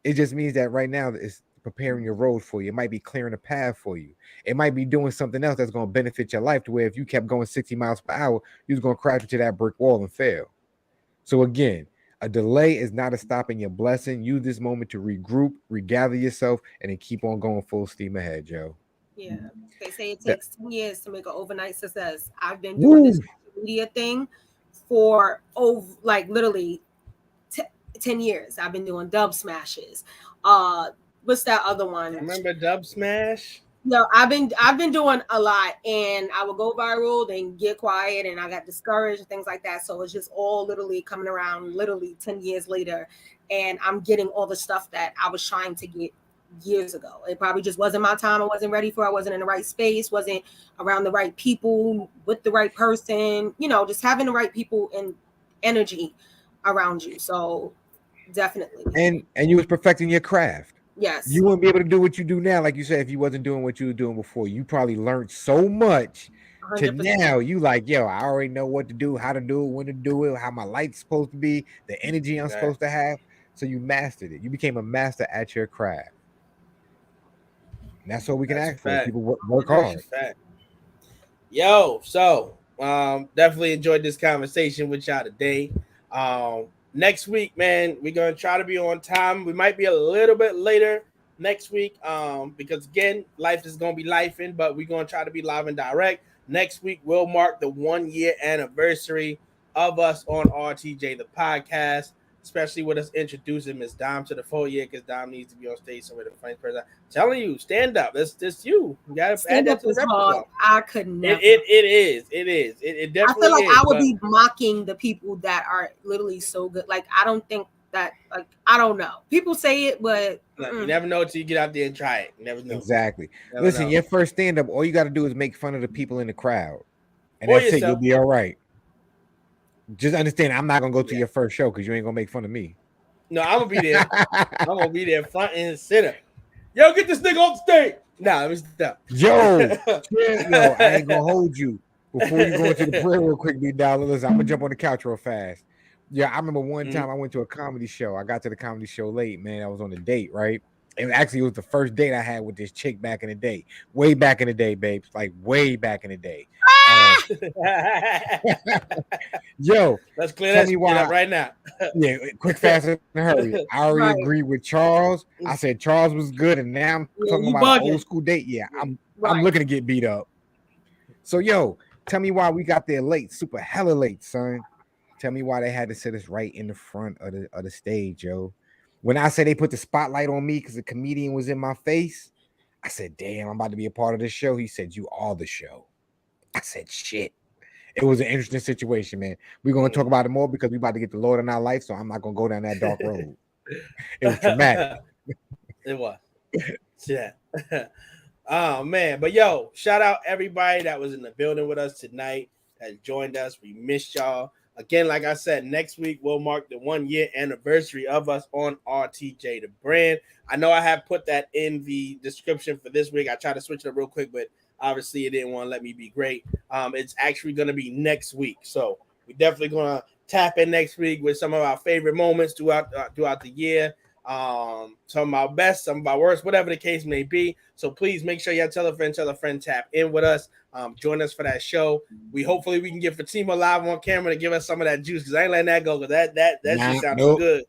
It just means that right now it's preparing your road for you. It might be clearing a path for you. It might be doing something else that's going to benefit your life, to where if you kept going 60 miles per hour, you was going to crash into that brick wall and fail. So again, a delay is not a stop in your blessing. Use this moment to regroup, regather yourself, and then keep on going full steam ahead, Joe. Yeah. They say it takes 10 years to make an overnight success. I've been doing this media thing for literally 10 years. I've been doing dub smashes. What's that other one? Remember Dub Smash? No, I've been doing a lot, and I would go viral, then get quiet, and I got discouraged and things like that. So it's just all literally coming around literally 10 years later, and I'm getting all the stuff that I was trying to get years ago. It probably just wasn't my time. I wasn't ready for it. I wasn't in the right space, wasn't around the right people, with the right person, just having the right people and energy around you. So definitely. And you was perfecting your craft. Yes. You wouldn't be able to do what you do now, like you said, if you wasn't doing what you were doing before. You probably learned so much 100%. To now you like, yo, I already know what to do, how to do it, when to do it, how my light's supposed to be, the energy I'm supposed to have. So you mastered it. You became a master at your craft. And that's what we can ask for. People work hard. Yo, so definitely enjoyed this conversation with y'all today. Next week, man, we're gonna try to be on time. We might be a little bit later next week, because again, life is gonna be lifing, but we're gonna try to be live and direct. Next week will mark the 1-year anniversary of us on RTJ the podcast, especially with us introducing Miss Dom to the full year, because Dom needs to be on stage somewhere. The funny person, I'm telling you, stand up. That's you. You gotta stand up is hard. I could never. It definitely. I feel like I would be mocking the people that are literally so good. Like, I don't think that. Like, I don't know. People say it, but you never know until you get out there and try it. You never know. Exactly. Listen, your first stand up, all you got to do is make fun of the people in the crowd, and that's it. You'll be all right. Just understand, I'm not gonna go to your first show because you ain't gonna make fun of me. No, I'm gonna be there. I'm gonna be there front and center. Yo, get this nigga off the stage. Nah, let me stop. Yo, I ain't gonna hold you. Before you go into the prayer real quick, $1, listen, I'm gonna jump on the couch real fast. Yeah, I remember one time I went to a comedy show. I got to the comedy show late, man. I was on a date, right? And actually, it was the first date I had with this chick back in the day. Way back in the day, babes. Like, way back in the day. Yo, let's clear that up right now. Yeah, quick, fast, and hurry. I already agreed with Charles. I said Charles was good, and now I'm talking about an old school date. Yeah, I'm looking to get beat up. So, yo, tell me why we got there late, super hella late, son. Tell me why they had to sit us right in the front of the stage, yo. When I said they put the spotlight on me because the comedian was in my face, I said, damn, I'm about to be a part of this show. He said, you are the show. I said, shit. It was an interesting situation, man. We're going to talk about it more because we're about to get the Lord in our life, so I'm not going to go down that dark road. It was traumatic. It was. Yeah. Oh, man. But, yo, shout out everybody that was in the building with us tonight, that joined us. We missed y'all. Again, like I said, next week will mark the 1-year anniversary of us on RTJ the brand. I know I have put that in the description for this week. I tried to switch it up real quick, but obviously it didn't want to let me be great. It's actually going to be next week. So we're definitely going to tap in next week with some of our favorite moments throughout the year. Some of our best, some of our worst, whatever the case may be. So please make sure y'all tell a friend, tap in with us. Join us for that show. Hopefully we can get Fatima live on camera to give us some of that juice, because I ain't letting that go, because that just sounds good.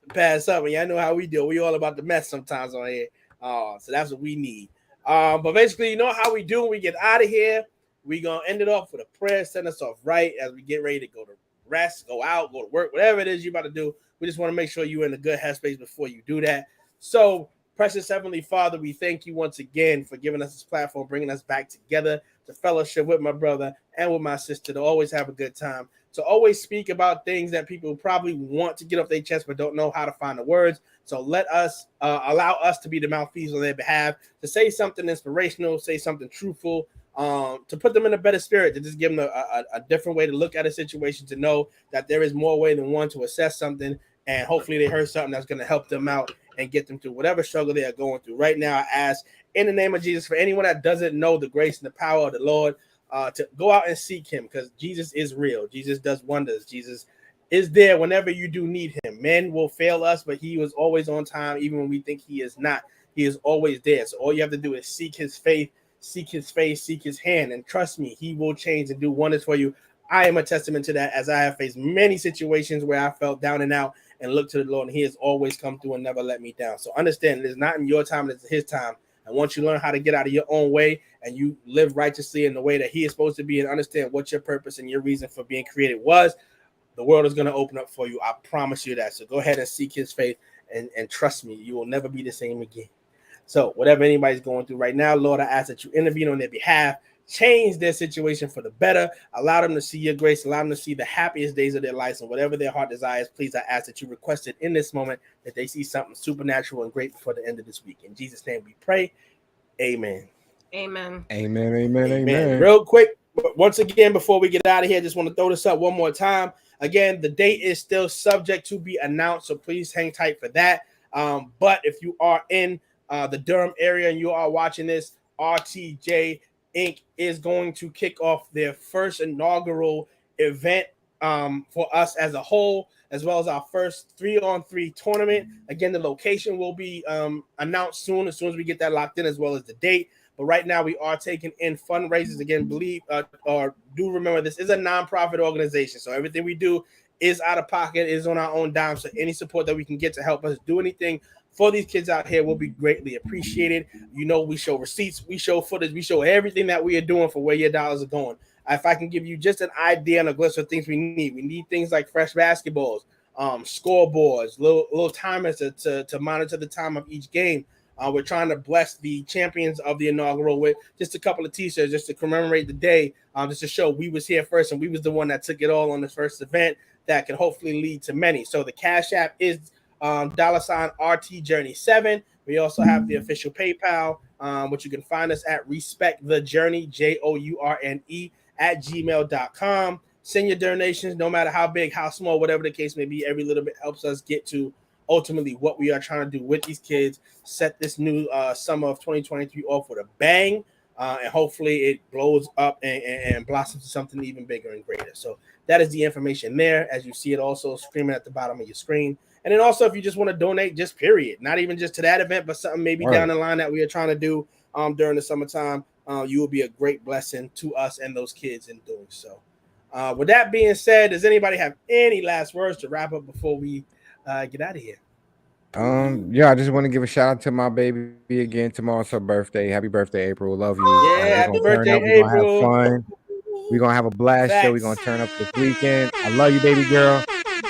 Pass up, and y'all know how we do. We all about the mess sometimes on here. So that's what we need. But basically, you know how we do when we get out of here. We gonna end it off with a prayer, send us off right as we get ready to go to rest, go out, go to work, whatever it is you're about to do. We just want to make sure you're in a good headspace before you do that. So, precious Heavenly Father, we thank you once again for giving us this platform, bringing us back together to fellowship with my brother and with my sister, to always have a good time, to always speak about things that people probably want to get off their chest but don't know how to find the words. So let us allow us to be the mouthpiece on their behalf, to say something inspirational, say something truthful, to put them in a better spirit, to just give them a different way to look at a situation, to know that there is more way than one to assess something. And hopefully they heard something that's going to help them out and get them through whatever struggle they are going through. Right now, I ask in the name of Jesus, for anyone that doesn't know the grace and the power of the Lord, to go out and seek him, because Jesus is real. Jesus does wonders. Jesus is there whenever you do need him. Men will fail us, but he was always on time, even when we think he is not. He is always there. So all you have to do is seek his faith, seek his face, seek his hand, and trust me, he will change and do wonders for you. I am a testament to that, as I have faced many situations where I felt down and out and looked to the Lord, and he has always come through and never let me down. So understand, it is not in your time, it's his time. And once you learn how to get out of your own way and you live righteously in the way that he is supposed to be, and understand what your purpose and your reason for being created was, the world is going to open up for you. I promise you that. So go ahead and seek his faith, and trust me, you will never be the same again. So whatever anybody's going through right now, Lord, I ask that you intervene on their behalf, change their situation for the better, allow them to see your grace, allow them to see the happiest days of their lives, and whatever their heart desires, please, I ask that you request it in this moment, that they see something supernatural and great before the end of this week. In Jesus' name we pray. Amen. Amen. Amen. Amen. Amen. Real quick, once again, before we get out of here, just want to throw this up one more time. Again, the date is still subject to be announced, so please hang tight for that. But if you are in the Durham area and you are watching this, RTJ Inc. is going to kick off their first inaugural event for us as a whole, as well as our first 3-on-3 tournament. Again, the location will be announced soon, as we get that locked in, as well as the date. But right now, we are taking in fundraisers. Again, believe or do remember, this is a nonprofit organization, so everything we do is out of pocket, is on our own dime. So any support that we can get to help us do anything for these kids out here will be greatly appreciated. You know, we show receipts, we show footage, we show everything that we are doing for where your dollars are going. If I can give you just an idea and a glimpse of things we need things like fresh basketballs, scoreboards, little timers to monitor the time of each game. We're trying to bless the champions of the inaugural with just a couple of t-shirts, just to commemorate the day, just to show we was here first and we was the one that took it all on this first event that can hopefully lead to many. So the Cash App is $RTJourney7. We also have the official PayPal, which you can find us at respectthejourney, JOURNE @gmail.com. Send your donations, no matter how big, how small, whatever the case may be. Every little bit helps us get to ultimately what we are trying to do with these kids, set this new summer of 2023 off with a bang, and hopefully it blows up and blossoms to something even bigger and greater. So that is the information there, as you see it also screaming at the bottom of your screen. And then also, if you just want to donate, just period, not even just to that event, but something maybe down the line that we are trying to do during the summertime, you will be a great blessing to us and those kids in doing so. With that being said, does anybody have any last words to wrap up before we get out of here? Yeah, I just want to give a shout out to my baby again. Tomorrow's her birthday. Happy birthday, April. Love you. Yeah, happy birthday, April. We're gonna have fun. We're gonna have a blast show. We're gonna turn up this weekend. I love you, baby girl.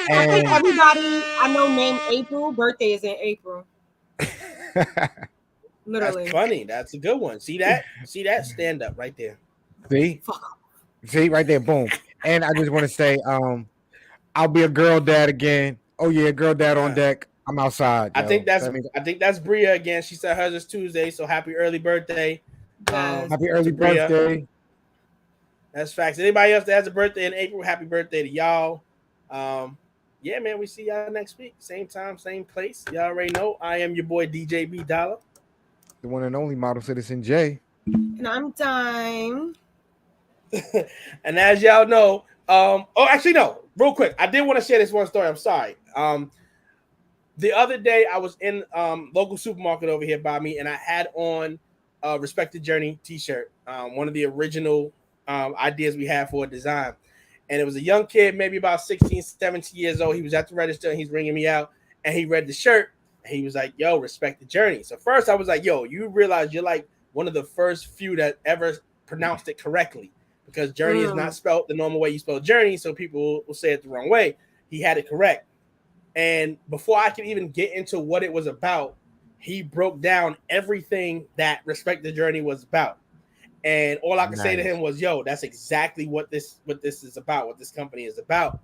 And I think everybody I know named April birthday is in April. Literally. That's funny. That's a good one. See that? Stand up right there. See right there. Boom. And I just want to say, I'll be a girl dad again. Oh yeah, girl dad on deck. I'm outside. I think that's Bria again. She said hers is Tuesday, so happy early birthday. Happy early birthday. That's facts. Anybody else that has a birthday in April, happy birthday to y'all. Yeah, man, we see y'all next week. Same time, same place. Y'all already know. I am your boy DJ B Dollar. The one and only Model Citizen J. And I'm Dime. And as y'all know, actually no, real quick. I did want to share this one story. I'm sorry. The other day I was in local supermarket over here by me, and I had on a Respect the Journey t-shirt, one of the original ideas we had for a design. And it was a young kid, maybe about 16, 17 years old. He was at the register and he's ringing me out, and he read the shirt and he was like, yo, respect the journey. So first I was like, yo, you realize you're like one of the first few that ever pronounced it correctly, because journey is not spelled the normal way you spell journey. So people will say it the wrong way. He had it correct. And before I could even get into what it was about, he broke down everything that Respect the Journey was about. And all I could say to him was, yo, that's exactly what this is about, what this company is about.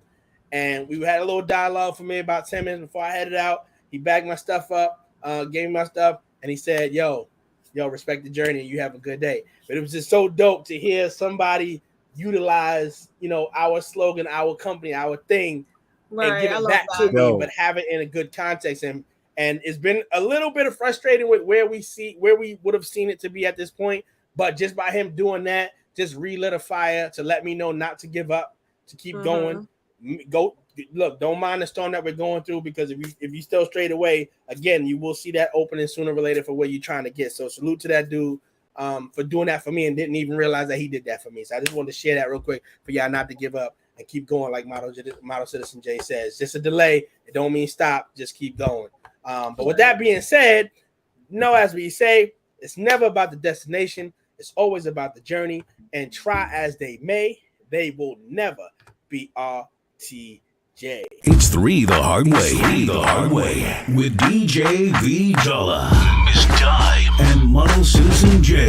And we had a little dialogue for me about 10 minutes before I headed out. He bagged my stuff up, gave me my stuff, and he said, yo, respect the journey. You have a good day. But it was just so dope to hear somebody utilize, our slogan, our company, our thing, and give it back to me, but have it in a good context. And it's been a little bit of frustrating with where we would have seen it to be at this point. But just by him doing that, just relit a fire to let me know not to give up, to keep going. Go look, don't mind the storm that we're going through, because if you still straight away, again, you will see that opening sooner or later for where you're trying to get. So salute to that dude for doing that for me, and didn't even realize that he did that for me. So I just wanted to share that real quick for y'all not to give up and keep going, like Model Citizen J says. Just a delay. It don't mean stop. Just keep going. But with that being said, as we say, it's never about the destination. It's always about the journey. And try as they may, they will never be RTJ. It's 3 the hard way with DJ V Dollar, Miss Dime, and Model Citizen J.